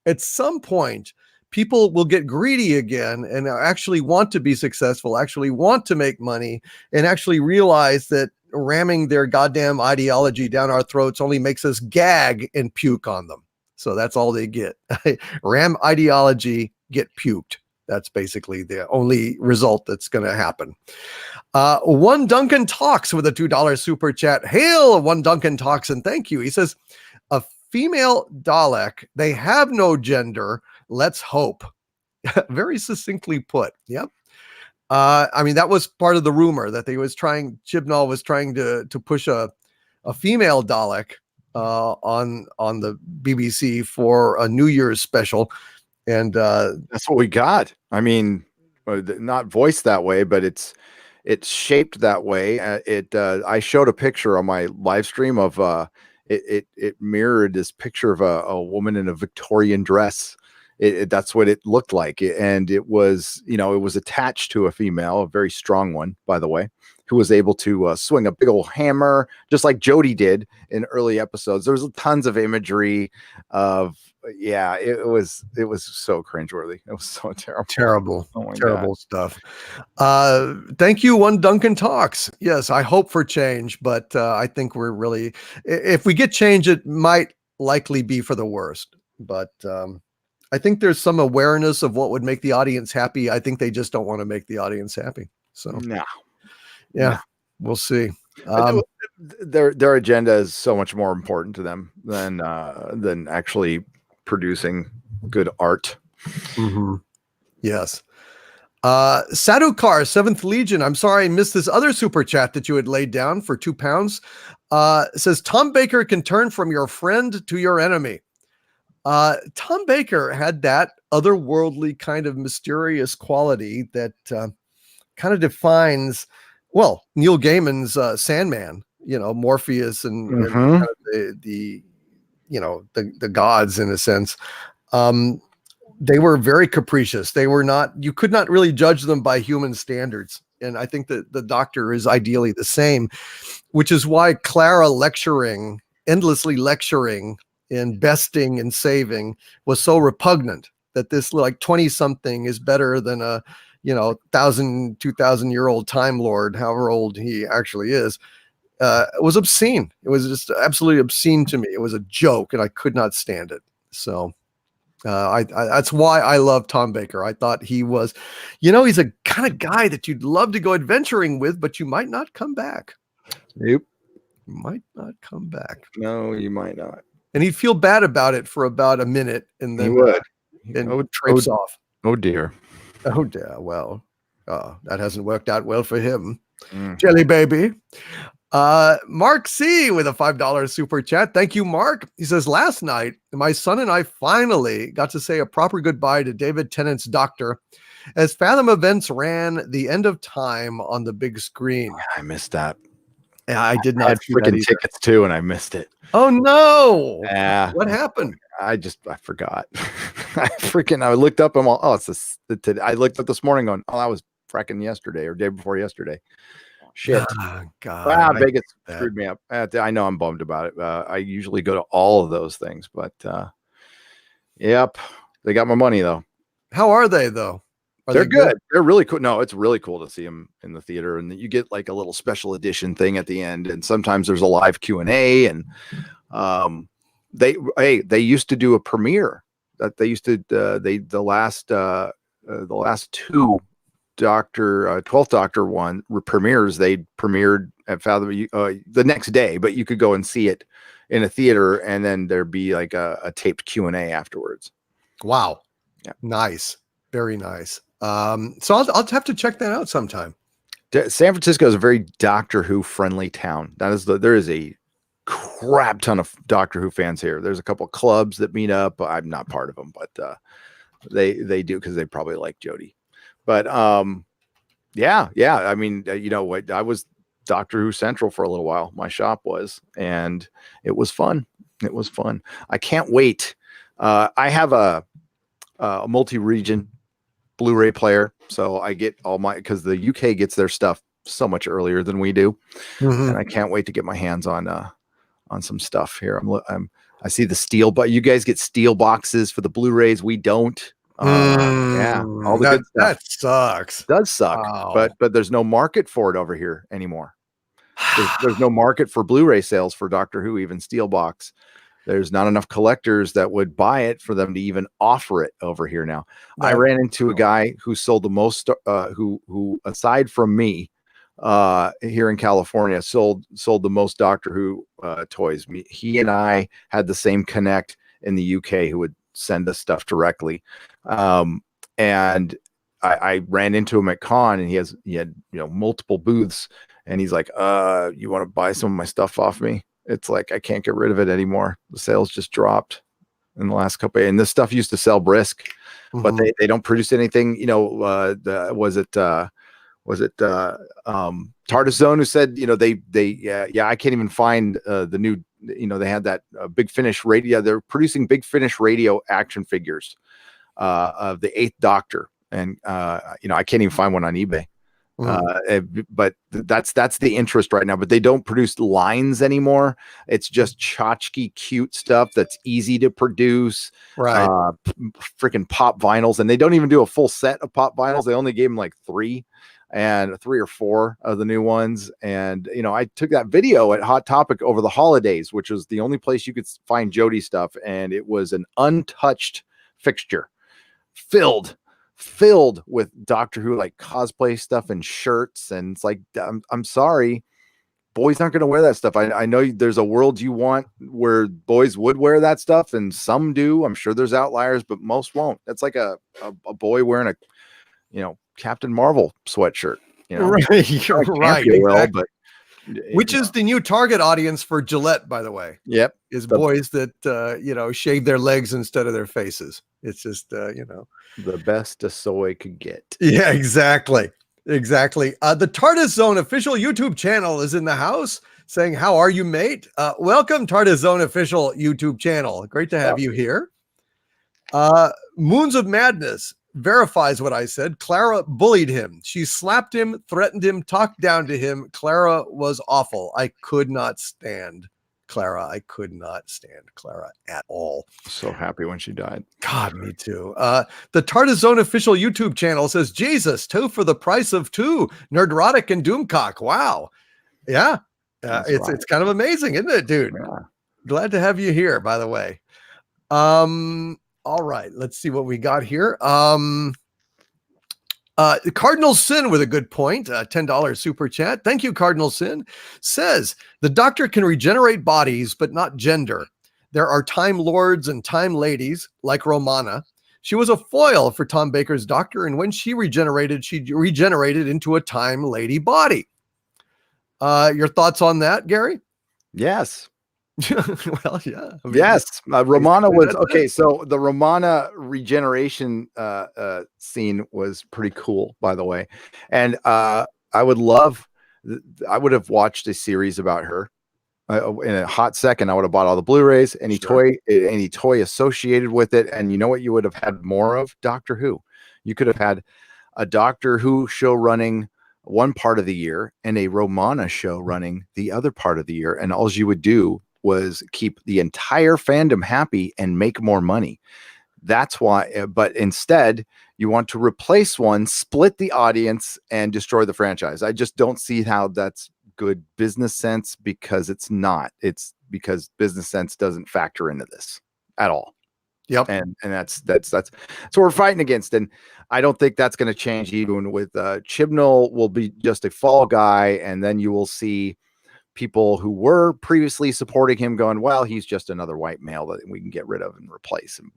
people will get greedy again and actually want to be successful, actually want to make money, and actually realize that ramming their goddamn ideology down our throats only makes us gag and puke on them. So that's all they get. Ram ideology, get puked. That's basically the only result that's going to happen. One Duncan Talks with a $2 super chat. Hail, One Duncan Talks, and thank you. He says, a female Dalek, they have no gender. Let's hope. Very succinctly put. Yep. That was part of the rumor that Chibnall was trying to push a female Dalek on the BBC for a New Year's special. And that's what we got. Not voiced that way, but it's shaped that way. I showed a picture on my live stream of it mirrored this picture of a woman in a Victorian dress. That's what it looked like, and it was attached to a female, a very strong one, by the way, who was able to swing a big old hammer, just like Jodie did in early episodes. There was tons of imagery of, it was so cringeworthy. It was so terrible stuff. Thank you, One Duncan Talks. Yes, I hope for change, but I think we're really, if we get change, it might likely be for the worst, but I think there's some awareness of what would make the audience happy. I think they just don't want to make the audience happy. So no. We'll see. Their agenda is so much more important to them than actually producing good art. Mm-hmm. Yes. Sadukar, 7th Legion. I'm sorry I missed this other super chat that you had laid down for £2. Says Tom Baker can turn from your friend to your enemy. Tom Baker had that otherworldly kind of mysterious quality that kind of defines, Neil Gaiman's Sandman, Morpheus and, mm-hmm. and kind of the gods in a sense. They were very capricious. You could not really judge them by human standards. And I think that the Doctor is ideally the same, which is why Clara endlessly lecturing and besting and saving was so repugnant, that this 20-something is better than a 1,000, 2,000-year-old Time Lord, however old he actually is. It was obscene. It was just absolutely obscene to me. It was a joke, and I could not stand it. So that's why I love Tom Baker. I thought he was, he's a kind of guy that you'd love to go adventuring with, but you might not come back. Nope. You might not come back. No, you might not. And he'd feel bad about it for about a minute, and then he would traipse off. Oh dear. Oh dear. Well, that hasn't worked out well for him. Jelly baby. Mark C with a $5 super chat. Thank you, Mark. He says, last night, my son and I finally got to say a proper goodbye to David Tennant's Doctor as Fathom Events ran The End of Time on the big screen. I missed that. Yeah, I did I not had see that freaking either. tickets too, and I missed it. Oh no! Yeah, What happened? I forgot. I looked up. I'm all, oh, it's this. I looked up this morning, going, oh, that was fracking yesterday or day before yesterday. Shit. Oh, God, I Vegas hate that. screwed me up. I know I'm bummed about it. I usually go to all of those things, but yep, they got my money though. How are they though? Are They're they good. They're really cool. No, it's really cool to see them in the theater, and you get like a little special edition thing at the end. And sometimes there's a live Q&A, and they used to do a premiere that they used to the last two 12th Doctor one premieres, they premiered at Fathom the next day, but you could go and see it in a theater, and then there'd be like a taped Q&A afterwards. Wow. Yeah. Nice. Very nice. So I'll have to check that out sometime. San Francisco is a very Doctor Who friendly town. There is a crap ton of Doctor Who fans here. There's a couple of clubs that meet up. I'm not part of them, but they do, because they probably like Jodie. But yeah. I mean, you know what? I was Doctor Who Central for a little while. My shop was, and it was fun. It was fun. I can't wait. I have a multi-region Blu-ray player, so I get all my, because the UK gets their stuff so much earlier than we do, and I can't wait to get my hands on some stuff here. I see the steel, but you guys get steel boxes for the Blu-rays. We don't. Yeah, all the good stuff. That sucks. It does suck, Wow. but there's no market for it over here anymore. There's no market for Blu-ray sales for Doctor Who, even steel box. There's not enough collectors that would buy it for them to even offer it over here now. I ran into a guy who sold the most, who aside from me, here in California, sold the most Doctor Who toys. He and I had the same connect in the UK, who would send us stuff directly. And I ran into him at con, and he had multiple booths, and he's like, you want to buy some of my stuff off me? It's like, I can't get rid of it anymore. The sales just dropped in the last couple and this stuff used to sell brisk, but they don't produce anything. Was it TARDIS Zone who said, I can't even find the new, they had that Big Finish radio. They're producing Big Finish radio action figures of the 8th Doctor. And, I can't even find one on eBay. But that's the interest right now, but they don't produce lines anymore. It's just tchotchke cute stuff that's easy to produce, right? Freaking pop vinyls, and they don't even do a full set of pop vinyls. They only gave them like 3 or 4 of the new ones. And I took that video at Hot Topic over the holidays, which was the only place you could find Jodie stuff, and it was an untouched fixture filled with Doctor Who like cosplay stuff and shirts, and it's like, I'm sorry, boys aren't going to wear that stuff. I know there's a world you want where boys would wear that stuff, and some do. I'm sure there's outliers, but most won't. That's like a boy wearing a Captain Marvel sweatshirt. Right, right. Well, but which is the new target audience for Gillette, by the way. Yep, is boys that shave their legs instead of their faces. It's just the best a soy could get. Yeah, exactly. The TARDIS Zone official YouTube channel is in the house, saying, "How are you, mate? Welcome, TARDIS Zone official YouTube channel. Great to have you here." Moons of Madness verifies what I said. Clara bullied him. She slapped him, threatened him, talked down to him. Clara was awful. I could not stand Clara. I could not stand Clara at all. So happy when she died. God, me too. The TARDIS Zone official YouTube channel says, Jesus, 2 for the price of 2. Nerdrotic and Doomcock. Wow. Yeah. It's kind of amazing, isn't it, dude? Yeah. Glad to have you here, by the way. All right, let's see what we got here. Cardinal Sin with a good point, $10 super chat. Thank you, Cardinal Sin. Says, the Doctor can regenerate bodies, but not gender. There are Time Lords and Time Ladies, like Romana. She was a foil for Tom Baker's Doctor, and when she regenerated into a Time Lady body. Your thoughts on that, Gary? Yes. Well, yeah. I mean, yes, Romana was okay. So the Romana regeneration scene was pretty cool, by the way, and I would love I would have watched a series about her. In a hot second, I would have bought all the Blu-rays, any toy associated with it. And you know what you would have had more of? Doctor Who. You could have had a Doctor Who show running one part of the year and a Romana show running the other part of the year. And all you would do was keep the entire fandom happy and make more money. That's why, but instead you want to replace one, split the audience, and destroy the franchise. I just don't see how that's good business sense, because it's not. It's because business sense doesn't factor into this at all. Yep. And that's what we're fighting against. And I don't think that's going to change even with Chibnall will be just a fall guy. And then you will see people who were previously supporting him going, well, he's just another white male that we can get rid of and replace him.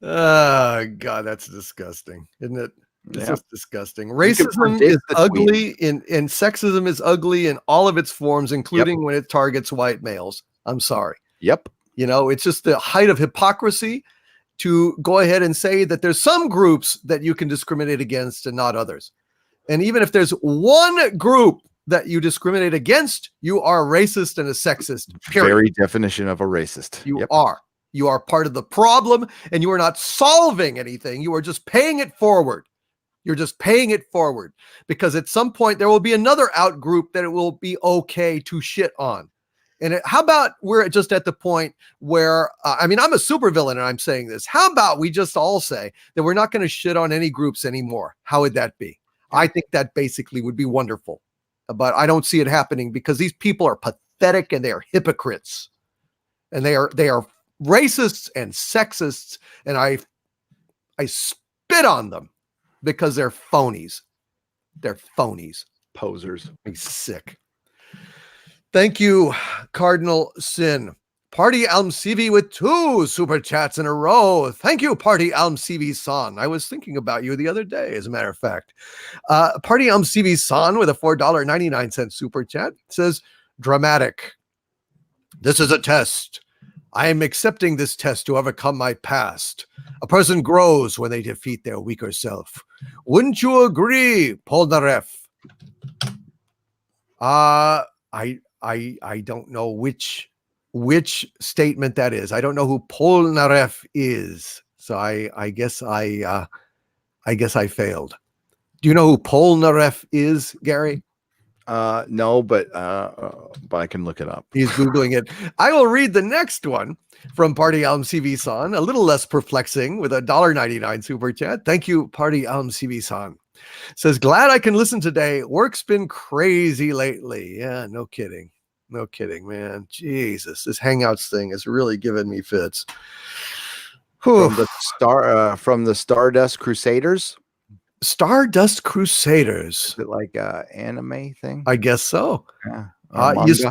Oh God, that's disgusting, isn't it? It's just disgusting. Racism is is ugly and sexism is ugly in all of its forms, including when it targets white males. I'm sorry. Yep. You know, it's just the height of hypocrisy to go ahead and say that there's some groups that you can discriminate against and not others. And even if there's one group that you discriminate against, you are racist and a sexist. Period. Very definition of a racist. You are. You are part of the problem, and you are not solving anything. You are just paying it forward. You're just paying it forward, because at some point there will be another out group that it will be okay to shit on. And how about we're just at the point where, I mean, I'm a supervillain and I'm saying this. How about we just all say that we're not going to shit on any groups anymore? How would that be? I think that basically would be wonderful. But I don't see it happening, because these people are pathetic and they are hypocrites. And they are racists and sexists. And I spit on them, because they're phonies. They're phonies. Posers. He's sick. Thank you, Cardinal Sin. Party Alm CV with 2 super chats in a row. Thank you, Party Alm CV-san. I was thinking about you the other day, as a matter of fact. Party Alm CV-san with a $4.99 super chat says, dramatic. This is a test. I am accepting this test to overcome my past. A person grows when they defeat their weaker self. Wouldn't you agree, Polnareff? I don't know which statement that is. I don't know who Polnareff is. So I guess I failed. Do you know who Polnareff is, Gary? No, but I can look it up. He's Googling it. I will read the next one from Party Alm CV-san, a little less perplexing, with a $1.99 super chat. Thank you, Party Alm CV-san. Says, glad I can listen today. Work's been crazy lately. Yeah, no kidding. No kidding, man. Jesus, this Hangouts thing is really giving me fits. From the Stardust Crusaders. Stardust Crusaders. Is it like a anime thing? I guess so. Yeah.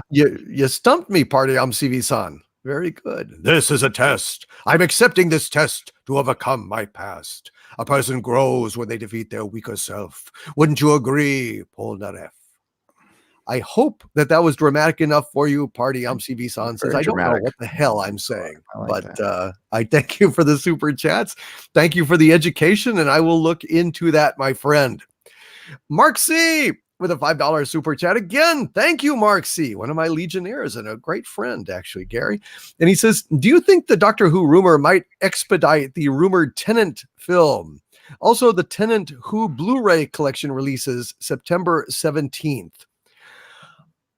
You stumped me, Party CV-san. Very good. This is a test. I'm accepting this test to overcome my past. A person grows when they defeat their weaker self. Wouldn't you agree, Polnareff? I hope that was dramatic enough for you, Party CV-san, since I don't know what the hell I'm saying. I thank you for the super chats. Thank you for the education, and I will look into that, my friend. Mark C. with a $5 super chat again. Thank you, Mark C., one of my Legionnaires and a great friend, actually, Gary. And he says, do you think the Doctor Who rumor might expedite the rumored Tennant film? Also, the Tennant Who Blu-ray collection releases September 17th.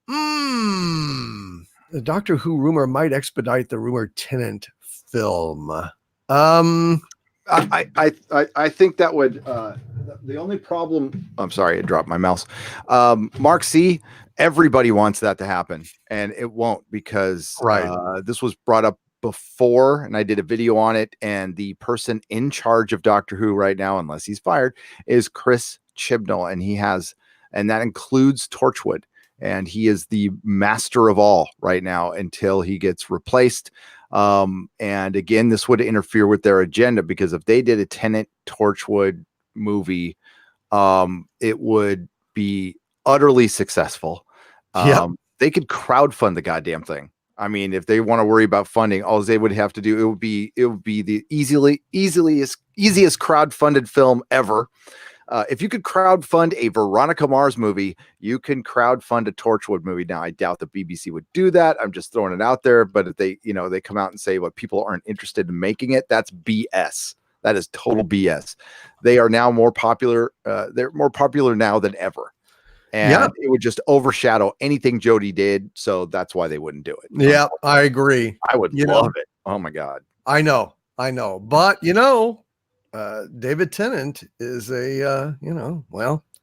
The Doctor Who rumor might expedite the rumored Tennant film. I think that would the only problem. I'm sorry, I dropped my mouse. Mark C. Everybody wants that to happen, and it won't, because this was brought up before, and I did a video on it. And the person in charge of Doctor Who right now, unless he's fired, is Chris Chibnall, and that includes Torchwood. And he is the master of all right now until he gets replaced. And again, this would interfere with their agenda, because if they did a Tennant Torchwood movie, it would be utterly successful. They could crowdfund the goddamn thing. I mean, if they want to worry about funding, all they would have to do, it would be the easiest crowdfunded film ever. If you could crowdfund a Veronica Mars movie, you can crowdfund a Torchwood movie. Now, I doubt the BBC would do that. I'm just throwing it out there. But if they, they come out and say what people aren't interested in making it, that's BS. That is total BS. They are now more popular. They're more popular now than ever. And it would just overshadow anything Jody did. So that's why they wouldn't do it. Yeah, I agree. I would love it. Oh my God. I know. But David Tennant is a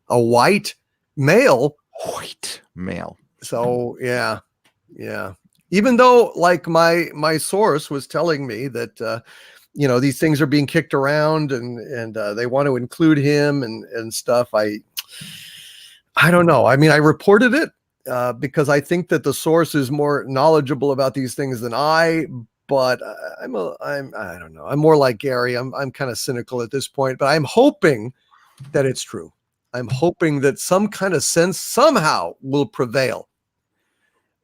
white male. White male. So yeah. Even though like my source was telling me that these things are being kicked around and they want to include him and stuff. I don't know. I mean, I reported it because I think that the source is more knowledgeable about these things than I. But I don't know. I'm more like Gary. I'm kind of cynical at this point. But I'm hoping that it's true. I'm hoping that some kind of sense somehow will prevail.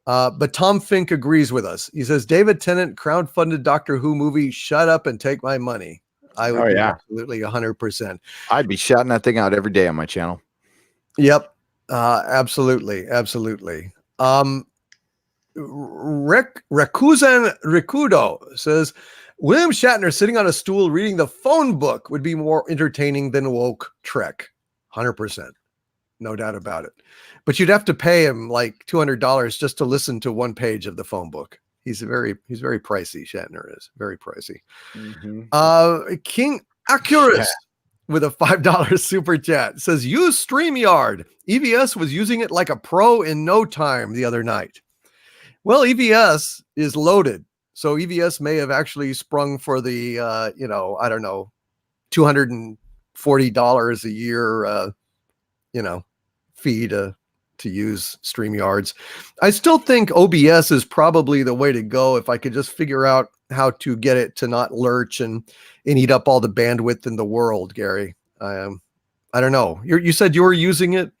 But Tom Fink agrees with us. He says David Tennant crowdfunded Doctor Who movie. Shut up and take my money. I would be absolutely 100%. I'd be shouting that thing out every day on my channel. Yep. Absolutely. Rekuzan Rikudo says William Shatner sitting on a stool reading the phone book would be more entertaining than woke Trek. 100%. No doubt about it. But you'd have to pay him like $200 just to listen to one page of the phone book. He's very pricey. Shatner is very pricey. Mm-hmm. King Accurus with a $5 super chat says, use StreamYard. EVS was using it like a pro in no time the other night. Well, EVS is loaded. So EVS may have actually sprung for the, I don't know, $240 a year, fee to use StreamYards. I still think OBS is probably the way to go if I could just figure out how to get it to not lurch and eat up all the bandwidth in the world, Gary. I don't know. You said you were using it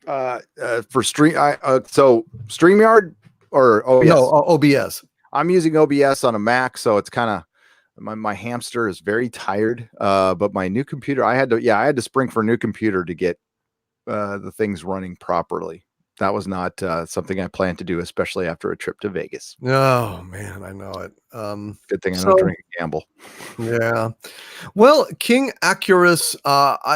for so StreamYard or OBS? No, OBS. I'm using OBS on a Mac, so it's kind of my hamster is very tired. But my new computer, I had to spring for a new computer to get the things running properly. That was not something I planned to do, especially after a trip to Vegas. Oh man, I know it. Good thing I don't drink and gamble. Yeah. Well, King Accurus,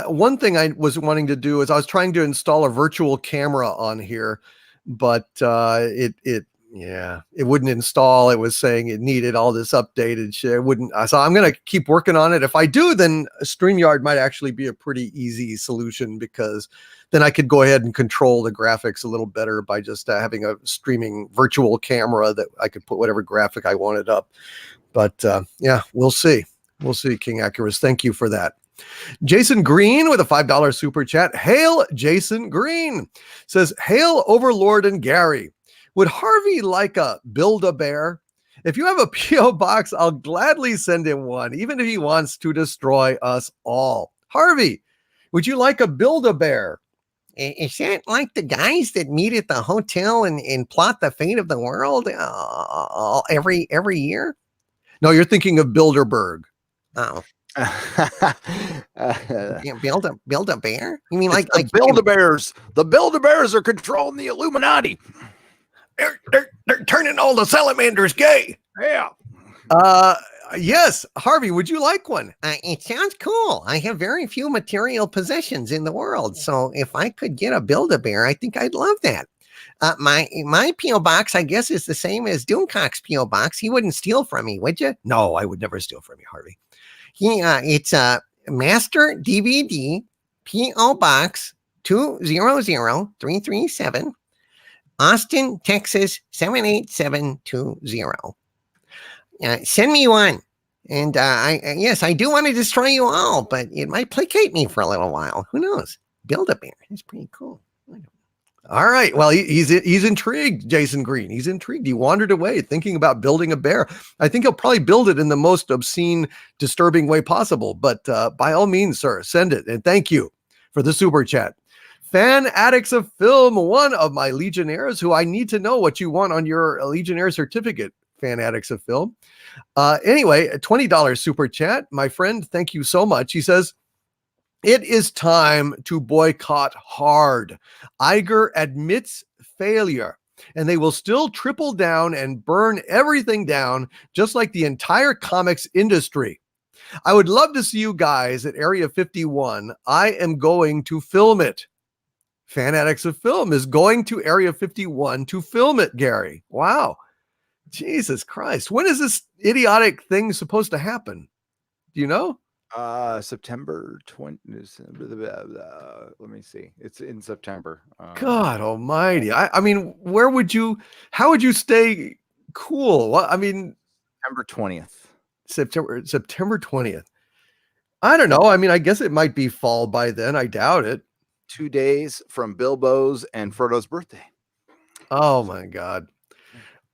one thing I was wanting to do is I was trying to install a virtual camera on here, but it wouldn't install. It was saying it needed all this updated shit. It wouldn't. So I'm going to keep working on it. If I do, then StreamYard might actually be a pretty easy solution because then I could go ahead and control the graphics a little better by just having a streaming virtual camera that I could put whatever graphic I wanted up. But we'll see. We'll see, King Accurus. Thank you for that. Jason Green with a $5 super chat. Hail Jason Green says, hail Overlord and Gary. Would Harvey like a Build-A-Bear? If you have a P.O. box, I'll gladly send him one, even if he wants to destroy us all. Harvey, would you like a Build-A-Bear? Is that like the guys that meet at the hotel and plot the fate of the world every year? No, you're thinking of Bilderberg. Oh. Build a bear? You mean like Build-A-Bears? The Build-A-Bears are controlling the Illuminati. They're turning all the salamanders gay. Yeah. Yes, Harvey, would you like one? It sounds cool. I have very few material possessions in the world, so if I could get a Build-A-Bear, I think I'd love that. My P.O. box, I guess, is the same as Doomcock's P.O. box. He wouldn't steal from me, would you? No, I would never steal from you, Harvey. It's a Master DVD P.O. Box 200337, Austin, Texas 78720. Send me one. And yes, I do want to destroy you all, but it might placate me for a little while. Who knows? Build-A-Bear. It's pretty cool. All right. Well, he's intrigued, Jason Green. He's intrigued. He wandered away thinking about building a bear. I think he'll probably build it in the most obscene, disturbing way possible. But by all means, sir, send it. And thank you for the super chat. Fan Addicts of Film, one of my Legionnaires, who I need to know what you want on your Legionnaire certificate, Fan Addicts of Film. Anyway, a $20 super chat. My friend, thank you so much. He says, It is time to boycott hard. Iger admits failure, and they will still triple down and burn everything down, just like the entire comics industry. I would love to see you guys at Area 51. I am going to film it. Fan Addicts of Film is going to Area 51 to film it, Gary. Wow. Jesus Christ. When is this idiotic thing supposed to happen? Do you know? September 20. Let me see. It's in September. God almighty. I mean, how would you stay cool? I mean, September 20th. September 20th. I don't know. I mean, I guess it might be fall by then. I doubt it. 2 days from Bilbo's and Frodo's birthday. Oh my God.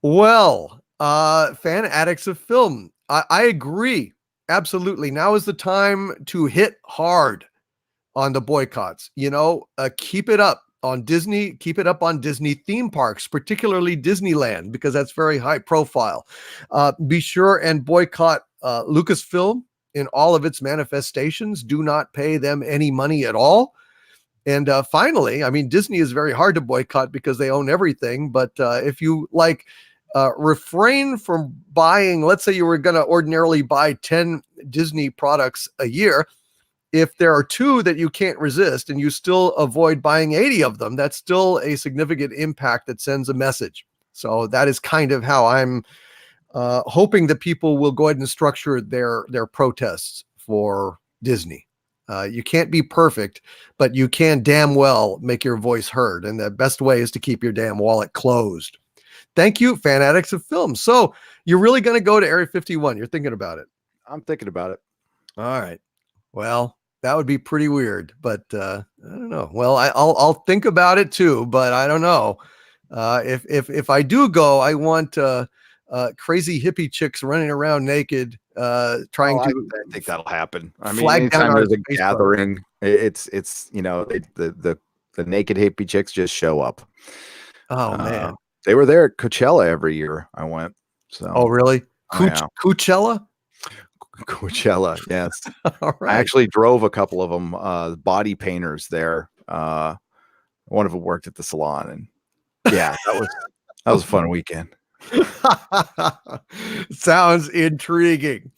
Well, Fan Addicts of Film. I agree. Absolutely. Now is the time to hit hard on the boycotts. Keep it up on Disney. Keep it up on Disney theme parks, particularly Disneyland, because that's very high profile. Be sure and boycott Lucasfilm in all of its manifestations. Do not pay them any money at all. And finally, I mean, Disney is very hard to boycott because they own everything. But if you refrain from buying, let's say you were going to ordinarily buy 10 Disney products a year. If there are 2 that you can't resist and you still avoid buying 80 of them, that's still a significant impact that sends a message. So that is kind of how I'm hoping that people will go ahead and structure their protests for Disney. You can't be perfect, but you can damn well make your voice heard. And the best way is to keep your damn wallet closed. Thank you, Fan Addicts of Film. So you're really going to go to Area 51. You're thinking about it. I'm thinking about it. All right. Well, that would be pretty weird, but I don't know. Well, I'll think about it too, but I don't know. If I do go, I want crazy hippie chicks running around naked, trying to. I think that'll happen. I mean, flag down anytime our there's a space gathering, it's the naked hippie chicks just show up. Oh man, they were there at Coachella every year. I went. So. Oh really? Yeah. Coachella? Coachella, yes. All right. I actually drove a couple of them, body painters there. One of them worked at the salon, and yeah, that was a fun weekend. Sounds intriguing.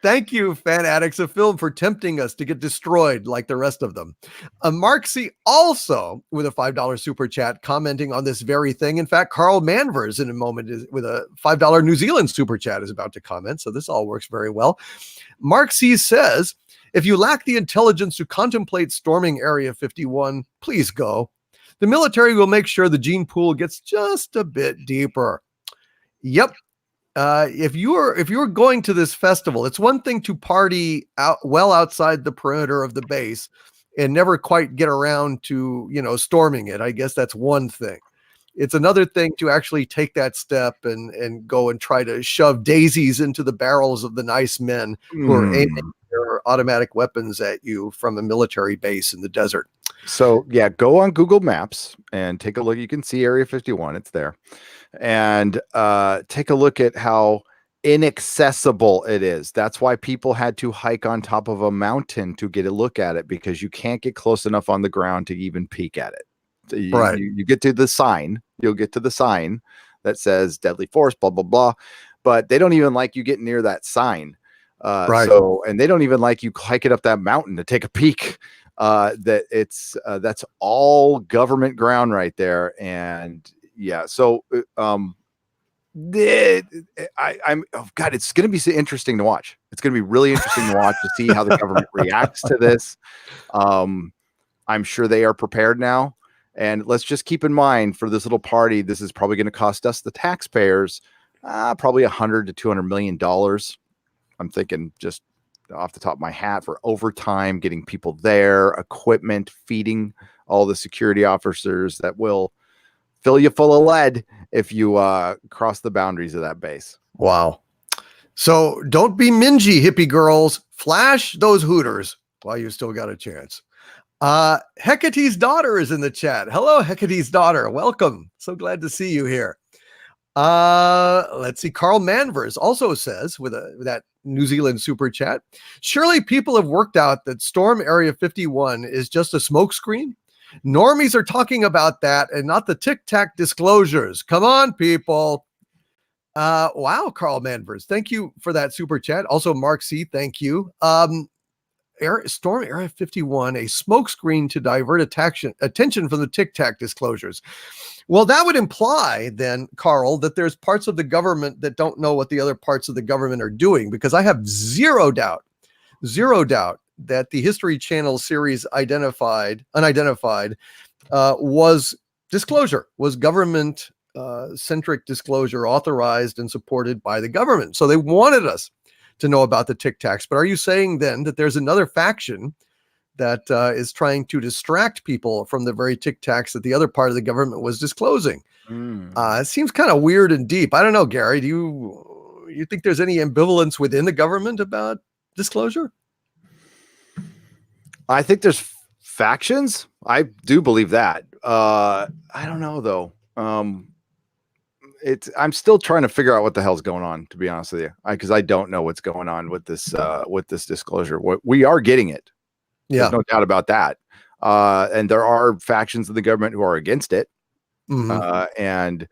Thank you, Fan Addicts of Film, for tempting us to get destroyed like the rest of them. Mark C. also with a $5 super chat commenting on this very thing. In fact, Carl Manvers in a moment is with a $5 New Zealand super chat is about to comment. So this all works very well. Mark C. says, if you lack the intelligence to contemplate storming Area 51, please go. The military will make sure the gene pool gets just a bit deeper. Yep. If you're going to this festival, it's one thing to party out well outside the perimeter of the base and never quite get around to, storming it. I guess that's one thing. It's another thing to actually take that step and go and try to shove daisies into the barrels of the nice men who are aiming their automatic weapons at you from a military base in the desert. So yeah, go on Google Maps and take a look. You can see Area 51. It's there. And take a look at how inaccessible it is. That's why people had to hike on top of a mountain to get a look at it, because you can't get close enough on the ground to even peek at it. So you get to the sign, you'll get to the sign that says deadly force, blah, blah, blah. But they don't even like you getting near that sign. So, and they don't even like you hiking up that mountain to take a peek. That's all government ground right there. And yeah, so I'm oh God, it's going to be so interesting to watch. It's going to be really interesting to watch to see how the government reacts to this. I'm sure they are prepared now. And let's just keep in mind, for this little party, this is probably going to cost us, the taxpayers, probably $100 to $200 million. I'm thinking just off the top of my hat, for overtime, getting people there, equipment, feeding all the security officers that will fill you full of lead if you cross the boundaries of that base. Wow. So don't be mingy, hippie girls. Flash those hooters while you still got a chance. Hecate's daughter is in the chat. Hello, Hecate's daughter. Welcome. So glad to see you here. Let's see. Carl Manvers also says with that New Zealand super chat. Surely people have worked out that Storm Area 51 is just a smokescreen. Normies are talking about that and not the Tic Tac disclosures. Come on, people. Wow, Carl Manvers. Thank you for that super chat. Also, Mark C., thank you. Storm Area 51, a smokescreen to divert attention from the Tic Tac disclosures. Well, that would imply then, Carl, that there's parts of the government that don't know what the other parts of the government are doing, because I have zero doubt that the History Channel series Unidentified was disclosure, was government centric disclosure, authorized and supported by the government. So they wanted us to know about the Tic Tacs. But are you saying then that there's another faction that is trying to distract people from the very Tic Tacs that the other part of the government was disclosing? It seems kind of weird and deep. I don't know, Gary. Do you think there's any ambivalence within the government about disclosure? I think there's factions. I do believe that. I don't know though. I'm still trying to figure out what the hell's going on, to be honest with you, because I don't know what's going on with this disclosure. We are getting it. Yeah, there's no doubt about that. And there are factions of the government who are against it. And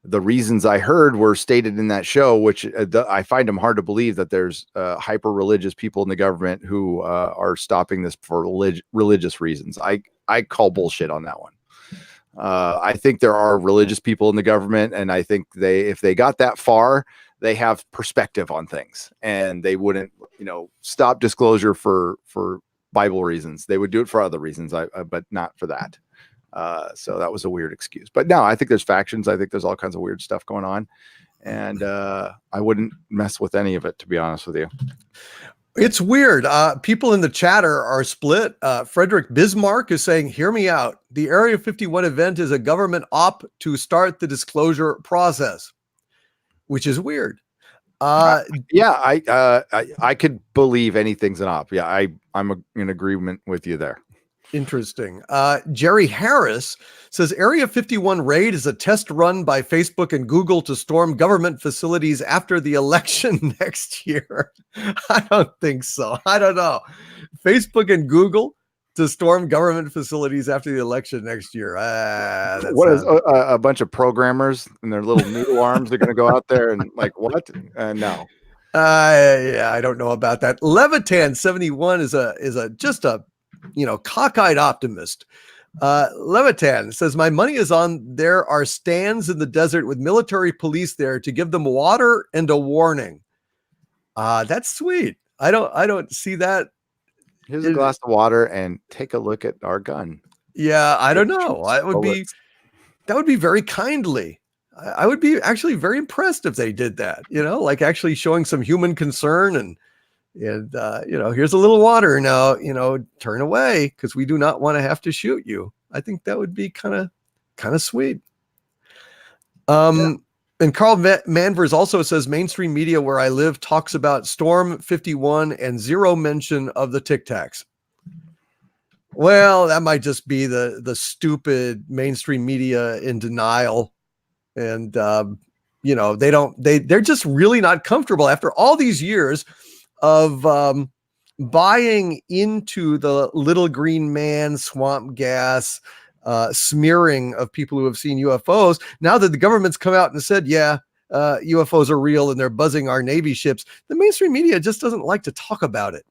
the reasons I heard were stated in that show, which I find them hard to believe, that there's hyper religious people in the government who are stopping this for religious reasons. I call bullshit on that one. I think there are religious people in the government, and I think if they got that far, they have perspective on things, and they wouldn't, stop disclosure for Bible reasons. They would do it for other reasons, but not for that. So that was a weird excuse. But no, I think there's factions. I think there's all kinds of weird stuff going on, and I wouldn't mess with any of it, to be honest with you. It's weird. People in the chatter are split. Frederick Bismarck is saying, hear me out. The Area 51 event is a government op to start the disclosure process, which is weird. I could believe anything's an op. Yeah, I'm in agreement with you there. Interesting. Jerry Harris says Area 51 raid is a test run by Facebook and Google to storm government facilities after the election next year. I don't think so. I don't know. Facebook and Google to storm government facilities after the election next year. What is a bunch of programmers and their little noodle arms are going to go out there and like what? No. Yeah, I don't know about that. Levitan 71 is just a cockeyed optimist. Levitan says, my money is on there are stands in the desert with military police there to give them water and a warning. That's sweet. I don't see that. Here's a glass of water and take a look at our gun. Yeah, I don't know. That would be very kindly. I would be actually very impressed if they did that, like actually showing some human concern and here's a little water now, turn away because we do not want to have to shoot you. I think that would be kind of sweet. And Carl Manvers also says mainstream media where I live talks about Storm 51 and zero mention of the Tic Tacs. Well, that might just be the stupid mainstream media in denial. And, they're just really not comfortable after all these years of buying into the little green man, swamp gas, smearing of people who have seen UFOs. Now that the government's come out and said, UFOs are real and they're buzzing our Navy ships, the mainstream media just doesn't like to talk about it.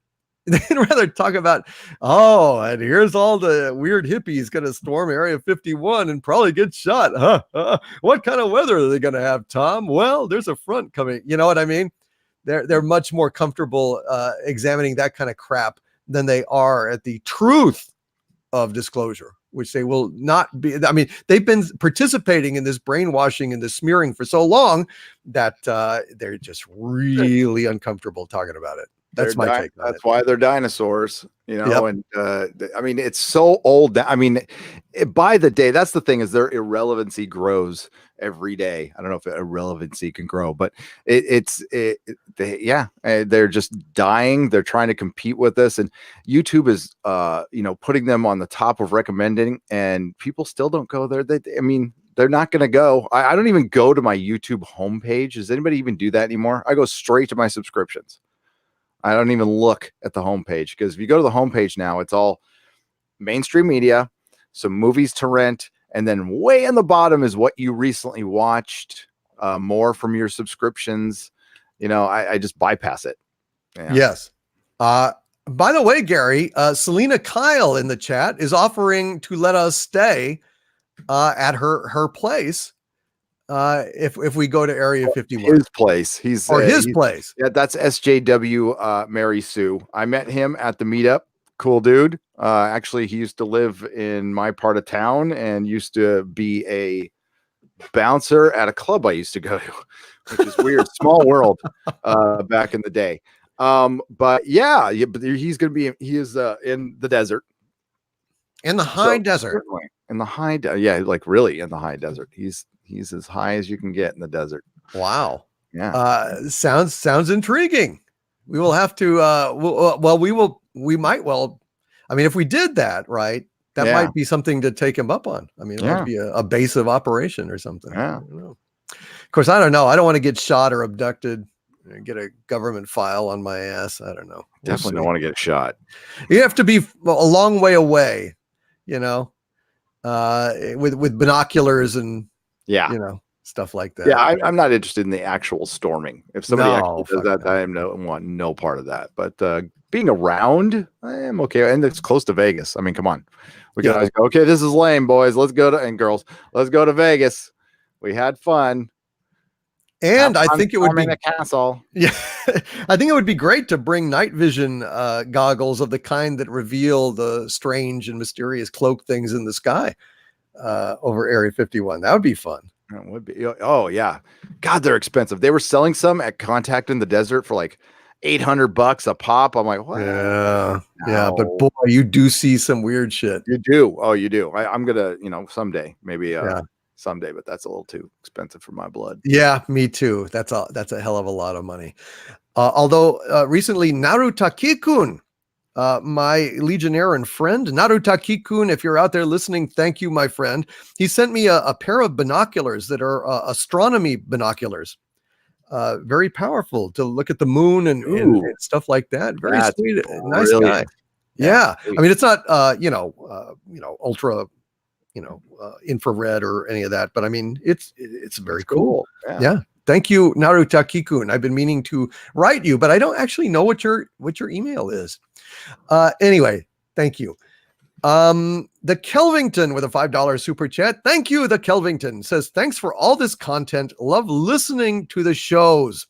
They'd rather talk about, and here's all the weird hippies going to storm Area 51 and probably get shot. What kind of weather are they going to have, Tom? Well, there's a front coming. You know what I mean? They're much more comfortable examining that kind of crap than they are at the truth of disclosure, which they will not be. I mean, they've been participating in this brainwashing and this smearing for so long that they're just really uncomfortable talking about it. That's my take. That's why they're dinosaurs, and I mean, it's so old. I mean, by the day, that's the thing, is their irrelevancy grows every day. I don't know if irrelevancy can grow, but they're just dying. They're trying to compete with us, and YouTube is, putting them on the top of recommending, and people still don't go there. They're not going to go. I don't even go to my YouTube homepage. Does anybody even do that anymore? I go straight to my subscriptions. I don't even look at the homepage, because if you go to the homepage now, it's all mainstream media, some movies to rent, and then way in the bottom is what you recently watched, more from your subscriptions. I just bypass it. Yeah. Yes. By the way, Gary, Selena Kyle in the chat is offering to let us stay at her place if we go to Area 51. His place. His place. Yeah, that's SJW Mary Sue. I met him at the meetup. Cool dude. Actually, he used to live in my part of town and used to be a bouncer at a club I used to go to, which is weird. Small world back in the day. But yeah, but he is in the desert. In the high desert. In the high yeah, like really in the high desert. He's as high as you can get in the desert. Wow. Yeah. Sounds intriguing. We will have to we might I mean, if we did that, right, that might be something to take him up on. I mean, it might be a base of operation or something. Yeah. I don't know. Of course, I don't know. I don't want to get shot or abducted and get a government file on my ass. I don't know. Definitely don't want to get shot. You have to be a long way away, with binoculars and stuff like that. Yeah, I'm not interested in the actual storming. If somebody actually does that, I want no part of that. But being around, I am okay. And it's close to Vegas. I mean, come on. We can always go, okay, this is lame, boys. Let's go and girls. Let's go to Vegas. We had fun. And I think it would be in a castle. Yeah, I think it would be great to bring night vision goggles of the kind that reveal the strange and mysterious cloak things in the sky over Area 51. That would be fun. It would be. Oh yeah, God, they're expensive. They were selling some at Contact in the Desert for like $800 a pop. I'm like, what? Yeah, yeah, but boy, you do see some weird shit. You do. Oh, you do. I'm gonna, someday, maybe. Someday, but that's a little too expensive for my blood. Yeah, me too. That's a hell of a lot of money. Although recently Narutaki-kun, my Legionnaire and friend, Narutaki-kun, if you're out there listening, thank you, my friend. He sent me a pair of binoculars that are astronomy binoculars. Very powerful to look at the moon and stuff like that. Very sweet, nice guy. Yeah. I mean, it's not ultra infrared or any of that, but I mean, it's very cool. Yeah. Thank you, Narutaki-kun. I've been meaning to write you, but I don't actually know what your email is. Anyway, thank you. The Kelvington with a $5 super chat. Thank you. The Kelvington says, thanks for all this content. Love listening to the shows.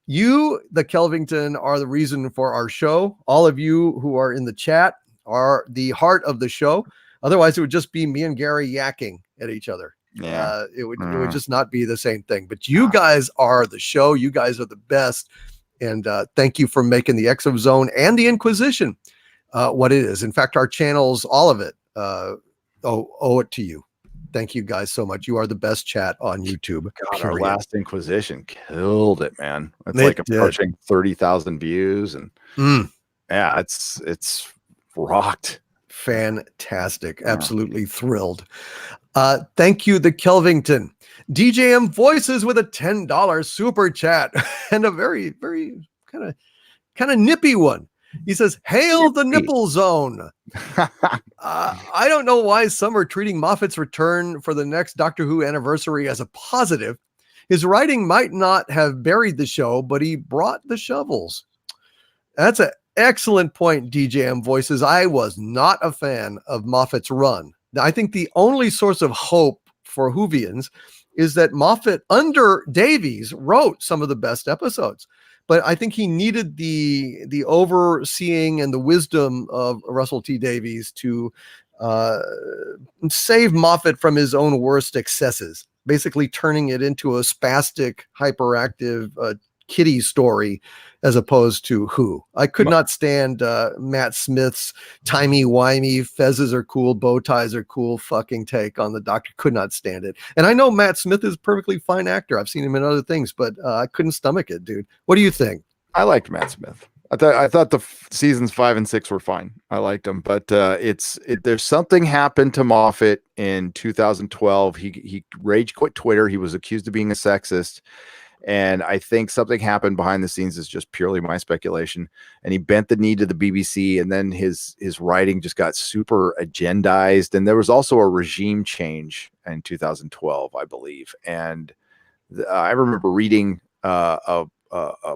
You, the Kelvington, are the reason for our show. All of you who are in the chat are the heart of the show. Otherwise, it would just be me and Gary yakking at each other. Yeah, it would just not be the same thing. But you guys are the show. You guys are the best. And thank you for making the ExoZone and the Inquisition what it is. In fact, our channels, all of it, owe it to you. Thank you guys so much. You are the best chat on YouTube. God, our last Inquisition killed it, man. It's approaching 30,000 views, and yeah, it's rocked. Fantastic. Absolutely thrilled. Thank you, the Kelvington. DJM Voices with a $10 super chat and a very, very kind of nippy one. He says, hail the nipple zone. I don't know why some are treating Moffat's return for the next Doctor Who anniversary as a positive. His writing might not have buried the show, but he brought the shovels. That's an excellent point, DJM Voices. I was not a fan of Moffat's run. I think the only source of hope for Whovians is that Moffat, under Davies, wrote some of the best episodes. But I think he needed the overseeing and the wisdom of Russell T. Davies to save Moffat from his own worst excesses, basically turning it into a spastic, hyperactive kiddie story as opposed to Who. I could not stand Matt Smith's timey-wimey, fezzes are cool, bow ties are cool fucking take on the Doctor. Could not stand it. And I know Matt Smith is a perfectly fine actor. I've seen him in other things, but I couldn't stomach it, dude. What do you think? I liked Matt Smith. I thought the seasons 5 and 6 were fine. I liked them, but there's something happened to Moffat in 2012. He rage quit Twitter. He was accused of being a sexist. And I think something happened behind the scenes, is just purely my speculation. And he bent the knee to the BBC, and then his writing just got super agendized. And there was also a regime change in 2012, I believe. And I remember reading a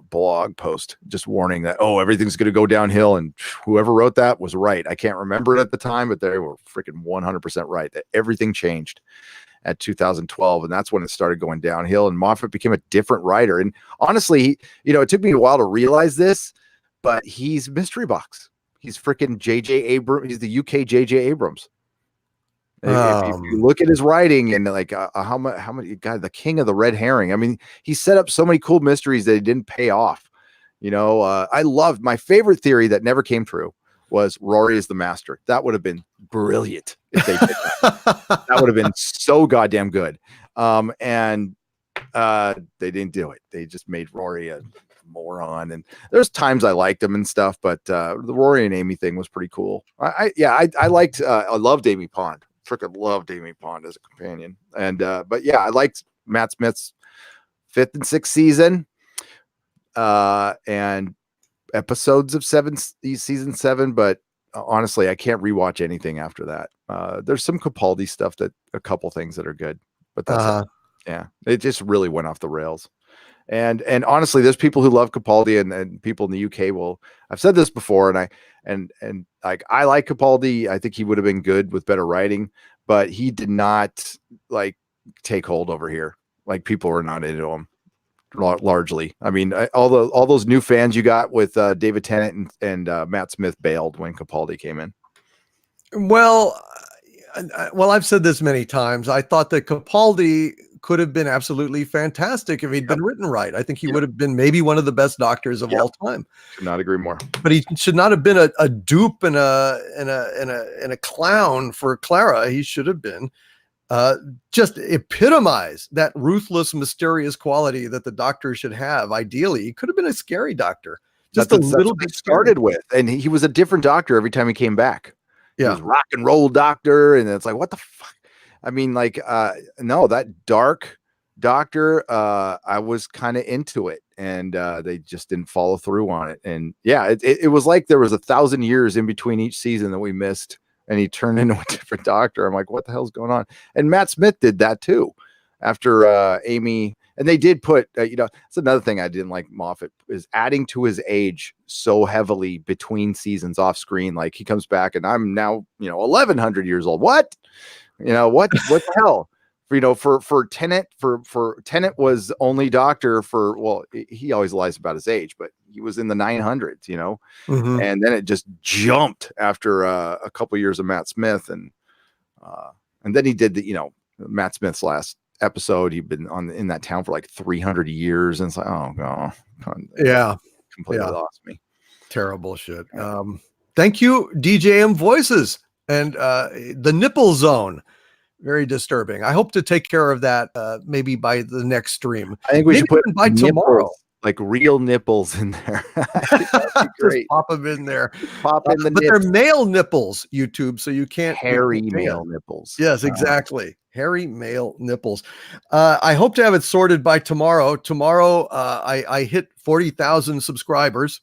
blog post just warning that, oh, everything's going to go downhill, and whoever wrote that was right. I can't remember it at the time, but they were freaking 100% right, that everything changed at 2012, and that's when it started going downhill, and Moffat became a different writer. And honestly, it took me a while to realize this, but he's mystery box. He's freaking JJ Abrams. He's the UK JJ Abrams. If you look at his writing, and like how many, God, the king of the red herring. I mean, he set up so many cool mysteries that he didn't pay off. I loved, my favorite theory that never came true was Rory is the master. That would have been brilliant if they did that. That would have been so goddamn good. And they didn't do it. They just made Rory a moron. And there's times I liked him and stuff, but the Rory and Amy thing was pretty cool. I loved Amy Pond. Freaking loved Amy Pond as a companion. And but yeah, I liked Matt Smith's 5th and 6th season, and episodes of season 7. But honestly, I can't rewatch anything after that. There's some Capaldi stuff, that a couple things that are good, but that's it. Yeah, it just really went off the rails. And honestly, there's people who love Capaldi, and people in the UK will. I've said this before, and like, I like Capaldi. I think he would have been good with better writing, but he did not like take hold over here. Like, people were not into him largely. I mean, all those new fans you got with David Tennant and Matt Smith bailed when Capaldi came in. Well, I've said this many times. I thought that Capaldi could have been absolutely fantastic if he'd been written right. I think he would have been maybe one of the best doctors of all time. Could not agree more. But he should not have been a dupe and a clown for Clara. He should have been just epitomize that ruthless, mysterious quality that the doctor should have. Ideally, he could have been a scary doctor, just a little bit started with, and he was a different doctor every time he came back. Yeah, he was rock and roll doctor, and it's like, what the fuck? I mean, like, no, that dark doctor, I was kind of into it, and they just didn't follow through on it. And yeah, it was like there was 1,000 years in between each season that we missed, and he turned into a different doctor. I'm like, what the hell's going on? And Matt Smith did that too after Amy. And they did put, that's another thing I didn't like Moffat, is adding to his age so heavily between seasons off screen. Like, he comes back and I'm now, 1,100 years old. What? What the hell? For Tennant, for Tennant was only doctor for, well, he always lies about his age, but he was in the 900s, and then it just jumped after a couple years of Matt Smith. And then he did Matt Smith's last episode. He'd been in that town for like 300 years, and it's like, oh god, yeah, completely lost me. Terrible shit. Thank you, DJM Voices and the Nipple Zone. Very disturbing. I hope to take care of that maybe by the next stream. I think we should put by tomorrow, like real nipples in there. Just pop them in there. Pop in the but they're male nipples, YouTube, so you can't hairy male nipples. Yes, exactly. Hairy male nipples. I hope to have it sorted by tomorrow. Tomorrow, I hit 40,000 subscribers.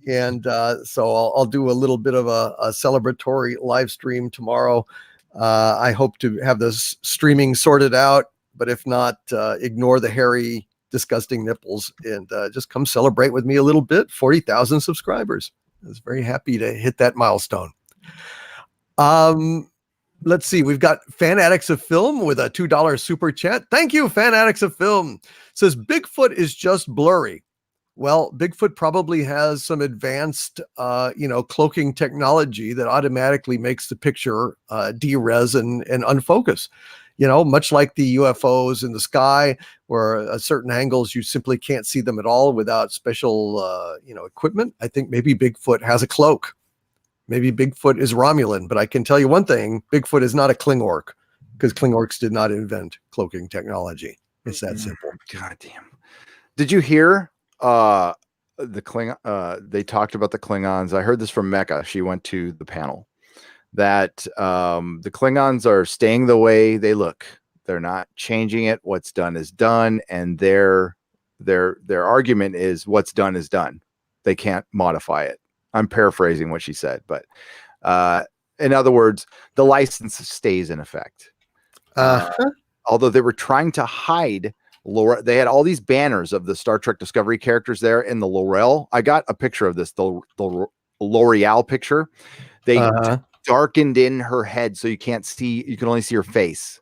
And so I'll do a little bit of a celebratory live stream tomorrow. I hope to have this streaming sorted out, but if not, ignore the hairy, disgusting nipples and just come celebrate with me a little bit. 40,000 subscribers. I was very happy to hit that milestone. Let's see. We've got Fan Addicts of Film with a $2 super chat. Thank you, Fan Addicts of Film. Says Bigfoot is just blurry. Well, Bigfoot probably has some advanced, cloaking technology that automatically makes the picture de-res and unfocus. Much like the UFOs in the sky, where at certain angles you simply can't see them at all without special, equipment. I think maybe Bigfoot has a cloak. Maybe Bigfoot is Romulan, but I can tell you one thing: Bigfoot is not a Klingork, because Klingorks did not invent cloaking technology. It's that simple. God damn! Did you hear? They talked about the Klingons. I heard this from Mecca. She went to the panel that the Klingons are staying the way they look. They're not changing it. What's done is done, and their their argument is what's done is done. They can't modify it. I'm paraphrasing what she said, but in other words, the license stays in effect. Although they were trying to hide Laura, they had all these banners of the Star Trek Discovery characters there in the L'Oreal. I got a picture of this, the L'Oreal picture. They darkened in her head so you can't see, you can only see her face.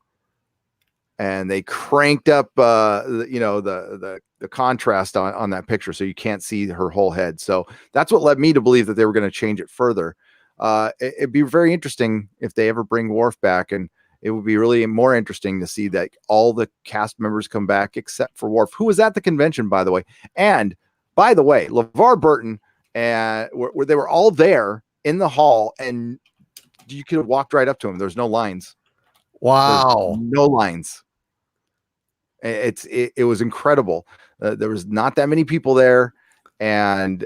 And they cranked up, the contrast on that picture so you can't see her whole head. So that's what led me to believe that they were going to change it further. It'd be very interesting if they ever bring Worf back, and it would be really more interesting to see that all the cast members come back except for Worf, who was at the convention, by the way. And by the way, LeVar Burton and where they were all there in the hall, and you could have walked right up to him. There's no lines. Wow. There's no lines. It was incredible. There was not that many people there, and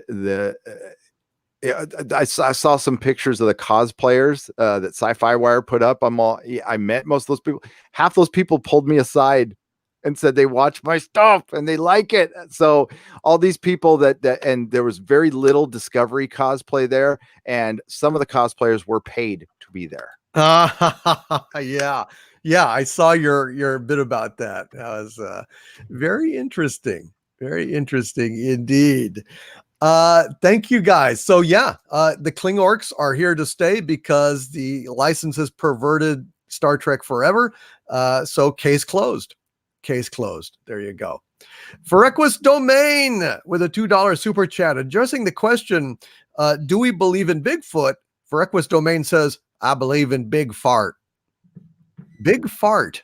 I saw some pictures of the cosplayers that Sci-Fi Wire put up. I met most of those people. Half those people pulled me aside and said they watch my stuff and they like it. So all these people and there was very little Discovery cosplay there, and some of the cosplayers were paid to be there. Yeah, I saw your bit about that. That was very interesting. Very interesting indeed. Thank you guys. So the Klingorks are here to stay because the license has perverted Star Trek forever. So case closed. Case closed. There you go. Ferequus Domain with a $2 super chat addressing the question, do we believe in Bigfoot? Ferequus Domain says, I believe in Big Fart. Big Fart.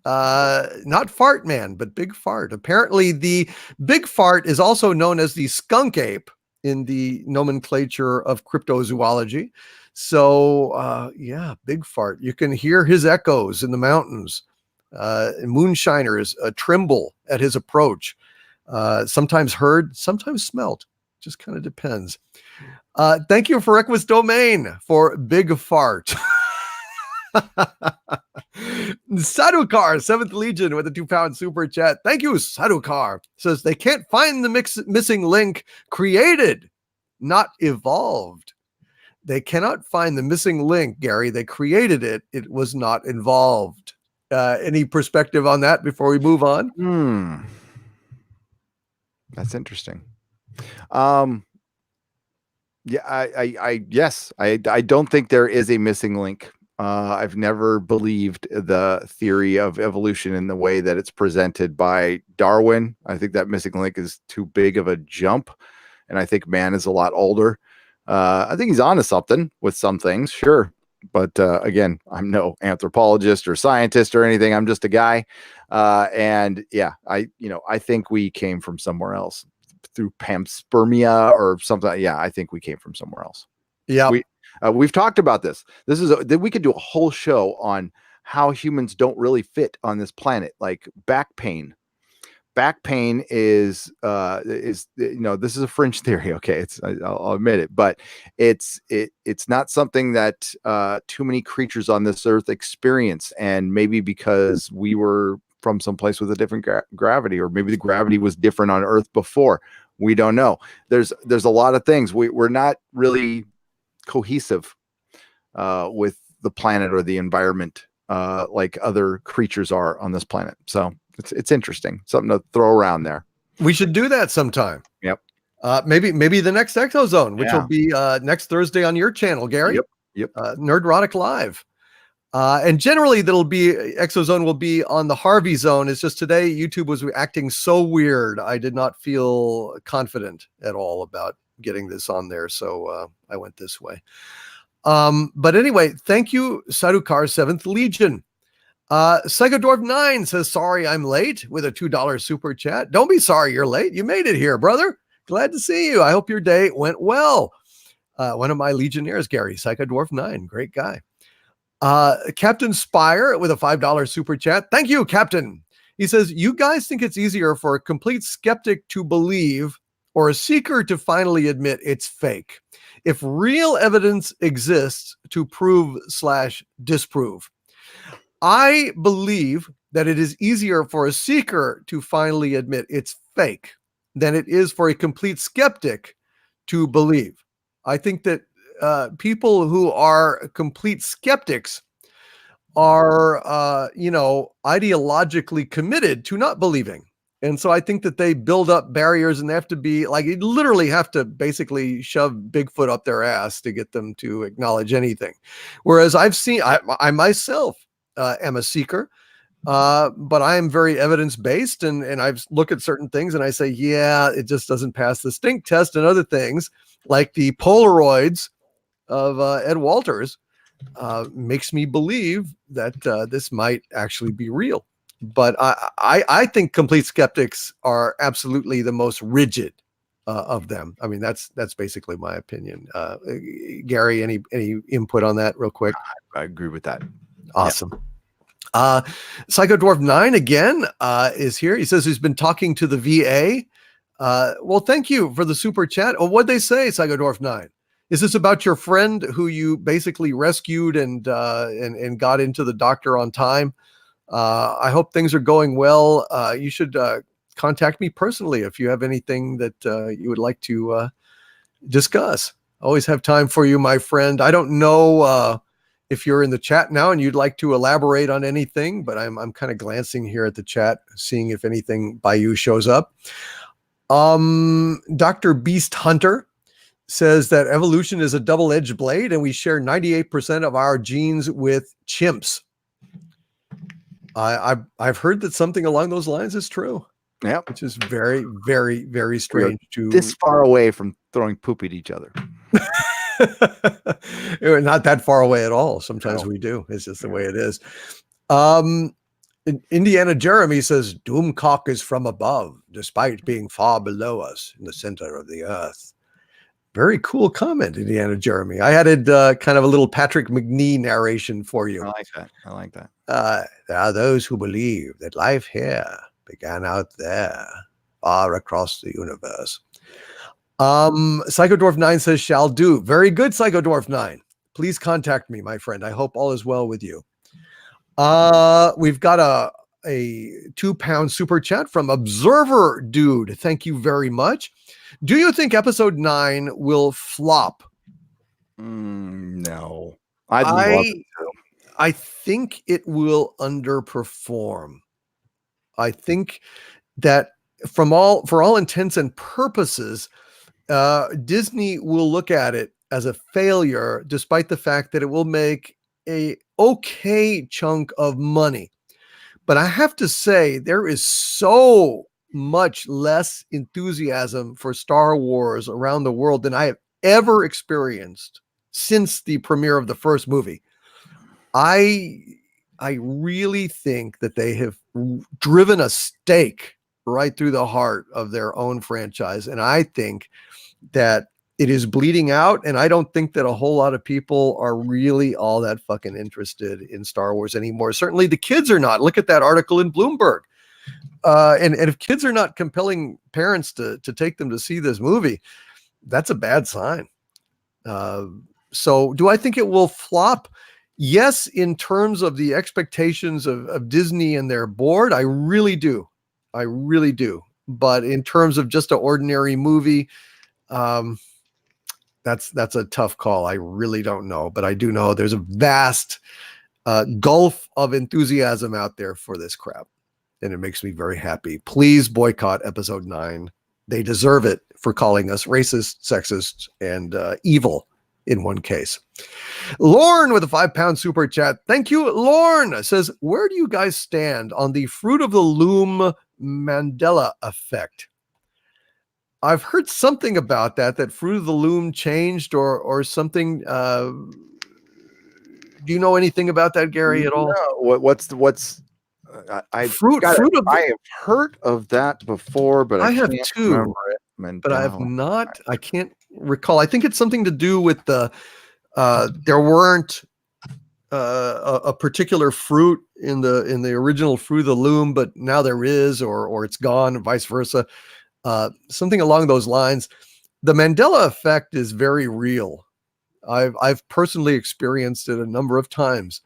Not Fart Man, but Big Fart. Apparently, the Big Fart is also known as the skunk ape in the nomenclature of cryptozoology. So, Big Fart. You can hear his echoes in the mountains. Moonshiners tremble at his approach. Sometimes heard, sometimes smelt. Just kind of depends. Thank you for Ferequus Domain for Big Fart. Sadukar, 7th Legion with a £2 super chat. Thank you, Sadukar. Says they can't find the missing link created, not evolved. They cannot find the missing link, Gary. They created it. It was not involved. Any perspective on that before we move on? That's interesting. I don't think there is a missing link. I've never believed the theory of evolution in the way that it's presented by Darwin. I think that missing link is too big of a jump, and I think man is a lot older. I think he's onto something with some things, sure. But again, I'm no anthropologist or scientist or anything. I'm just a guy. I think we came from somewhere else through panspermia or something. Yeah, I think we came from somewhere else. Yeah. We've talked about this. We could do a whole show on how humans don't really fit on this planet, like back pain. Back pain is this is a fringe theory. Okay. I'll admit it, but it's not something that too many creatures on this earth experience. And maybe because we were from someplace with a different gravity, or maybe the gravity was different on Earth before. We don't know. There's a lot of things. We're not really cohesive with the planet or the environment like other creatures are on this planet. So it's interesting, something to throw around there. We should do that sometime. Yep. Maybe the next ExoZone, which will be next Thursday on your channel, Gary. Yep. Nerdrotic Live. And generally ExoZone will be on the Harvey Zone. It's just today YouTube was acting so weird. I did not feel confident at all about getting this on there. So I went this way. But anyway, thank you, Sadukar, 7th Legion. Psychodorf 9 says, sorry, I'm late with a $2 super chat. Don't be sorry you're late. You made it here, brother. Glad to see you. I hope your day went well. One of my Legionnaires, Gary, Psychodorf 9, great guy. Captain Spire with a $5 super chat. Thank you, Captain. He says, you guys think it's easier for a complete skeptic to believe or a seeker to finally admit it's fake if real evidence exists to prove/disprove? I believe that it is easier for a seeker to finally admit it's fake than it is for a complete skeptic to believe. I think that people who are complete skeptics are, ideologically committed to not believing. And so I think that they build up barriers, and they have to be like, you literally have to basically shove Bigfoot up their ass to get them to acknowledge anything. Whereas I myself am a seeker, but I am very evidence-based, and I've looked at certain things and I say, yeah, it just doesn't pass the stink test, and other things like the Polaroids of Ed Walters makes me believe that this might actually be real. But I think complete skeptics are absolutely the most rigid of them. I mean, that's basically my opinion. Gary, any input on that real quick? I agree with that. Awesome. Yeah. Psycho Dwarf 9 again is here. He says he's been talking to the VA. Well, thank you for the super chat. Oh, what'd they say, Psycho Dwarf 9? Is this about your friend who you basically rescued and got into the doctor on time? I hope things are going well. You should contact me personally if you have anything that you would like to discuss. Always have time for you, my friend. I don't know if you're in the chat now and you'd like to elaborate on anything, but I'm kind of glancing here at the chat, seeing if anything by you shows up. Dr. Beast Hunter says that evolution is a double-edged blade and we share 98% of our genes with chimps. I've heard that something along those lines is true. Yeah, which is very, very, very strange. To this far away from throwing poop at each other. Not that far away at all. Sometimes we do. It's just the way it is. Indiana Jeremy says Doomcock is from above, despite being far below us in the center of the earth. Very cool comment, Indiana Jeremy. I added kind of a little Patrick McNee narration for you. I like that. There are those who believe that life here began out there, far across the universe. Psycho Dwarf 9 says, shall do. Very good, Psycho Dwarf 9. Please contact me, my friend. I hope all is well with you. We've got a £2 super chat from Observer Dude. Thank you very much. Do you think episode 9 will flop? No. I think it will underperform. I think that for all intents and purposes, Disney will look at it as a failure, despite the fact that it will make a okay chunk of money. But I have to say, there is so much less enthusiasm for Star Wars around the world than I have ever experienced since the premiere of the first movie. I really think that they have driven a stake right through the heart of their own franchise. And I think that it is bleeding out. And I don't think that a whole lot of people are really all that fucking interested in Star Wars anymore. Certainly the kids are not. Look at that article in Bloomberg. And if kids are not compelling parents to take them to see this movie, that's a bad sign. So do I think it will flop? Yes, in terms of the expectations of Disney and their board, I really do. I really do. But in terms of just an ordinary movie, that's a tough call. I really don't know. But I do know there's a vast gulf of enthusiasm out there for this crap. And it makes me very happy. Please boycott episode 9. They deserve it for calling us racist, sexist, and evil in one case. Lorne with a £5 super chat. Thank you, Lorne. Says, where do you guys stand on the Fruit of the Loom Mandela effect? I've heard something about that Fruit of the Loom changed or something. Do you know anything about that, Gary, at all? No. I have heard of that before, but I have can't too. remember it. Mandela. But I have not. I can't recall. I think it's something to do with the there weren't a particular fruit in the original Fruit of the Loom, but now there is, or it's gone, and vice versa. Something along those lines. The Mandela effect is very real. I've personally experienced it a number of times.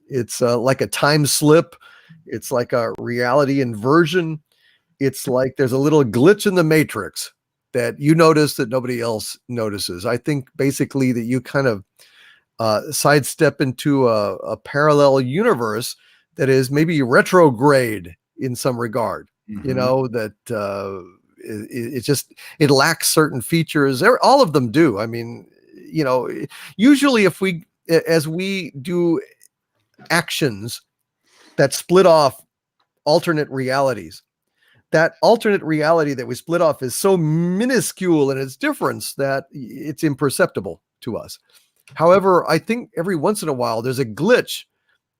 It's like a time slip. It's like a reality inversion. it's like there's a little glitch in the matrix that you notice that nobody else notices. I think basically that you kind of sidestep into a parallel universe that is maybe retrograde in some regard. You know, that it just, it lacks certain features. All of them do. I mean, you know, usually as we do actions that split off alternate realities, that alternate reality that we split off is so minuscule in its difference that it's imperceptible to us. However, I think every once in a while there's a glitch,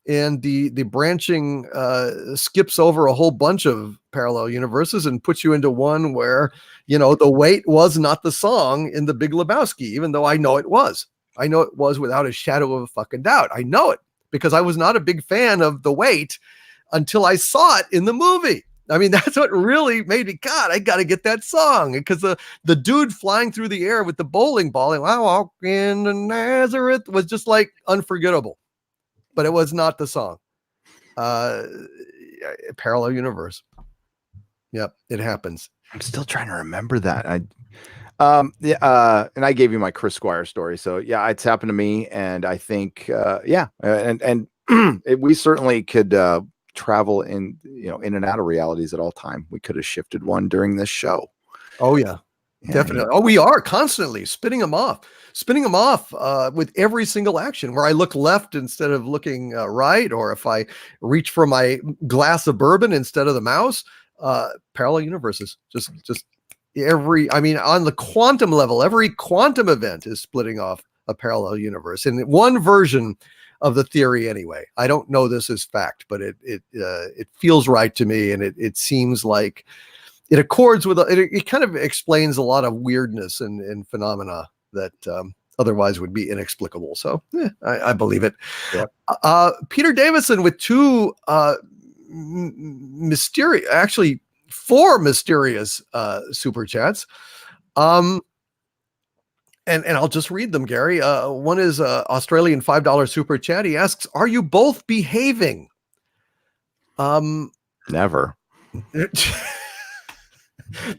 and the branching skips over a whole bunch of parallel universes and puts you into one where, you know, The Wait was not the song in The Big Lebowski, even though I know it was. I know it was without a shadow of a fucking doubt. I know it because I was not a big fan of The Wait until I saw it in the movie. I mean, that's what really made me, God, I got to get that song, because the dude flying through the air with the bowling ball and I walk into Nazareth was just like unforgettable, but it was not the song. Parallel universe. Yep, it happens. I'm still trying to remember that. And I gave you my Chris Squire story, so yeah, it's happened to me, and I think and we certainly could travel in and out of realities at all time. We could have shifted one during this show. Oh yeah, definitely. Oh, we are constantly spinning them off with every single action, where I look left instead of looking right, or if I reach for my glass of bourbon instead of the mouse. Parallel universes, just I mean, on the quantum level, every quantum event is splitting off a parallel universe in one version of the theory anyway. I don't know this as fact, but it feels right to me, and it seems like it accords with it kind of explains a lot of weirdness and phenomena that otherwise would be inexplicable. So I believe it. Yep. Peter Davison with four mysterious super chats. And I'll just read them, Gary. One is Australian $5 super chat. He asks, "Are you both behaving?" Never.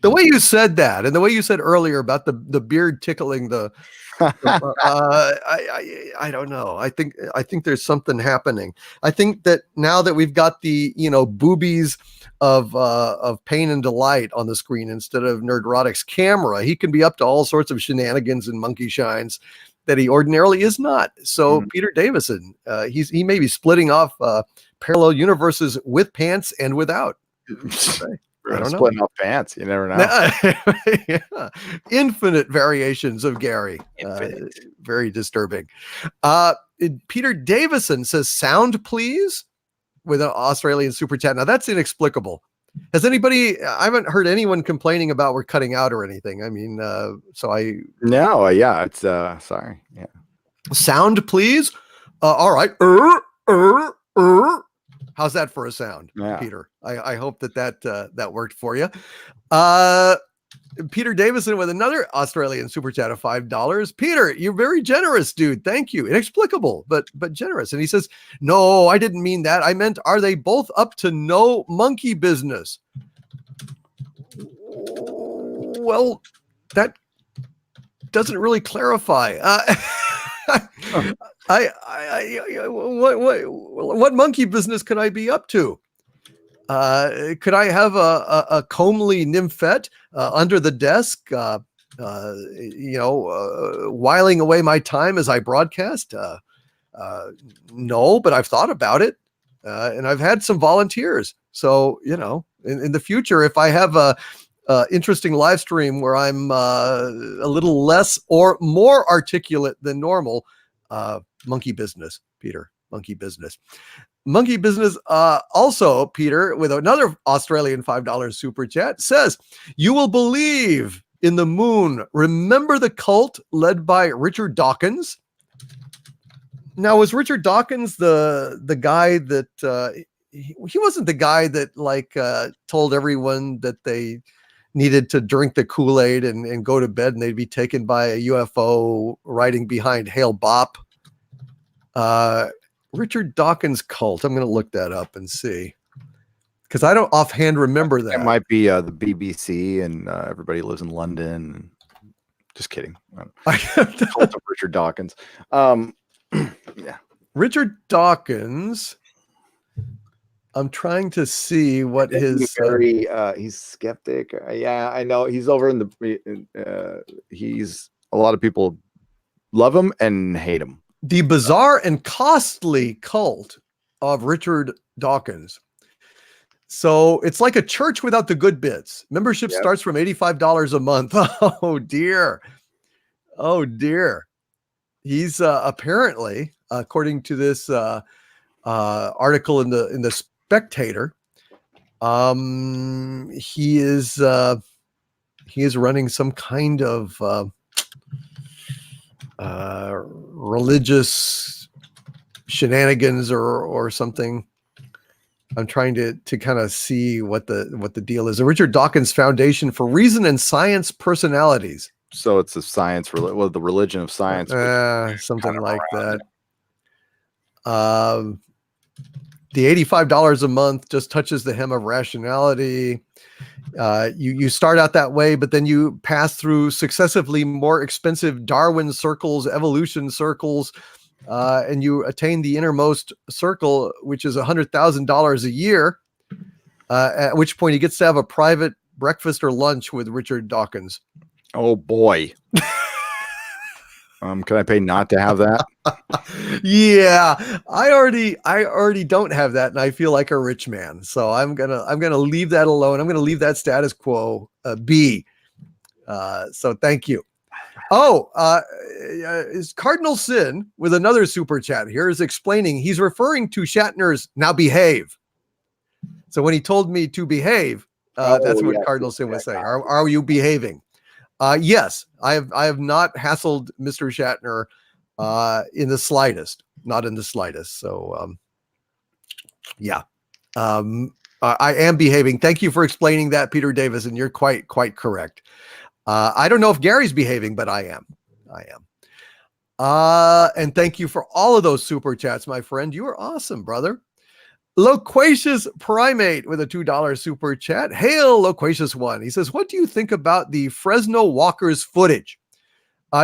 The way you said that, and the way you said earlier about the beard tickling I don't know. I think there's something happening. I think that now that we've got the boobies of Pain and Delight on the screen instead of Nerdrotic's camera, he can be up to all sorts of shenanigans and monkey shines that he ordinarily is not. So Peter Davison, he may be splitting off parallel universes with pants and without. I don't know. Splitting off pants. You never know. Yeah. Infinite variations of Gary. Very disturbing. Peter Davison says, "Sound, please," with an Australian super chat. Now that's inexplicable. Has anybody? I haven't heard anyone complaining about we're cutting out or anything. I mean, No, yeah, it's sorry. Yeah. Sound, please. All right. How's that for a sound, Peter? I hope that worked for you. Peter Davison with another Australian super chat of $5. Peter, you're very generous, dude. Thank you. Inexplicable, but generous. And he says, "No, I didn't mean that. I meant, are they both up to no monkey business?" Well, that doesn't really clarify. What monkey business could I be up to? Could I have a comely nymphette under the desk, whiling away my time as I broadcast? No, but I've thought about it, and I've had some volunteers. So, in the future, if I have a interesting live stream where I'm a little less or more articulate than normal, monkey business, Peter, monkey business. Monkey business. Also, Peter, with another Australian $5 super chat, says, "You will believe in the moon. Remember the cult led by Richard Dawkins?" Now, was Richard Dawkins the guy that he wasn't the guy that told everyone that they needed to drink the Kool-Aid and go to bed and they'd be taken by a UFO riding behind Hale Bopp? Richard Dawkins cult. I'm going to look that up and see. Because I don't offhand remember that. It might be the BBC and Everybody Lives in London. Just kidding. Cult of Richard Dawkins. Yeah. Richard Dawkins. I'm trying to see what his very he's skeptic. Yeah, I know he's over in the he's a lot of people love him and hate him. The bizarre and costly cult of Richard Dawkins. So it's like a church without the good bits. Membership starts from $85 a month. Oh dear. Oh dear. He's apparently, according to this article in the Spectator, he is running some kind of religious shenanigans or something. I'm trying to kind of see what the deal is. The Richard Dawkins Foundation for Reason and Science Personalities. So it's a science, the religion of science, something like that. The $85 a month just touches the hem of rationality. You start out that way, but then you pass through successively more expensive Darwin circles, evolution circles, and you attain the innermost circle, which is $100,000 a year, at which point he gets to have a private breakfast or lunch with Richard Dawkins. Oh boy. Can I pay not to have that? Yeah, I already don't have that, and I feel like a rich man. So I'm gonna leave that alone. I'm gonna leave that status quo be. So thank you. Oh, is Cardinal Sin with another super chat here is explaining he's referring to Shatner's "Now Behave." So when he told me to behave, that's what Cardinal Sin was saying. Are you behaving? Yes, I have not hassled Mr. Shatner in the slightest, not in the slightest. So, yeah, I am behaving. Thank you for explaining that, Peter Davis, and you're quite correct. I don't know if Gary's behaving, but I am. And thank you for all of those super chats, my friend. You are awesome, brother. Loquacious Primate with a $2 super chat. Hail, Loquacious One. He says, what do you think about the Fresno Walkers footage?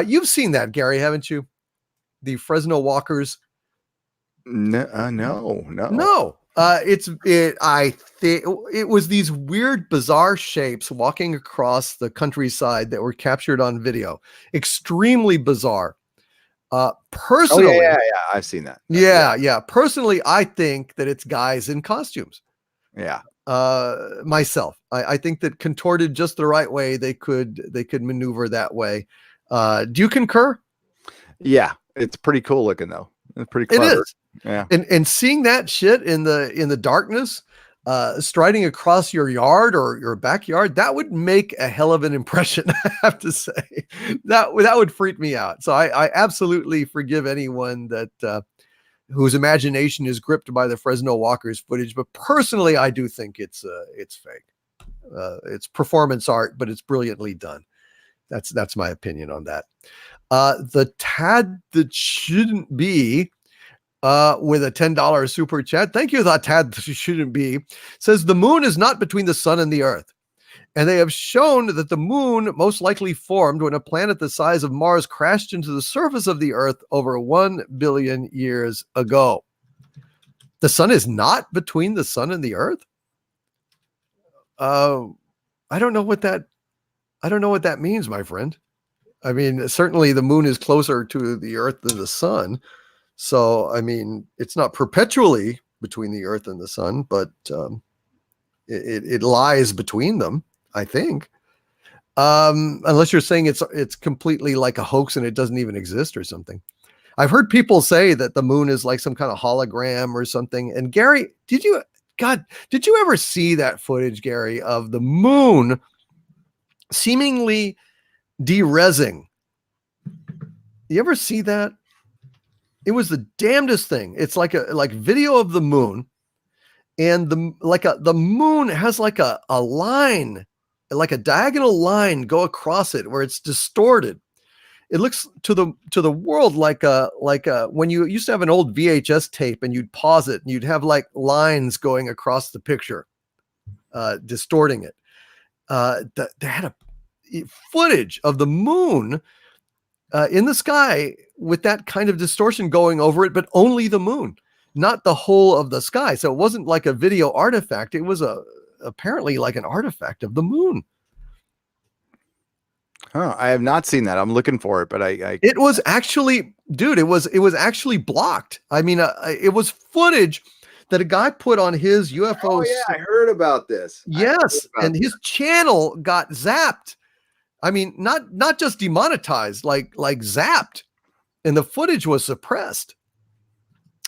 You've seen that, Gary, haven't you? The Fresno Walkers. No. I think it was these weird, bizarre shapes walking across the countryside that were captured on video. Extremely bizarre. Personally, I've seen that. Yeah. Personally, I think that it's guys in costumes. Yeah. Myself, I think that contorted just the right way, they could maneuver that way. Do you concur? Yeah, it's pretty cool looking though. It's pretty clever. It is. Yeah. And seeing that shit in the darkness, striding across your yard or your backyard, that would make a hell of an impression. I have to say that would freak me out. So I absolutely forgive anyone that whose imagination is gripped by the Fresno Walkers footage. But personally, I do think it's fake. It's performance art, but it's brilliantly done. That's my opinion on that. The Tad that shouldn't be. With a $10 super chat. Thank you, that Tad shouldn't be. Says the moon is not between the sun and the earth. And they have shown that the moon most likely formed when a planet the size of Mars crashed into the surface of the earth over 1 billion years ago. The sun is not between the sun and the earth? I don't know what that means, my friend. I mean, certainly the moon is closer to the earth than the sun. So, I mean, it's not perpetually between the earth and the sun, but it lies between them, I think. Unless you're saying it's completely like a hoax and it doesn't even exist or something. I've heard people say that the moon is like some kind of hologram or something. And Gary, did you ever see that footage, Gary, of the moon seemingly de-resing? You ever see that? It was the damnedest thing. It's like video of the moon, and the moon has like a line, like a diagonal line go across it where it's distorted. It looks to the world like a when you used to have an old VHS tape and you'd pause it and you'd have like lines going across the picture. distorting it. They had a footage of the moon in the sky with that kind of distortion going over it, but only the moon, not the whole of the sky. So it wasn't like a video artifact. It was apparently like an artifact of the moon. Huh, I have not seen that. I'm looking for it, but it was actually, dude, it was actually blocked. I mean, it was footage that a guy put on his UFO. Oh yeah, I heard about this. Yes, and his channel got zapped. I mean, not just demonetized, like zapped, and the footage was suppressed.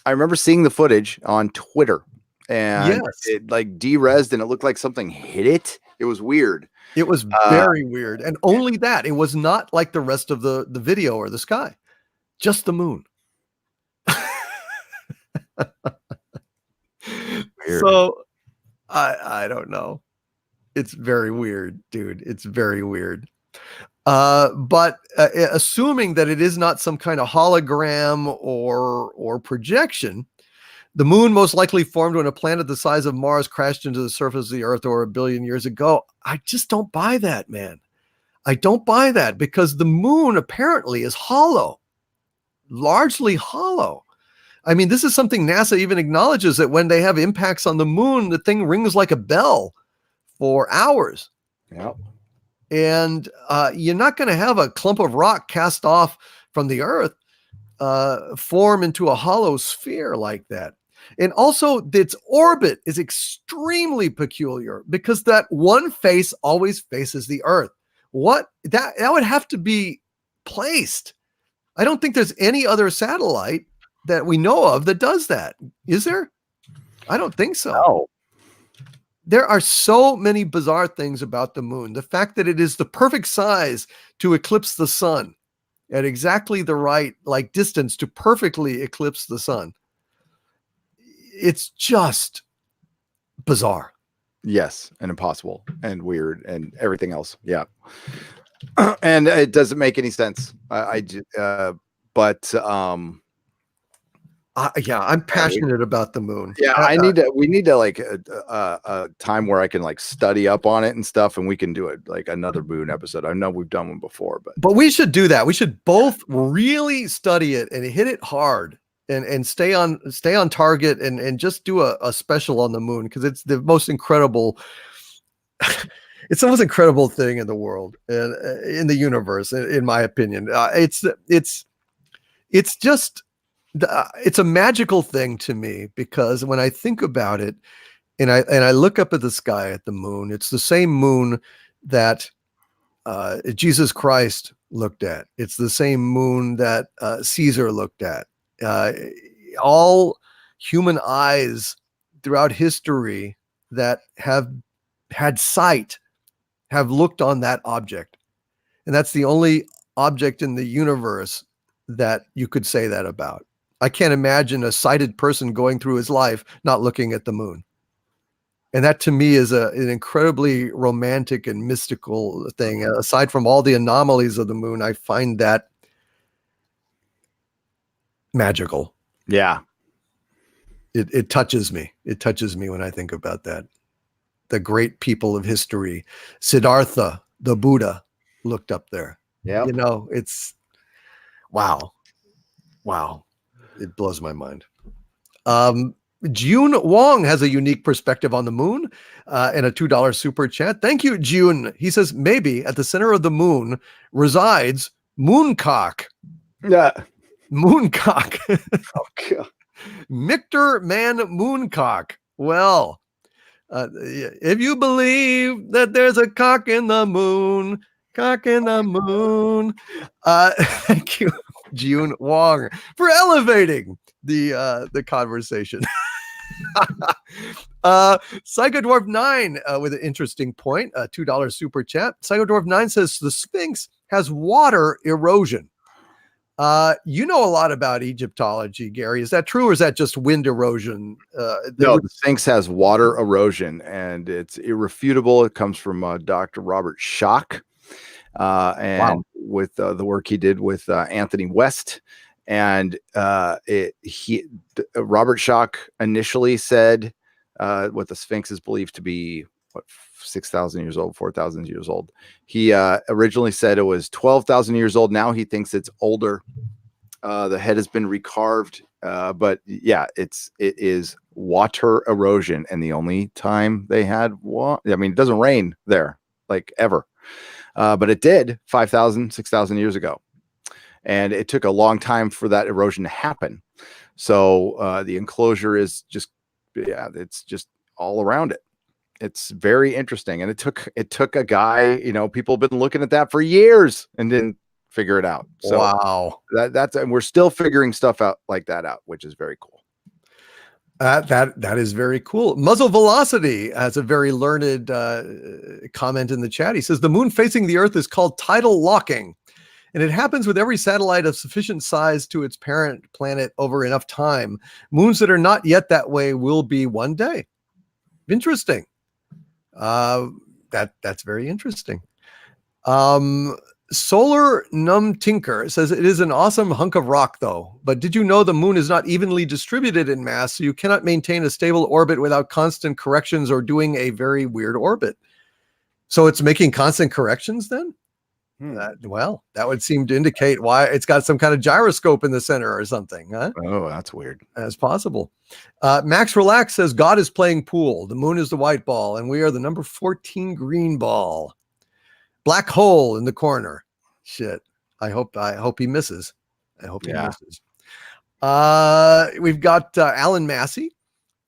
I remember seeing the footage on Twitter, and Yes. it like derezzed, and it looked like something hit it. It was weird. It was very weird, and only that. It was not like the rest of the video or the sky, just the moon. So I don't know. It's very weird, dude. It's very weird. But assuming that it is not some kind of hologram or projection, the moon most likely formed when a planet the size of Mars crashed into the surface of the Earth over 1 billion years ago. I just don't buy that, man. I don't buy that, because the moon apparently is hollow, largely hollow. I mean, this is something NASA even acknowledges, that when they have impacts on the moon, the thing rings like a bell for hours. Yeah. And you're not going to have a clump of rock cast off from the Earth form into a hollow sphere like that. And also, its orbit is extremely peculiar, because that one face always faces the Earth. What that would have to be placed. I don't think there's any other satellite that we know of that does that. Is there? I don't think so. No. There are so many bizarre things about the moon. The fact that it is the perfect size to eclipse the sun at exactly the right distance to perfectly eclipse the sun. It's just bizarre. Yes, and impossible and weird and everything else. Yeah. And it doesn't make any sense. Yeah, I'm passionate about the moon. Yeah, we need to like a time where I can like study up on it and stuff, and we can do it like another moon episode. I know we've done one before, but we should do that. We should both really study it and hit it hard, and stay on target, and just do a special on the moon, because it's the most incredible. It's the most incredible thing in the world and in the universe, in my opinion. It's just. It's a magical thing to me, because when I think about it, and I look up at the sky at the moon, it's the same moon that Jesus Christ looked at. It's the same moon that Caesar looked at. All human eyes throughout history that have had sight have looked on that object. And that's the only object in the universe that you could say that about. I can't imagine a sighted person going through his life not looking at the moon. And that to me is an incredibly romantic and mystical thing. Aside from all the anomalies of the moon, I find that magical. yeah. It touches me. It touches me when I think about that. The great people of history, Siddhartha, the Buddha, looked up there. Yeah. You know, it's wow. It blows my mind. June Wong has a unique perspective on the moon and a $2 super chat. Thank you, June. He says, maybe at the center of the moon resides Mooncock. Yeah. Mooncock. Oh, God. Mictor Man Mooncock. Well, if you believe that there's a cock in the moon, thank you, June Wong, for elevating the conversation. Psychodwarf 9 with an interesting point, a $2 super chat. Psychodwarf 9 says the Sphinx has water erosion. You know a lot about Egyptology, Gary. Is that true, or is that just wind erosion? No, the Sphinx has water erosion, and it's irrefutable. It comes from Dr. Robert Schoch, and with the work he did with Anthony West. And Robert Schoch initially said what the Sphinx is believed to be what, 6,000 years old, 4,000 years old. He originally said it was 12,000 years old. Now he thinks it's older. The head has been recarved, but yeah, it is water erosion, and the only time they had I mean, it doesn't rain there like ever, but it did 5,000, 6,000 years ago, and it took a long time for that erosion to happen. So the enclosure is just, yeah, it's just all around it. It's very interesting, and it took a guy, people have been looking at that for years and didn't figure it out. So wow, and we're still figuring stuff out like that out, which is very cool. That is very cool. Muzzle Velocity has a very learned comment in the chat. He says the moon facing the Earth is called tidal locking, and it happens with every satellite of sufficient size to its parent planet over enough time. Moons that are not yet that way will be one day. Interesting. That's very interesting. Solar Numb Tinker says it is an awesome hunk of rock, though. But did you know the moon is not evenly distributed in mass, so you cannot maintain a stable orbit without constant corrections or doing a very weird orbit? So it's making constant corrections then? Well, that would seem to indicate why it's got some kind of gyroscope in the center or something. Huh? Oh, that's weird. That's possible. Max Relax says God is playing pool. The moon is the white ball, and we are the number 14 green ball. Black hole in the corner. Shit. I hope he misses. I hope he misses. We've got Alan Massey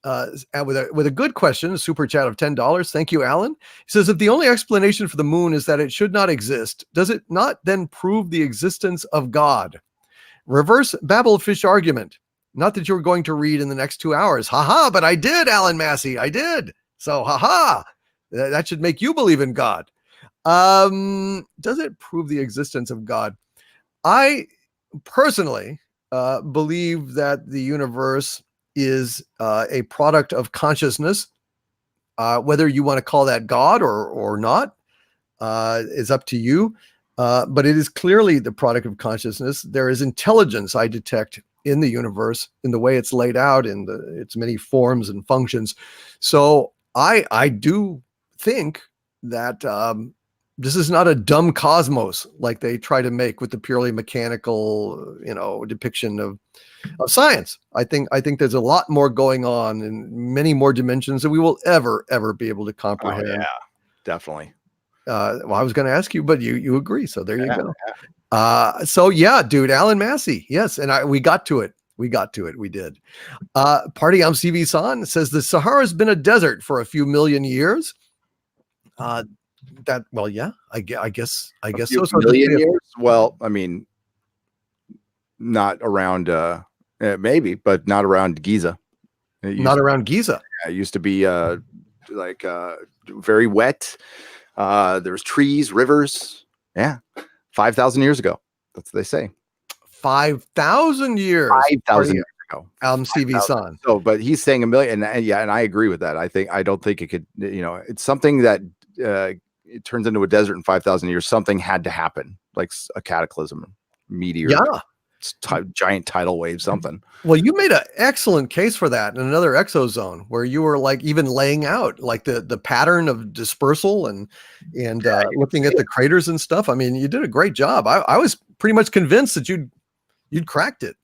with a good question, a super chat of $10. Thank you, Alan. He says, if the only explanation for the moon is that it should not exist, does it not then prove the existence of God? Reverse Babelfish argument. Not that you're going to read in the next 2 hours. Haha, but I did, Alan Massey. I did. So, haha, that should make you believe in God. Does it prove the existence of God? I personally believe that the universe is a product of consciousness. Whether you want to call that God or not is up to you. But it is clearly the product of consciousness. There is intelligence I detect in the universe, in the way it's laid out, in its many forms and functions. So I do think that this is not a dumb cosmos like they try to make with the purely mechanical, depiction of science. I think there's a lot more going on in many more dimensions than we will ever be able to comprehend. Oh, yeah, definitely. Well, I was going to ask you, but you agree. So there you go. Yeah. So yeah, dude, Alan Massey. Yes. And we got to it. We did. Party I'm CV San says the Sahara has been a desert for a few million years. Yeah, I guess so. Million years? Well, I mean, not around, maybe, but not around Giza. Not around Giza. It used to be very wet. There's trees, rivers. Yeah, 5,000 years ago. That's what they say. 5,000 years. 5,000 years ago. CV San. So, but he's saying a million, and I agree with that. I don't think it could. It's something that it turns into a desert in 5,000 years. Something had to happen, like a cataclysm, meteor. Yeah. Giant tidal wave, something. Well, you made an excellent case for that in another ExoZone, where you were like even laying out like the pattern of dispersal and looking at the craters and stuff. I mean, you did a great job. I was pretty much convinced that you'd cracked it.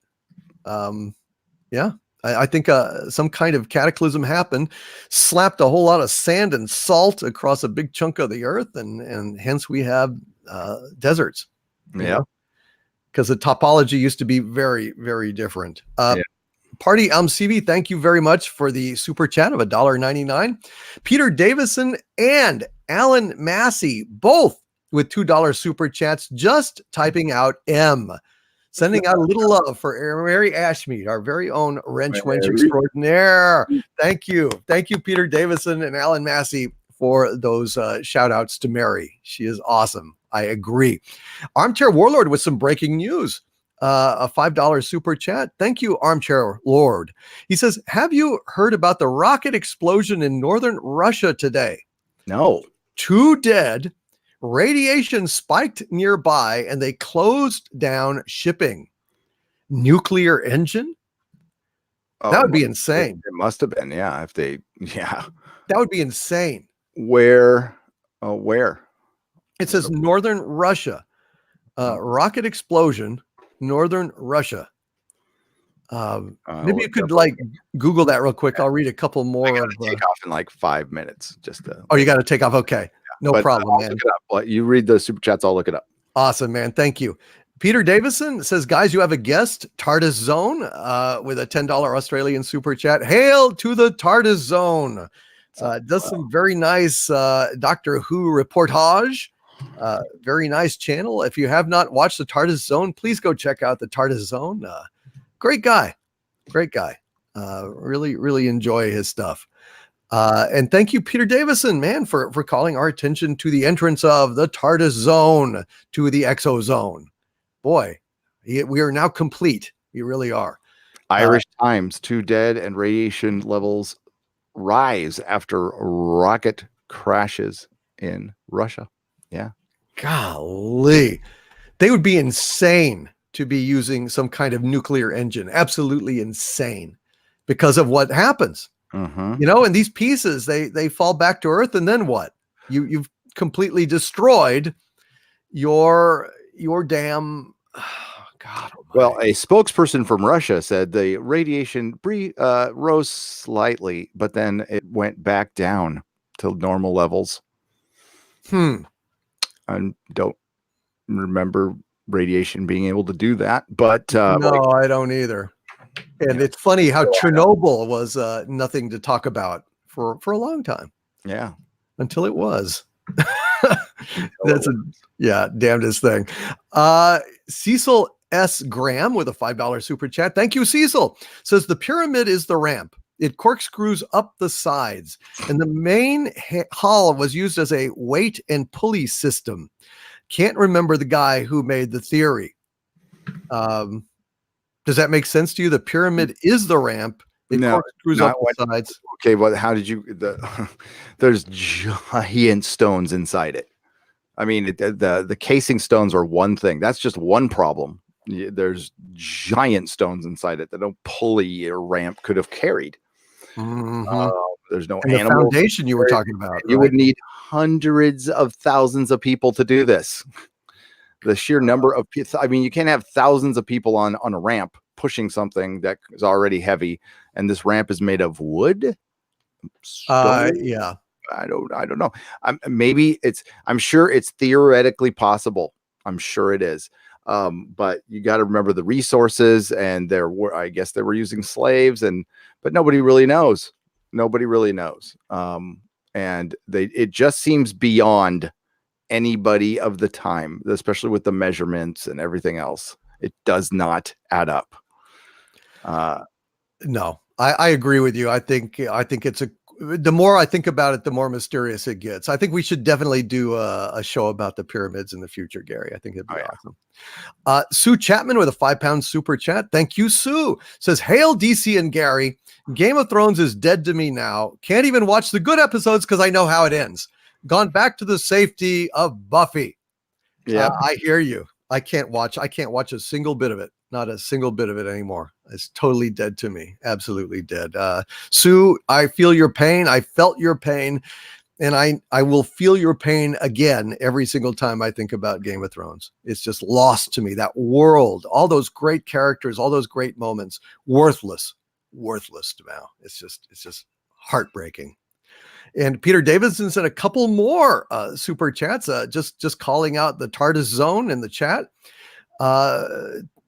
Yeah, I think some kind of cataclysm happened, slapped a whole lot of sand and salt across a big chunk of the earth, and hence we have deserts. Yeah. Because the topology used to be very, very different. Party CB, thank you very much for the super chat of $1.99. Peter Davison and Alan Massey, both with $2 super chats, just typing out M. Sending out a little love for Mary Ashmead, our very own wrench wench extraordinaire. Thank you. Thank you, Peter Davison and Alan Massey, for those shout outs to Mary. She is awesome. I agree. Armchair Warlord with some breaking news. A $5 super chat. Thank you, Armchair Lord. He says, have you heard about the rocket explosion in northern Russia today? No. 2 dead, radiation spiked nearby, and they closed down shipping. Nuclear engine? That would be insane. It must have been, yeah. That would be insane. Where? Oh, where? It says northern Russia. Rocket explosion, northern Russia. Maybe you could like Google that real quick. I'll read a couple more of. Take off in like 5 minutes. Just to. Oh, you got to take off. Okay, no problem, man. Look it up. You read the super chats. I'll look it up. Awesome, man. Thank you. Peter Davison says, guys, you have a guest, TARDIS Zone, with a $10 Australian super chat. Hail to the TARDIS Zone. Does some very nice Doctor Who reportage. Very nice channel. If you have not watched the TARDIS Zone, please go check out the TARDIS Zone. Great guy. Really, really enjoy his stuff. And thank you, Peter Davison, man, for calling our attention to the entrance of the TARDIS Zone to the ExoZone. Boy, we are now complete. We really are. Irish Times, 2 dead and radiation levels rise after rocket crashes in Russia. Yeah. Golly. They would be insane to be using some kind of nuclear engine. Absolutely insane because of what happens. Mm-hmm. You know, and these pieces, they fall back to Earth, and then what? You've completely destroyed your damn God. Well, a spokesperson from Russia said the radiation rose slightly, but then it went back down to normal levels. I don't remember radiation being able to do that, but no, I don't either. And it's funny how Chernobyl was nothing to talk about for a long time. Yeah, until it was. That's damnedest thing. Cecil S. Graham with a $5 super chat. Thank you, Cecil. Says the pyramid is the ramp. It corkscrews up the sides, and the main hull was used as a weight and pulley system. Can't remember the guy who made the theory. Does that make sense to you? The pyramid is the ramp. It corkscrews up the sides. Okay, well, how did you? There's giant stones inside it. I mean, the casing stones are one thing. That's just one problem. There's giant stones inside it that no pulley or ramp could have carried. Mm-hmm. There's no the foundation you were talking about. You would need hundreds of thousands of people to do this. The sheer number of people. I mean, you can't have thousands of people on a ramp pushing something that is already heavy, and this ramp is made of wood. Yeah. I don't know. I'm sure it's theoretically possible. I'm sure it is. But you got to remember the resources, and I guess they were using slaves, but nobody really knows. Nobody really knows. And it just seems beyond anybody of the time, especially with the measurements and everything else. It does not add up. No, I agree with you. I think it's the more I think about it, the more mysterious it gets. I think we should definitely do a show about the pyramids in the future, Gary. I think it'd be awesome. Sue Chapman with a £5 super chat. Thank you, Sue. Says, hail DC and Gary. Game of Thrones is dead to me now. Can't even watch the good episodes because I know how it ends. Gone back to the safety of Buffy. Yeah, I hear you. I can't watch a single bit of it. Not a single bit of it anymore. It's totally dead to me. Absolutely dead. Sue, I feel your pain. I felt your pain. And I will feel your pain again every single time I think about Game of Thrones. It's just lost to me. That world, all those great characters, all those great moments, worthless now. It's just heartbreaking. And Peter Davidson said a couple more super chats, just calling out the TARDIS Zone in the chat.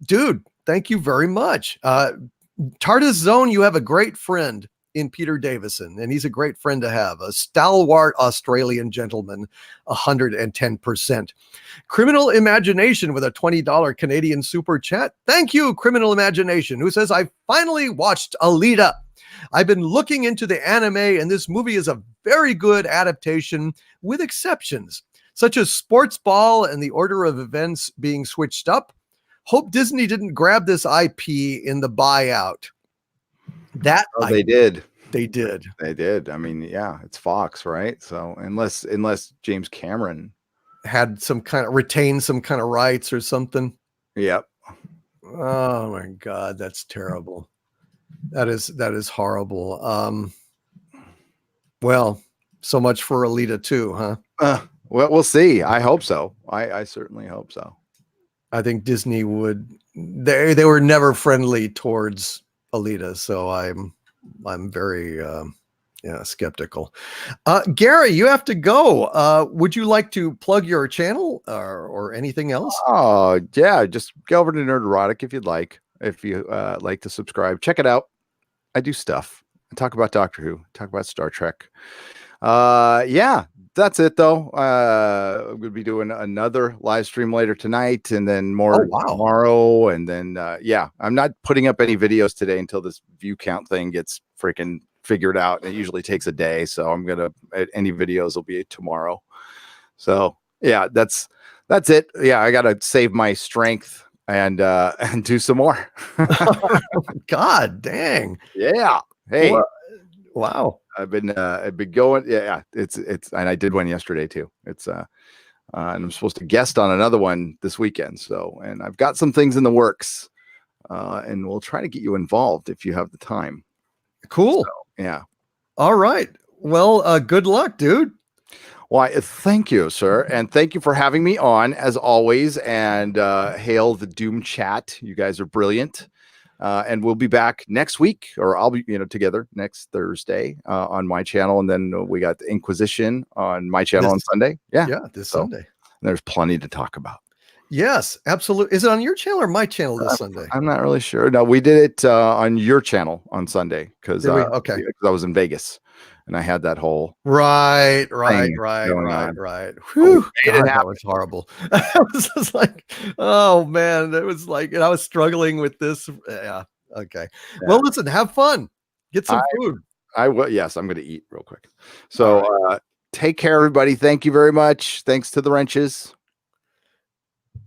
Dude, thank you very much. TARDIS Zone, you have a great friend in Peter Davison, and he's a great friend to have. A stalwart Australian gentleman, 110%. Criminal Imagination with a $20 Canadian super chat. Thank you, Criminal Imagination, who says, I finally watched Alita. I've been looking into the anime, and this movie is a very good adaptation with exceptions, such as Sports Ball and the order of events being switched up. Hope Disney didn't grab this IP in the buyout. They did. They did. They did. I mean, yeah, it's Fox, right? So unless James Cameron had retained some kind of rights or something. Yep. Oh my God, that's terrible. That is horrible. Well, So much for Alita too, huh? Well, we'll see. I hope so. I certainly hope so. I think Disney would. They were never friendly towards Alita, so I'm very skeptical. Gary, you have to go. Would you like to plug your channel or anything else? Oh yeah, just go over to Nerd Erotic if you'd like. If you like to subscribe, check it out. I do stuff. I talk about Doctor Who, talk about Star Trek. Yeah, that's it though. I'm gonna be doing another live stream later tonight, and then more tomorrow, and then yeah, I'm not putting up any videos today until this view count thing gets freaking figured out. It usually takes a day, so I'm gonna any videos will be tomorrow. So yeah, that's it. Yeah, I gotta save my strength and do some more. God dang. Yeah. Hey. Wow. I've been going. Yeah, it's and I did one yesterday too. It's and I'm supposed to guest on another one this weekend. So, and I've got some things in the works, and we'll try to get you involved if you have the time. Cool. So, yeah. All right. Well, good luck, dude. Why, thank you, sir. And thank you for having me on as always. And hail the Doom chat. You guys are brilliant. And we'll be back next week, or I'll be, together next Thursday on my channel. And then we got the Inquisition on my channel on Sunday. Yeah. This Sunday. There's plenty to talk about. Yes, absolutely. Is it on your channel or my channel this Sunday? I'm not really sure. No, we did it on your channel on Sunday because I was in Vegas and I had that whole right. Whew, God, that was horrible. I was just like, oh man, it was like, and I was struggling with this. Yeah. Okay. Yeah. Well, listen, have fun. Get some food. I will. Yes, I'm going to eat real quick. So take care, everybody. Thank you very much. Thanks to the wrenches.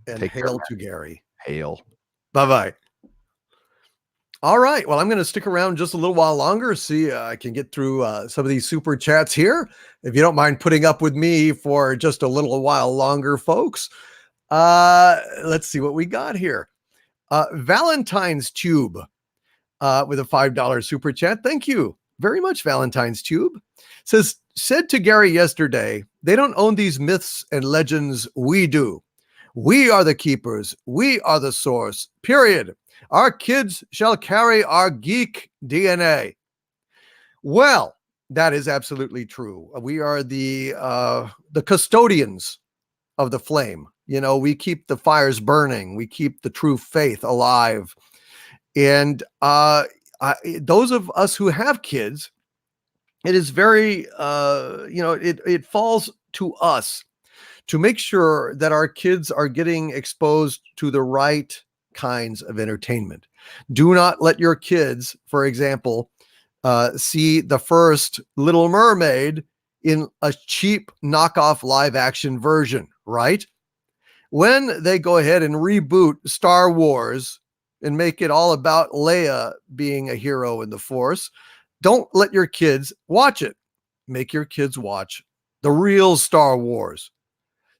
And hail to Gary. Hail. Bye-bye. All right. Well, I'm going to stick around just a little while longer. See, I can get through some of these super chats here. If you don't mind putting up with me for just a little while longer, folks. Let's see what we got here. Valentine's Tube with a $5 super chat. Thank you very much, Valentine's Tube. Said to Gary yesterday, they don't own these myths and legends. We do. We are the keepers. We are the source. Period. Our kids shall carry our geek DNA. Well, that is absolutely true. We are the custodians of the flame. We keep the fires burning. We keep the true faith alive. And those of us who have kids, it is very, it falls to us to make sure that our kids are getting exposed to the right kinds of entertainment. Do not let your kids, for example, see the first Little Mermaid in a cheap knockoff live action version, right? When they go ahead and reboot Star Wars and make it all about Leia being a hero in the Force, don't let your kids watch it. Make your kids watch the real Star Wars.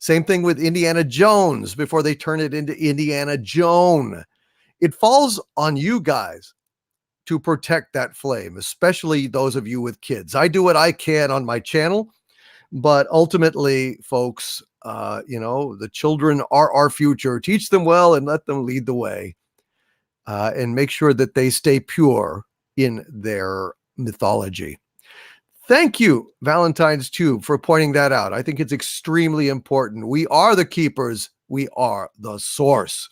Same thing with Indiana Jones before they turn it into Indiana Joan. It falls on you guys to protect that flame, especially those of you with kids. I do what I can on my channel, but ultimately, folks, the children are our future. Teach them well and let them lead the way, and make sure that they stay pure in their mythology. Thank you, Valentine's Tube, for pointing that out. I think it's extremely important. We are the keepers. We are the source.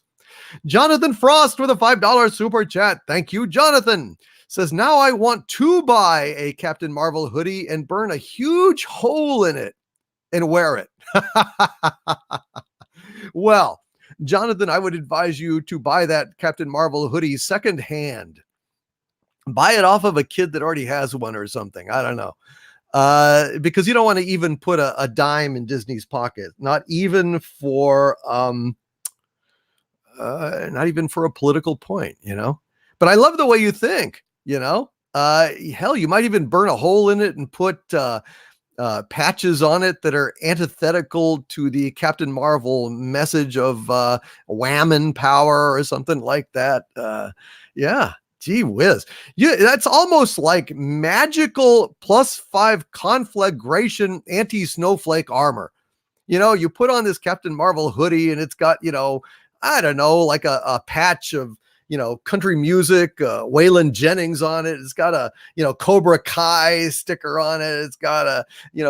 Jonathan Frost with a $5 super chat. Thank you, Jonathan. Says, now I want to buy a Captain Marvel hoodie and burn a huge hole in it and wear it. Well, Jonathan, I would advise you to buy that Captain Marvel hoodie secondhand. Buy it off of a kid that already has one or something. I don't know. Because you don't want to even put a dime in Disney's pocket. Not even for a political point, But I love the way you think, Hell, you might even burn a hole in it and put patches on it that are antithetical to the Captain Marvel message of whammon power or something like that. Yeah. Gee whiz. That's almost like magical +5 conflagration anti-snowflake armor. You put on this Captain Marvel hoodie and it's got, I don't know, like a patch of, country music, Waylon Jennings on it. It's got a, Cobra Kai sticker on it. It's got a,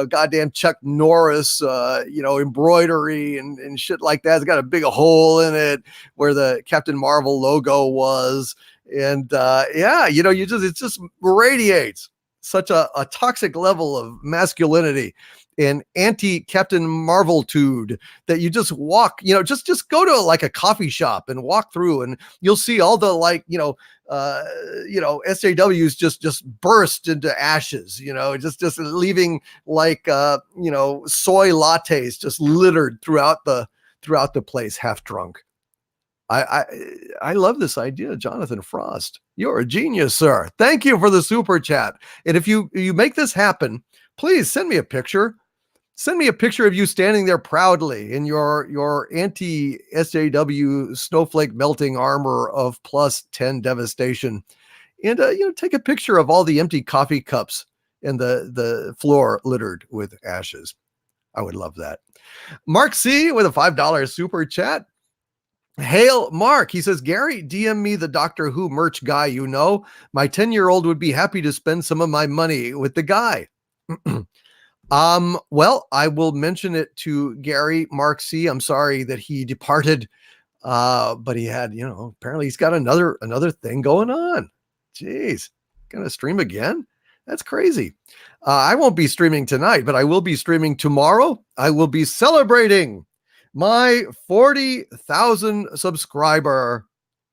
goddamn Chuck Norris, embroidery and shit like that. It's got a big hole in it where the Captain Marvel logo was. And it just radiates such a toxic level of masculinity and anti-Captain Marvel-tude that you just walk, just go to like a coffee shop and walk through and you'll see all the SJWs just burst into ashes, just leaving like, soy lattes just littered throughout the place, half drunk. I love this idea, Jonathan Frost. You're a genius, sir. Thank you for the super chat. And if you make this happen, please send me a picture. Send me a picture of you standing there proudly in your anti-SJW snowflake melting armor of +10 devastation. And take a picture of all the empty coffee cups and the floor littered with ashes. I would love that. Mark C with a $5 super chat. Hail Mark. He says, Gary, DM me the Doctor Who merch guy. My 10-year-old would be happy to spend some of my money with the guy. Well, I will mention it to Gary Mark C. I'm sorry that he departed. But he had, apparently he's got another thing going on. Jeez, gonna stream again? That's crazy. I won't be streaming tonight, but I will be streaming tomorrow. I will be celebrating my 40,000 subscriber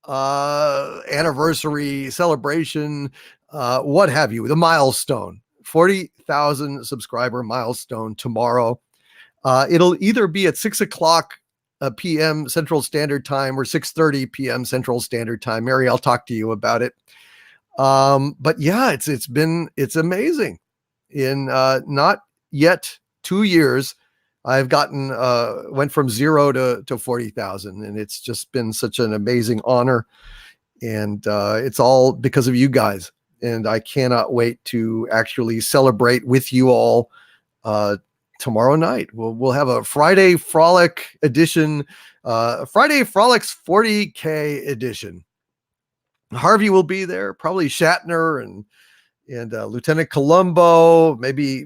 anniversary celebration, what have you, the milestone. 40,000 subscriber milestone tomorrow. It'll either be at 6:00 p.m. Central Standard Time or 6:30 p.m. Central Standard Time. Mary, I'll talk to you about it. But yeah, it's amazing. In not yet 2 years, I've went from 0 to 40,000, and it's just been such an amazing honor. And it's all because of you guys. And I cannot wait to actually celebrate with you all tomorrow night. We'll have a Friday Frolic edition, Friday Frolics 40K edition. Harvey will be there, probably Shatner and Lieutenant Columbo, maybe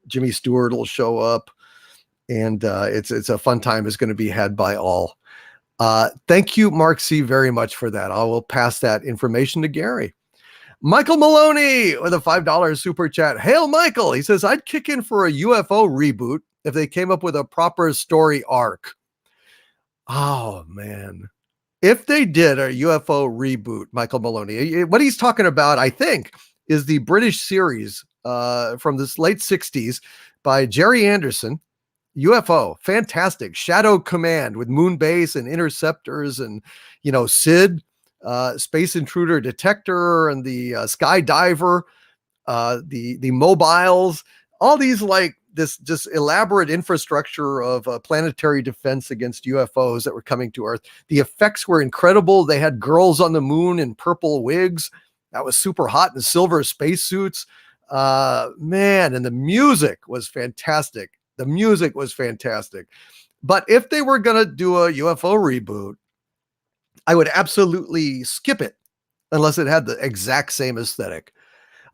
Jimmy Stewart will show up, and it's a fun time. It's going to be had by all. Thank you, Mark C, very much for that. I will pass that information to Gary. Michael Maloney with a $5 super chat. Hail, Michael. He says, I'd kick in for a UFO reboot if they came up with a proper story arc. Oh, man. If they did a UFO reboot, Michael Maloney, what he's talking about, I think, is the British series from the late 60s by Jerry Anderson. UFO, fantastic. Shadow Command with moon base and interceptors and, SID, Space Intruder Detector, and the Skydiver, the mobiles, all these like this just elaborate infrastructure of planetary defense against UFOs that were coming to Earth. The effects were incredible. They had girls on the moon in purple wigs. That was super hot in silver spacesuits. Man, and the music was fantastic. But if they were going to do a UFO reboot, I would absolutely skip it unless it had the exact same aesthetic.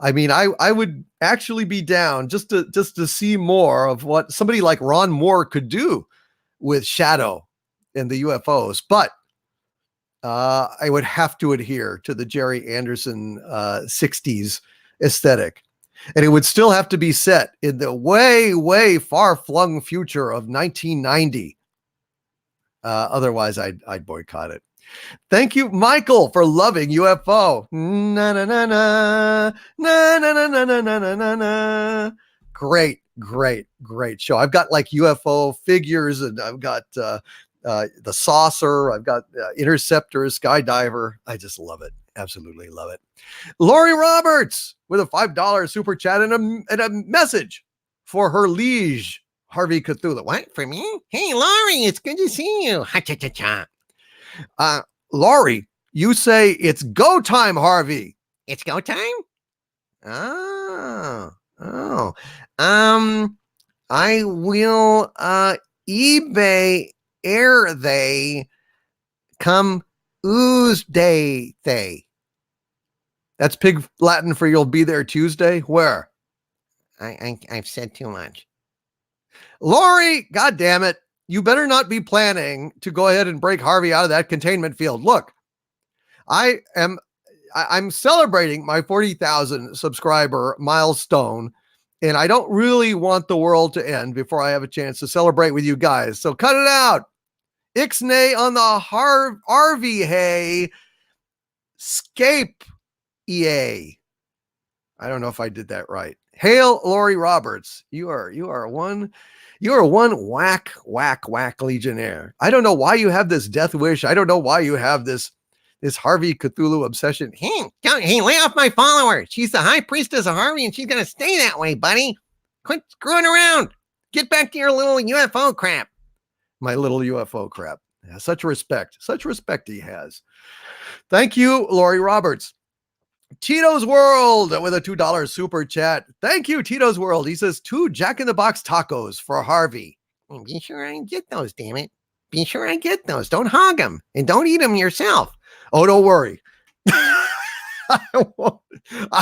I mean, I would actually be down just to see more of what somebody like Ron Moore could do with Shadow and the UFOs. But I would have to adhere to the Jerry Anderson 60s aesthetic. And it would still have to be set in the way, way far-flung future of 1990. Otherwise, I'd boycott it. Thank you, Michael, for loving UFO. Na na na na na na na na na na na na. Great show. I've got like UFO figures, and I've got the saucer. I've got interceptor, skydiver. I just love it. Absolutely love it. Lori Roberts with a $5 super chat and a message for her liege, Harvey Cthulhu. What, for me? Hey, Laurie, it's good to see you. Ha cha cha cha. Laurie, You say it's go time, Harvey. It's go time? Oh. I will eBay air they come ooze day they. That's pig Latin for you'll be there Tuesday. Where? I've said too much. Lori, God damn it. You better not be planning to go ahead and break Harvey out of that containment field. Look, I'm celebrating my 40,000 subscriber milestone, and I don't really want the world to end before I have a chance to celebrate with you guys. So cut it out. Ixnay on the Harvey Hay Scape EA. I don't know if I did that right. Hail Lori Roberts. You are one whack legionnaire. I don't know why you have this death wish. I don't know why you have this Harvey Cthulhu obsession. Hey, lay off my follower. She's the high priestess of Harvey, and she's gonna stay that way, buddy. Quit screwing around. Get back to your little UFO crap. My little UFO crap. Yeah, such respect he has. Thank you, Lori Roberts. Tito's World with a $2 super chat. Thank you, Tito's World. He says 2 Jack in the Box tacos for Harvey. Be sure I get those, damn it. Be sure I get those. Don't hog them and don't eat them yourself. Oh, don't worry. I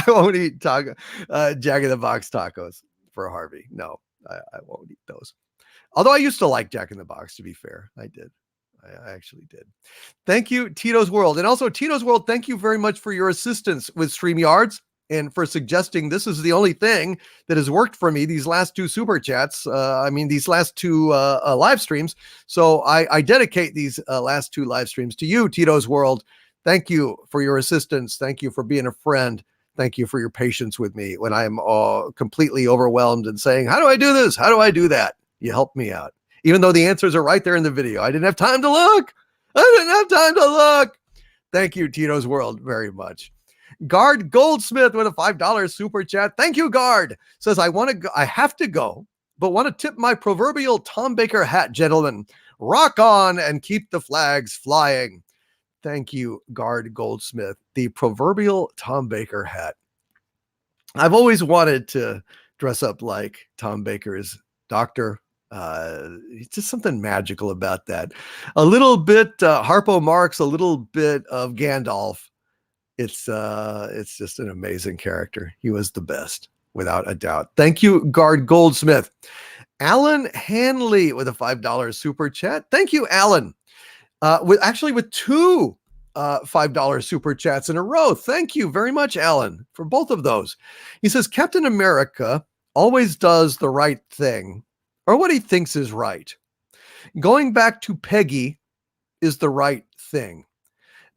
won't eat Jack in the Box tacos for Harvey. No, I won't eat those. Although I used to like Jack in the Box, to be fair. I did. I actually did. Thank you, Tito's World. And also, Tito's World, thank you very much for your assistance with StreamYards and for suggesting this is the only thing that has worked for me these last 2 super chats. These last 2 live streams. So I dedicate these last 2 live streams to you, Tito's World. Thank you for your assistance. Thank you for being a friend. Thank you for your patience with me when I'm completely overwhelmed and saying, how do I do this? How do I do that? You helped me out. Even though the answers are right there in the video. I didn't have time to look. Thank you, Tito's World, very much. Guard Goldsmith with a $5 super chat. Thank you, Guard. Says, I have to go, but want to tip my proverbial Tom Baker hat, gentlemen. Rock on and keep the flags flying. Thank you, Guard Goldsmith. The proverbial Tom Baker hat. I've always wanted to dress up like Tom Baker's doctor. It's just something magical about that. A little bit Harpo Marx, a little bit of Gandalf. It's just an amazing character. He was the best, without a doubt. Thank you, Guard Goldsmith. Alan Hanley with a $5 super chat. Thank you, Alan. With 2 $5 super chats in a row. Thank you very much, Alan, for both of those. He says, Captain America always does the right thing, or what he thinks is right. Going back to Peggy is the right thing.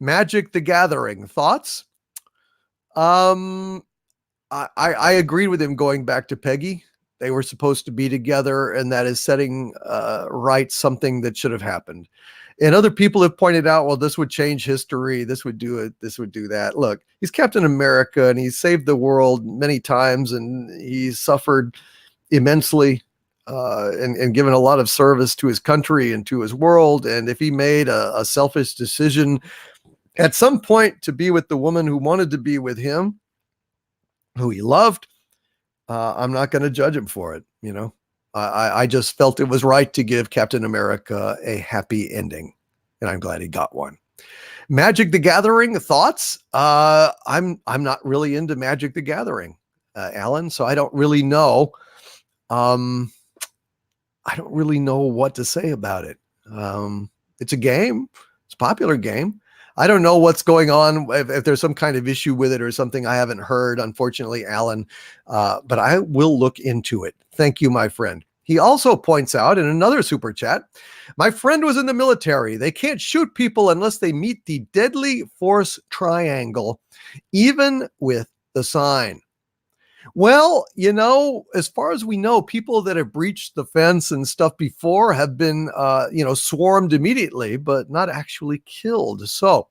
Magic the Gathering, thoughts? I agreed with him going back to Peggy. They were supposed to be together, and that is setting right something that should have happened. And other people have pointed out, well, this would change history. This would do it. This would do that. Look, he's Captain America, and he's saved the world many times, and he's suffered immensely and given a lot of service to his country and to his world. And if he made a selfish decision at some point to be with the woman who wanted to be with him, who he loved, I'm not going to judge him for it. You know, I just felt it was right to give Captain America a happy ending, and I'm glad he got one. Magic the Gathering, thoughts? I'm not really into Magic the Gathering, Alan, so I don't really know. I don't really know what to say about it. It's a game. It's a popular game. I don't know what's going on, if there's some kind of issue with it or something I haven't heard, unfortunately, Alan, but I will look into it. Thank you, my friend. He also points out in another super chat, my friend was in the military. They can't shoot people unless they meet the deadly force triangle, even with the sign. Well, you know, as far as we know, people that have breached the fence and stuff before have been, swarmed immediately, but not actually killed. So,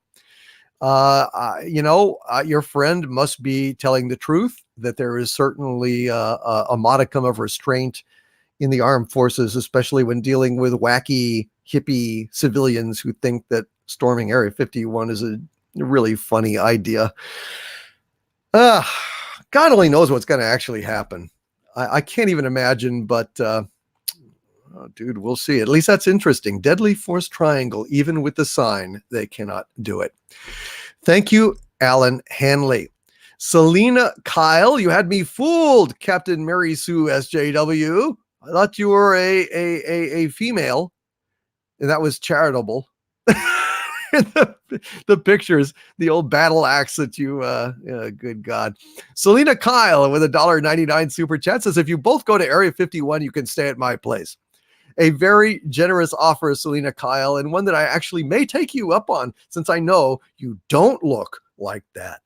your friend must be telling the truth, that there is certainly a modicum of restraint in the armed forces, especially when dealing with wacky, hippie civilians who think that storming Area 51 is a really funny idea. God only knows what's going to actually happen. I can't even imagine, but oh, dude, we'll see. At least that's interesting. Deadly force triangle, even with the sign, they cannot do it. Thank you, Alan Hanley. Selena Kyle, you had me fooled, Captain Mary Sue SJW. I thought you were a female, and that was charitable. the pictures, the old battle axe that you, good God. Selena Kyle with $1.99 super chat says, if you both go to Area 51, you can stay at my place. A very generous offer, Selena Kyle, and one that I actually may take you up on, since I know you don't look like that.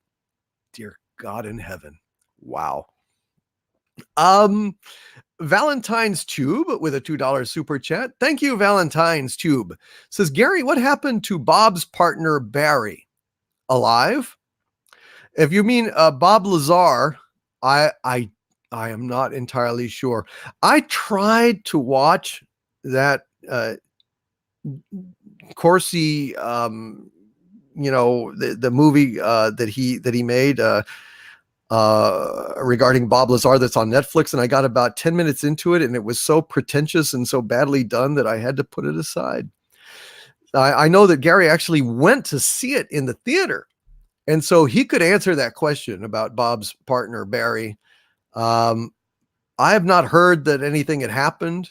Dear God in heaven. Wow. Valentine's Tube with a $2 super chat. Thank you, Valentine's Tube. Says, Gary, what happened to Bob's partner, Barry? Alive? If you mean Bob Lazar, I am not entirely sure. I tried to watch that Corsi, the movie that he made regarding Bob Lazar that's on Netflix, and I got about 10 minutes into it, and it was so pretentious and so badly done that I had to put it aside. I know that Gary actually went to see it in the theater, and so he could answer that question about Bob's partner, Barry. I have not heard that anything had happened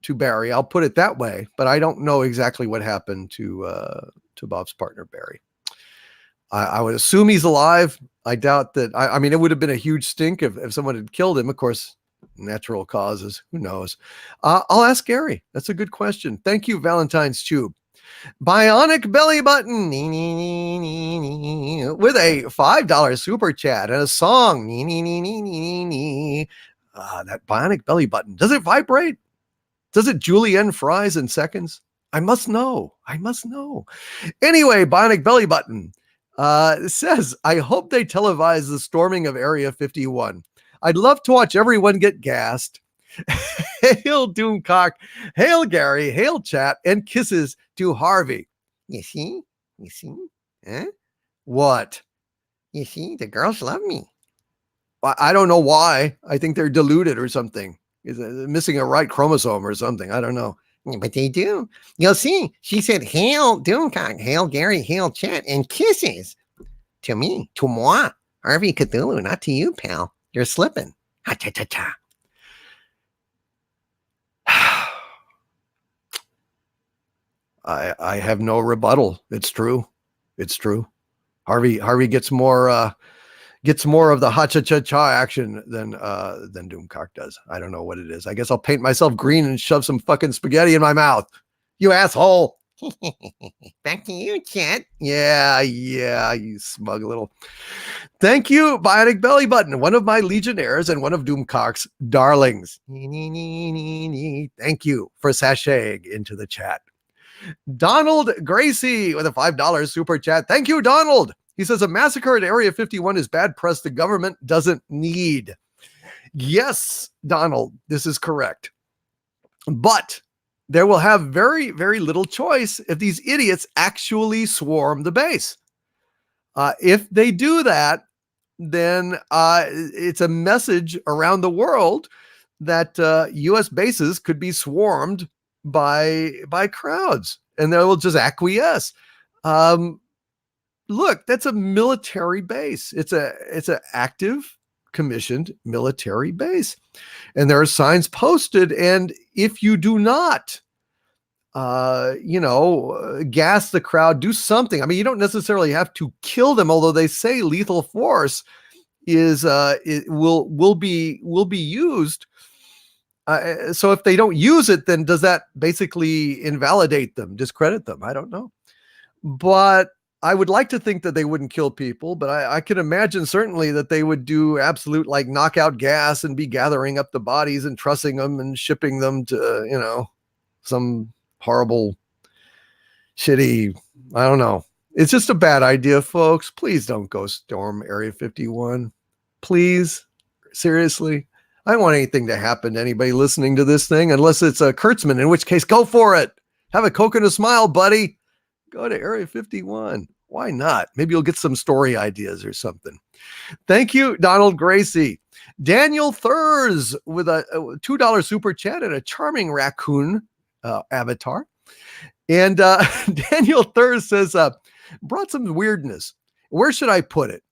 to Barry. I'll put it that way, but I don't know exactly what happened to Bob's partner, Barry. I would assume he's alive. I doubt that. I mean, it would have been a huge stink if someone had killed him. Of course, natural causes. Who knows? I'll ask Gary. That's a good question. Thank you, Valentine's Tube. Bionic Belly Button with a $5 super chat and a song. That Bionic Belly Button. Does it vibrate? Does it julienne fries in seconds? I must know. Anyway, Bionic Belly Button says, I hope they televise the storming of Area 51. I'd love to watch everyone get gassed. Hail Doomcock, hail Gary, hail chat, and kisses to Harvey. You see? Huh? What? You see, the girls love me. I don't know why. I think they're deluded or something. Is missing a right chromosome or something. I don't know. But they do. You'll see. She said, hail Doomcock, hail Gary, hail chat, and kisses to me, to moi. Harvey Cthulhu, not to you, pal. You're slipping. Ha cha cha cha. I have no rebuttal. It's true. Harvey gets more of the ha cha cha cha action than Doomcock does. I don't know what it is. I guess I'll paint myself green and shove some fucking spaghetti in my mouth. You asshole. Back to you, chat. Yeah, you smug little. Thank you, Bionic Belly Button, one of my legionnaires and one of Doomcock's darlings. Thank you for sashaying into the chat. Donald Gracie with a $5 super chat. Thank you, Donald. He says a massacre at Area 51 is bad press the government doesn't need. Yes, Donald, this is correct. But there will have very, very little choice if these idiots actually swarm the base. If they do that, then it's a message around the world that U.S. bases could be swarmed by crowds, and they will just acquiesce. Look, that's a military base. It's an active, commissioned military base, and there are signs posted. And if you do not, gas the crowd, do something. I mean, you don't necessarily have to kill them, although they say lethal force will be used. So if they don't use it, then does that basically invalidate them, discredit them? I don't know. But I would like to think that they wouldn't kill people, but I can imagine certainly that they would do absolute like knockout gas and be gathering up the bodies and trussing them and shipping them to, some horrible, shitty, I don't know. It's just a bad idea, folks. Please don't go storm Area 51. Please. Seriously. I don't want anything to happen to anybody listening to this thing unless it's a Kurtzman, in which case, go for it. Have a Coke and a smile, buddy. Go to Area 51. Why not? Maybe you'll get some story ideas or something. Thank you, Donald Gracie. Daniel Thurs with a $2 super chat and a charming raccoon avatar. And Daniel Thurs says, brought some weirdness. Where should I put it?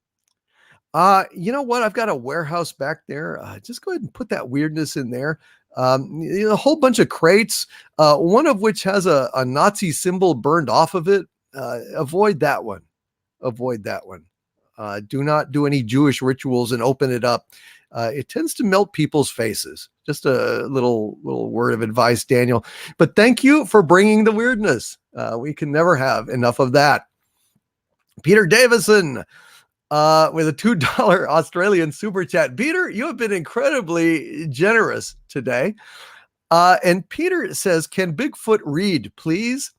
You know what? I've got a warehouse back there. Just go ahead and put that weirdness in there. A whole bunch of crates, one of which has a Nazi symbol burned off of it. Avoid that one. Avoid that one. Do not do any Jewish rituals and open it up. It tends to melt people's faces. Just a little word of advice, Daniel. But thank you for bringing the weirdness. We can never have enough of that. Peter Davison with a $2 Australian super chat. Peter, you have been incredibly generous today. And Peter says, can Bigfoot read, please?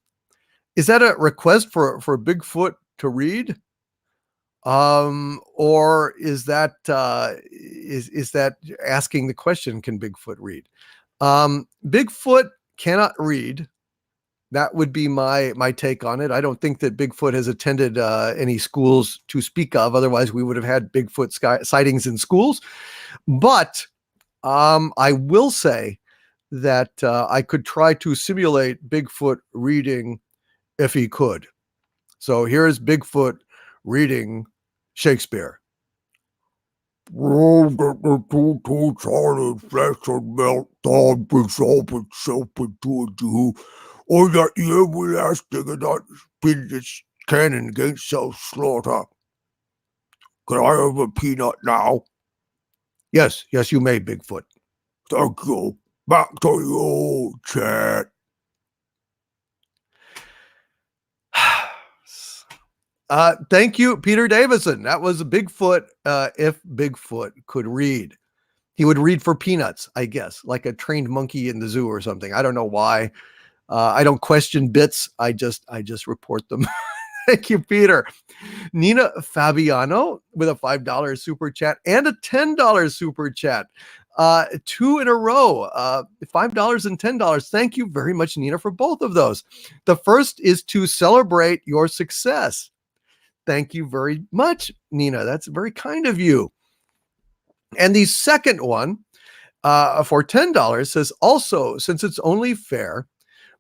Is that a request for Bigfoot to read? Or is that is that asking the question, can Bigfoot read? Bigfoot cannot read. That would be my take on it. I don't think that Bigfoot has attended any schools to speak of. Otherwise, we would have had Bigfoot sightings in schools. But I will say that I could try to simulate Bigfoot reading if he could. So here is Bigfoot reading Shakespeare. Roll the two solid flesh and melt down dissolve itself into a dew, or that the everlasting and not spin its cannon against self-slaughter. Can I have a peanut now? Yes, you may, Bigfoot. Thank you. Back to you, chat. Thank you, Peter Davison. That was a Bigfoot. If Bigfoot could read, he would read for peanuts, I guess, like a trained monkey in the zoo or something. I don't know why. I don't question bits. I just report them. Thank you, Peter. Nina Fabiano with a $5 super chat and a $10 super chat. 2 in a row, $5 and $10. Thank you very much, Nina, for both of those. The first is to celebrate your success. Thank you very much, Nina. That's very kind of you. And the second one for $10 says, also, since it's only fair,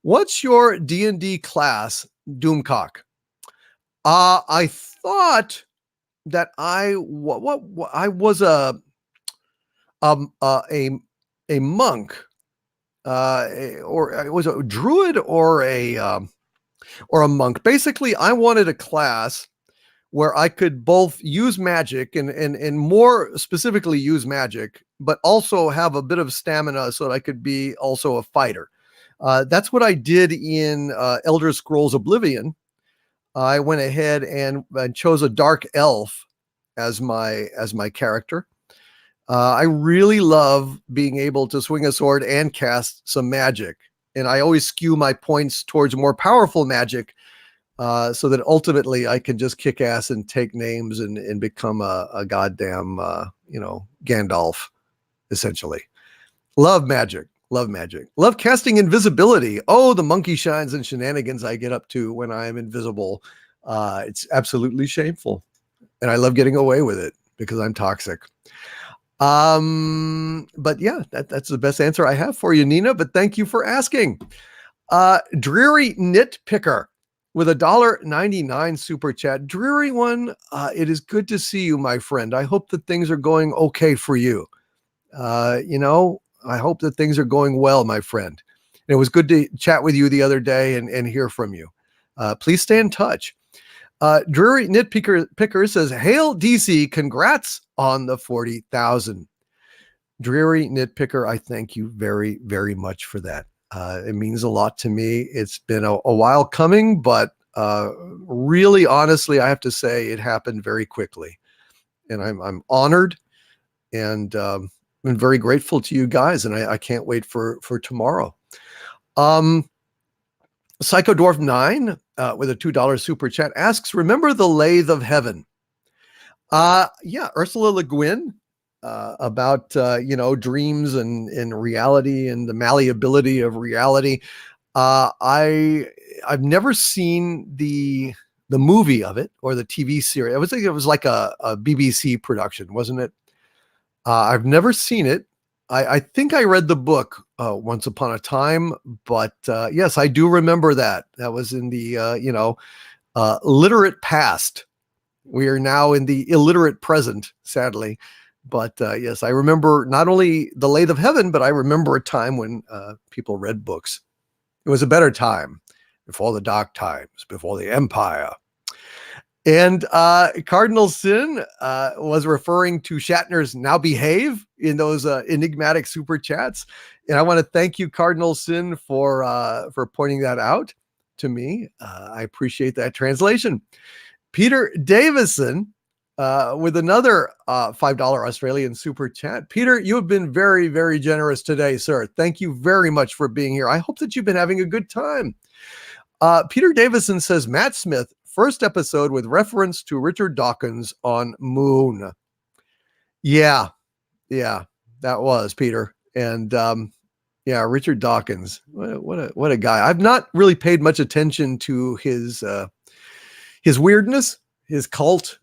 what's your D&D class, Doomcock? I thought that I was a monk, or it was a druid or a monk. Basically, I wanted a class where I could both use magic and more specifically use magic, but also have a bit of stamina so that I could be also a fighter. That's what I did in Elder Scrolls Oblivion. I went ahead and chose a dark elf as my character. I really love being able to swing a sword and cast some magic. And I always skew my points towards more powerful magic, so that ultimately I can just kick ass and take names and become a goddamn, Gandalf, essentially. Love magic. Love casting invisibility. Oh, the monkey shines and shenanigans I get up to when I'm invisible. It's absolutely shameful. And I love getting away with it because I'm toxic. But yeah, that's the best answer I have for you, Nina, but thank you for asking. Dreary Nitpicker with a $1.99 super chat. Dreary one, it is good to see you, my friend. I hope that things are going okay for you. I hope that things are going well, my friend. And it was good to chat with you the other day and hear from you. Please stay in touch. Dreary Nitpicker says, Hail DC, congrats on the 40,000. Dreary Nitpicker, I thank you very, very much for that. It means a lot to me. It's been a while coming, but really, honestly, I have to say it happened very quickly. And I'm honored and I'm very grateful to you guys, and I can't wait for tomorrow. Psycho Dwarf 9 with a $2 super chat asks, remember the Lathe of Heaven? Yeah, Ursula Le Guin, about dreams and reality and the malleability of reality. I've never seen the the movie of it or the TV series. I think it was like a BBC production, wasn't it? I've never seen it. I think I read the book once upon a time, but yes, I do remember that. That was in the literate past. We are now in the illiterate present, sadly. But yes, I remember not only the Lathe of Heaven, but I remember a time when people read books. It was a better time, before the dark times, before the empire. And Cardinal Sin was referring to Shatner's "Now Behave" in those enigmatic super chats. And I want to thank you, Cardinal Sin, for pointing that out to me. I appreciate that translation. Peter Davison with another $5 Australian super chat. Peter, you have been very, very generous today, sir. Thank you very much for being here. I hope that you've been having a good time. Peter Davison says, Matt Smith, first episode with reference to Richard Dawkins on Moon. Yeah, that was Peter. And yeah, Richard Dawkins. What a guy. I've not really paid much attention to his weirdness, his cult,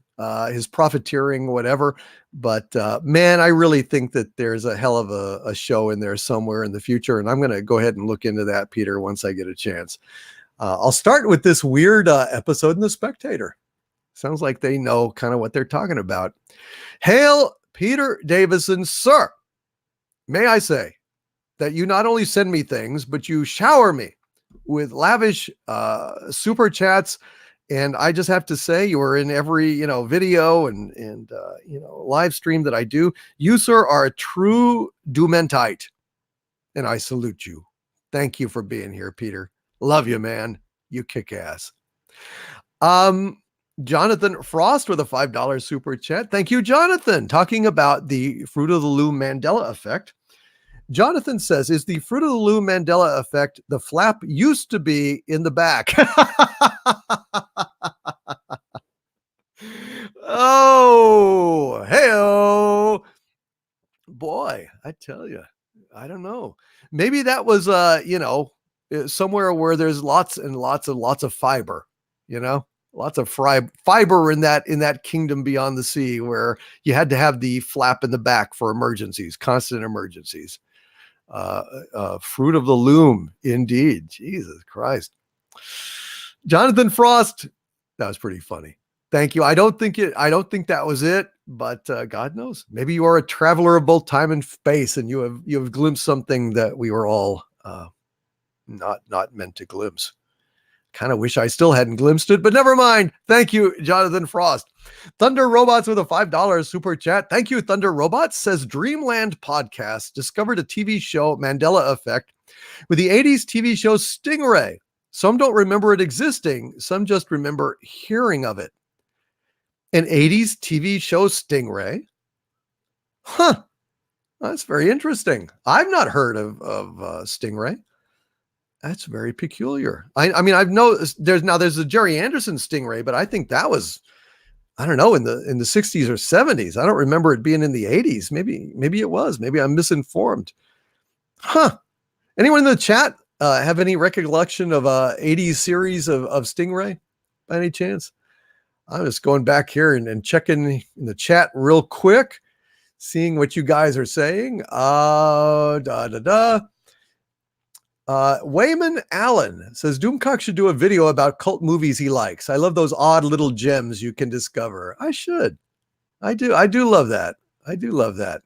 his profiteering, whatever. But man, I really think that there's a hell of a show in there somewhere in the future. And I'm going to go ahead and look into that, Peter, once I get a chance. I'll start with this weird episode in The Spectator. Sounds like they know kind of what they're talking about. Hail, Peter Davison, sir. May I say that you not only send me things, but you shower me with lavish super chats. And I just have to say, you are in every, video and live stream that I do. You, sir, are a true Dumentite. And I salute you. Thank you for being here, Peter. Love you, man. You kick ass. Jonathan Frost with a $5 super chat. Thank you, Jonathan. Talking about the Fruit of the Loom Mandela effect. Jonathan says, is the Fruit of the Loom Mandela effect the flap used to be in the back? Oh, hey-oh. Boy, I tell you, I don't know. Maybe that was, somewhere where there's lots and lots of fiber, lots of fiber in that kingdom beyond the sea, where you had to have the flap in the back for emergencies, constant emergencies. Fruit of the loom, indeed. Jesus Christ. Jonathan Frost, that was pretty funny. Thank you. I don't think that was it, but God knows. Maybe you are a traveler of both time and space, and you have glimpsed something that we were all not meant to glimpse. Kind of wish I still hadn't glimpsed it, but never mind. Thank you, Jonathan Frost. Thunder Robots with a $5 super chat. Thank you, Thunder Robots. Says Dreamland Podcast discovered a TV show, Mandela Effect, with the 80s TV show Stingray. Some don't remember it existing. Some just remember hearing of it. An 80s TV show Stingray? Huh. That's very interesting. I've not heard of Stingray. That's very peculiar. I mean, I've noticed there's a Jerry Anderson Stingray, but I think that was, I don't know, in the 60s or 70s. I don't remember it being in the 80s. Maybe it was. Maybe I'm misinformed. Huh. Anyone in the chat have any recollection of a 80s series of Stingray by any chance? I'm just going back here and checking in the chat real quick, seeing what you guys are saying. Wayman Allen says Doomcock should do a video about cult movies he likes. I love those odd little gems you can discover. I should. I do love that. I do love that.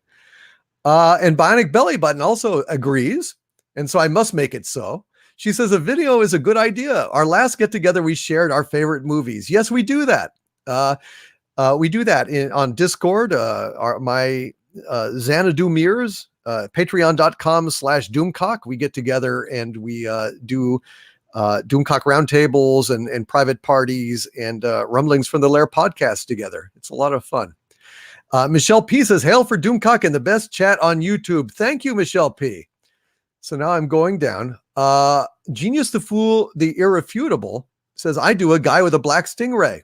And Bionic Belly Button also agrees. And so I must make it so. She says a video is a good idea. Our last get together, we shared our favorite movies. Yes, we do that. We do that on Discord. My Xanadu Mirrors, patreon.com/Doomcock. We get together and we do Doomcock roundtables and private parties and Rumblings from the Lair podcast together. It's a lot of fun. Michelle P says, hail for Doomcock and the best chat on YouTube. Thank you, Michelle P. So now I'm going down. Genius the Fool, the Irrefutable says, I do a guy with a black stingray.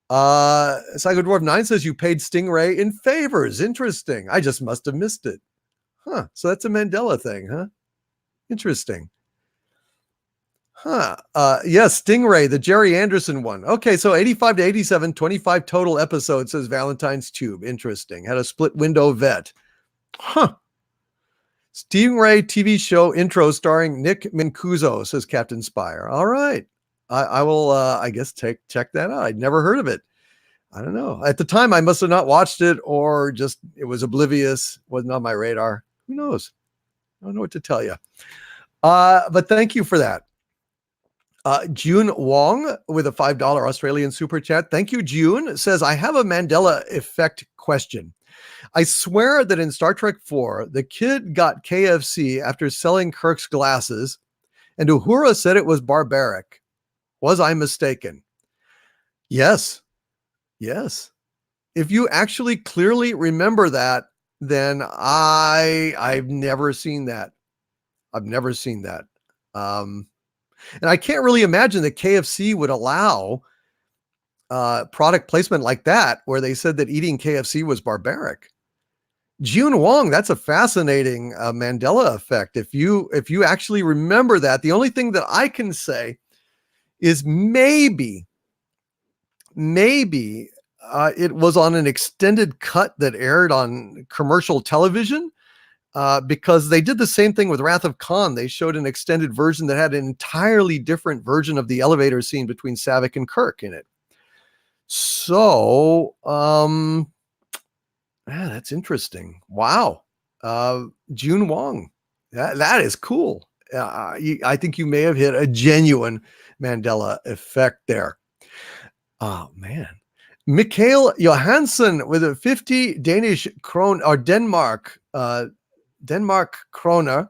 Psycho Dwarf 9 says you paid Stingray in favors. Interesting. I just must have missed it. Huh. So that's a Mandela thing, huh? Interesting. Yes, Stingray, the Jerry Anderson one. Okay, so 85 to 87, 25 total episodes, says Valentine's Tube. Interesting. Had a split window vet. Huh. Stingray TV show intro starring Nick Mancuso, says Captain Spire. All right. I will, I guess, check that out. I'd never heard of it. I don't know. At the time, I must have not watched it, or just it was oblivious, wasn't on my radar. Who knows? I don't know what to tell you. But thank you for that. June Wong with a $5 Australian super chat. Thank you, June. Says, I have a Mandela effect question. I swear that in Star Trek 4, the kid got KFC after selling Kirk's glasses, and Uhura said it was barbaric. Was I mistaken? Yes. Yes. If you actually clearly remember that, then I've never seen that. I've never seen that. And I can't really imagine that KFC would allow product placement like that, where they said that eating KFC was barbaric. June Wong, that's a fascinating Mandela effect. If you actually remember that, the only thing that I can say is maybe it was on an extended cut that aired on commercial television, because they did the same thing with Wrath of Khan. They showed an extended version that had an entirely different version of the elevator scene between Savick and Kirk in it. So, that's interesting. Wow. June Wong. That is cool. I think you may have hit a genuine Mandela effect there. Oh, man. Mikhail Johansson with a 50 Danish krone, or Denmark kroner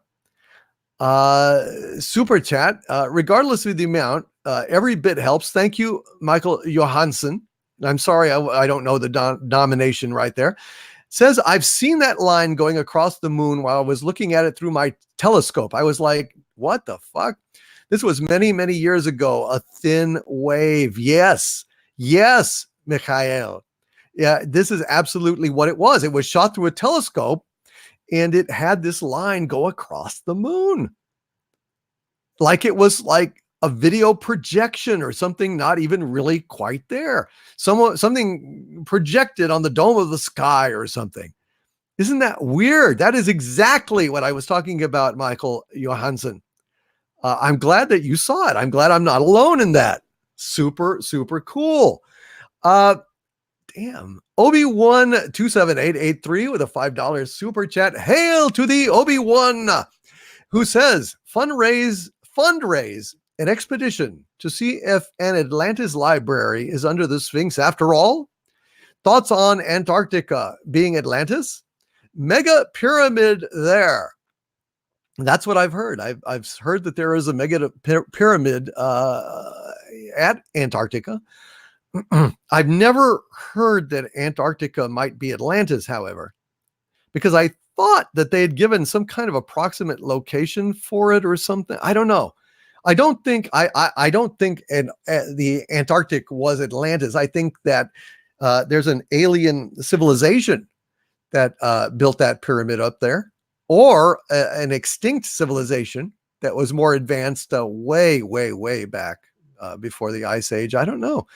super chat. Regardless of the amount, every bit helps. Thank you, Michael Johansson. I'm sorry, I don't know the denomination right there. Says, I've seen that line going across the moon while I was looking at it through my telescope. I was like, what the fuck? This was many, many years ago. A thin wave. Yes, Mikhail. Yeah, this is absolutely what it was. It was shot through a telescope, and it had this line go across the moon. Like it was like a video projection or something, not even really quite there. Something projected on the dome of the sky or something. Isn't that weird? That is exactly what I was talking about, Michael Johansson. I'm glad that you saw it. I'm glad I'm not alone in that. Super, super cool. Damn. Obi-Wan 27883 with a $5 super chat. Hail to the Obi-Wan, who says, fundraise an expedition to see if an Atlantis library is under the Sphinx after all. Thoughts on Antarctica being Atlantis? Mega pyramid there. That's what I've heard. I've heard that there is a mega pyramid at Antarctica. I've never heard that Antarctica might be Atlantis, however, because I thought that they had given some kind of approximate location for it or something. I don't know. I don't think the Antarctic was Atlantis. I think that there's an alien civilization that built that pyramid up there, or an extinct civilization that was more advanced way, way, way back before the Ice Age. I don't know.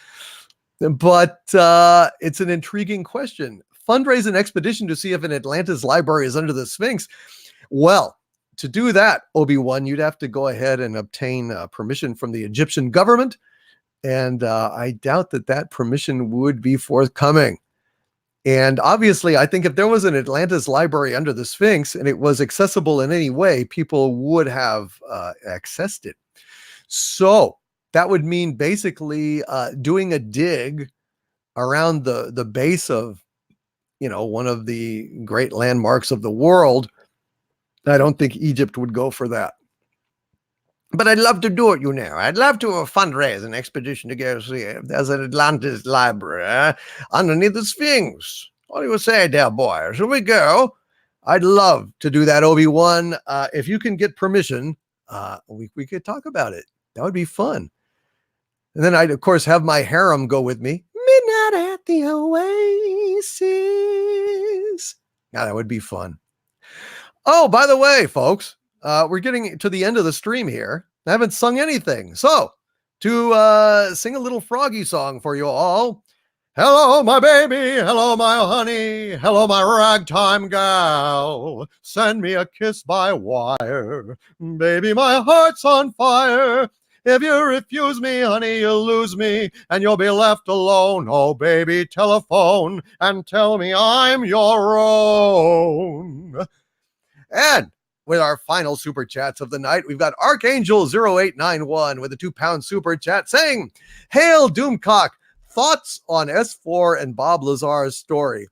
But it's an intriguing question. Fundraise an expedition to see if an Atlantis library is under the Sphinx. Well, to do that, Obi-Wan, you'd have to go ahead and obtain permission from the Egyptian government. And I doubt that permission would be forthcoming. And obviously, I think if there was an Atlantis library under the Sphinx and it was accessible in any way, people would have accessed it. So that would mean basically doing a dig around the base of, one of the great landmarks of the world. I don't think Egypt would go for that. But I'd love to do it, I'd love to fundraise an expedition to go see if there's an Atlantis library underneath the Sphinx. What do you say, dear boy? Shall we go? I'd love to do that, Obi-Wan. If you can get permission, we could talk about it. That would be fun. And then I'd, of course, have my harem go with me. Midnight at the Oasis. Yeah, that would be fun. Oh, by the way, folks, we're getting to the end of the stream here. I haven't sung anything. So, to sing a little froggy song for you all. Hello, my baby. Hello, my honey. Hello, my ragtime gal. Send me a kiss by wire. Baby, my heart's on fire. If you refuse me, honey, you'll lose me and you'll be left alone. Oh, baby, telephone and tell me I'm your own. And with our final super chats of the night, we've got Archangel0891 with a £2 super chat saying, Hail Doomcock, thoughts on S4 and Bob Lazar's story.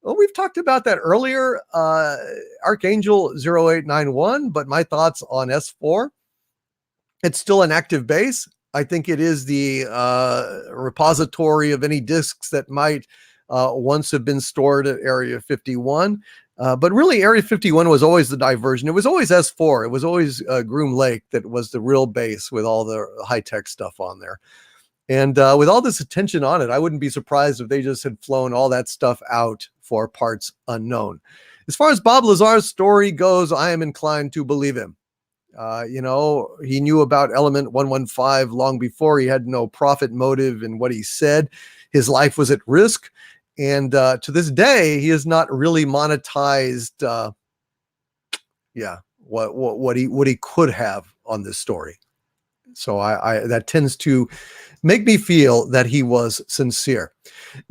Well, we've talked about that earlier, Archangel0891, but my thoughts on S4, it's still an active base. I think it is the repository of any disks that might once have been stored at Area 51. But really, Area 51 was always the diversion. It was always S4. It was always Groom Lake that was the real base with all the high-tech stuff on there. And with all this attention on it, I wouldn't be surprised if they just had flown all that stuff out for parts unknown. As far as Bob Lazar's story goes, I am inclined to believe him. He knew about Element 115 long before. He had no profit motive in what he said. His life was at risk. And to this day, he has not really monetized, what he could have on this story. So I that tends to make me feel that he was sincere.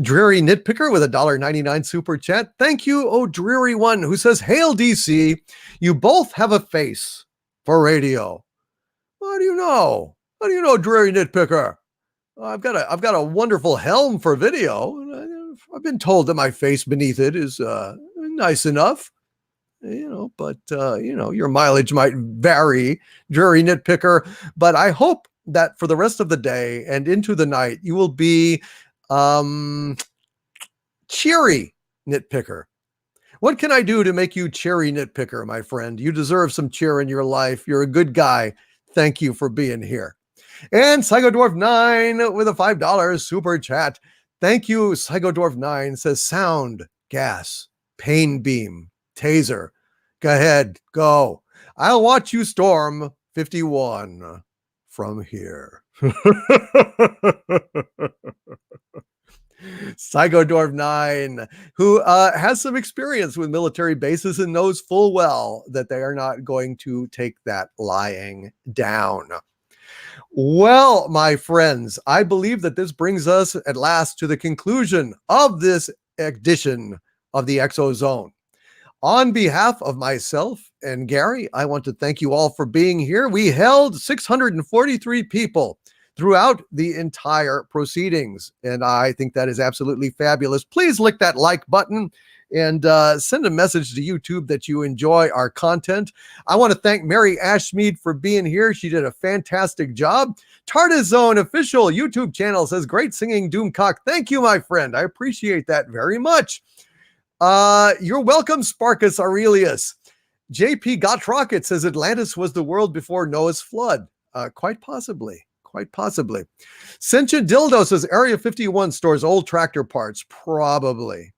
Dreary Nitpicker with a $1.99 super chat. Thank you, oh dreary one, who says, Hail DC, you both have a face for radio. How do you know? How do you know, Dreary Nitpicker? I've got a wonderful helm for video. I've been told that my face beneath it is nice enough, but your mileage might vary, Dreary Nitpicker. But I hope that for the rest of the day and into the night, you will be cheery Nitpicker. What can I do to make you cheery Nitpicker, my friend? You deserve some cheer in your life. You're a good guy. Thank you for being here. And Psychodwarf9 with a $5 super chat. Thank you, Psychodwarf9 says sound, gas, pain beam, taser. Go ahead, go. I'll watch you storm 51 from here. Psychodwarf9, who has some experience with military bases and knows full well that they are not going to take that lying down. Well, my friends, I believe that this brings us at last to the conclusion of this edition of the ExoZone. On behalf of myself and Gary, I want to thank you all for being here. We held 643 people throughout the entire proceedings, and I think that is absolutely fabulous. Please lick that like button and send a message to YouTube that you enjoy our content. I want to thank Mary Ashmead for being here. She did a fantastic job. TARDISZone official YouTube channel says, great singing, Doomcock. Thank you, my friend. I appreciate that very much. You're welcome, Sparkus Aurelius. JP Got Rocket says Atlantis was the world before Noah's flood. Quite possibly. Quite possibly. Sentient Dildo says Area 51 stores old tractor parts. Probably.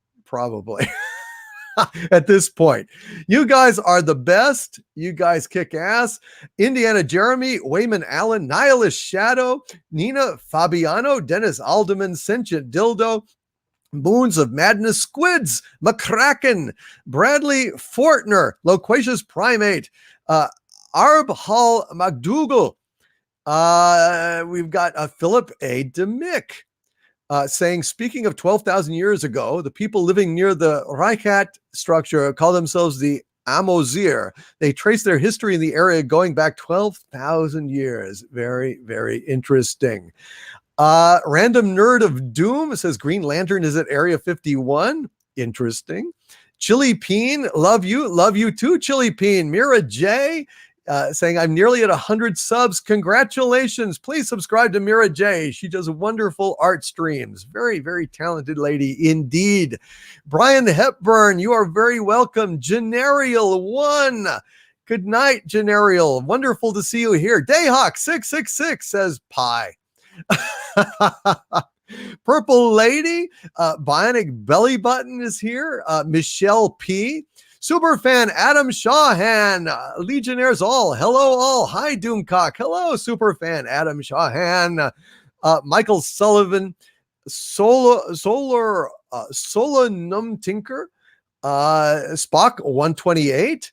At this point, you guys are the best. You guys kick ass. Indiana Jeremy, Wayman Allen, Nihilist Shadow, Nina Fabiano, Dennis Alderman, Sentient Dildo, Moons of Madness, Squids, McCracken, Bradley Fortner, Loquacious Primate, Arb Hall McDougal. We've got Philip A. DeMick. Saying, speaking of 12,000 years ago, the people living near the Reichert structure call themselves the Amozir. They trace their history in the area going back 12,000 years. Very, very interesting. Random Nerd of Doom says Green Lantern is at Area 51. Interesting. Chili Peen, love you too, Chili Peen. Mira J. Saying, I'm nearly at 100 subs. Congratulations. Please subscribe to Mira J. She does wonderful art streams. Very, very talented lady indeed. Brian Hepburn, you are very welcome. Generial1. Good night, Generial. Wonderful to see you here. Dayhawk666 says pie. Purple Lady. Bionic Belly Button is here. Michelle P. Super fan Adam Shawhan, Legionnaires all, hello all, hi Doomcock, hello super fan Adam Shawhan, Michael Sullivan, Solanum Tinker, Spock 128,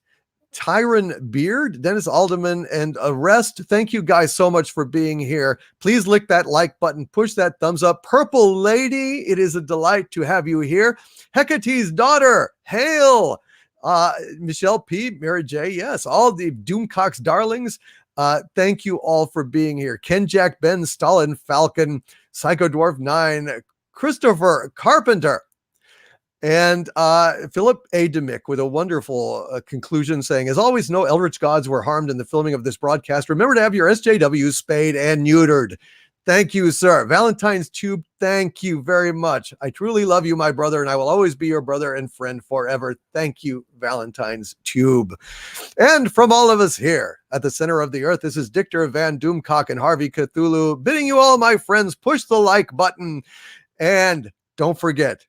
Tyron Beard, Dennis Alderman, and Arrest. Thank you guys so much for being here. Please lick that like button, push that thumbs up. Purple Lady, it is a delight to have you here. Hecate's daughter, hail. Michelle P, Mary J, yes, all the Doomcock's darlings. Thank you all for being here. Ken Jack, Ben, Stalin, Falcon, Psycho Dwarf 9, Christopher Carpenter, and Philip A. Demick with a wonderful conclusion saying, as always, no eldritch gods were harmed in the filming of this broadcast. Remember to have your SJWs spayed and neutered. Thank you, sir. Valentine's Tube, thank you very much. I truly love you, my brother, and I will always be your brother and friend forever. Thank you, Valentine's Tube. And from all of us here at the center of the earth, this is Dictor Van Doomcock and Harvey Cthulhu bidding you all, my friends, push the like button. And don't forget,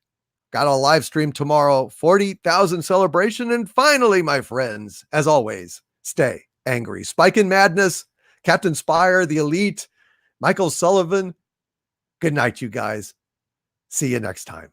got a live stream tomorrow, 40,000 celebration. And finally, my friends, as always, stay angry. Spike in Madness, Captain Spire, the Elite, Michael Sullivan. Good night, you guys. See you next time.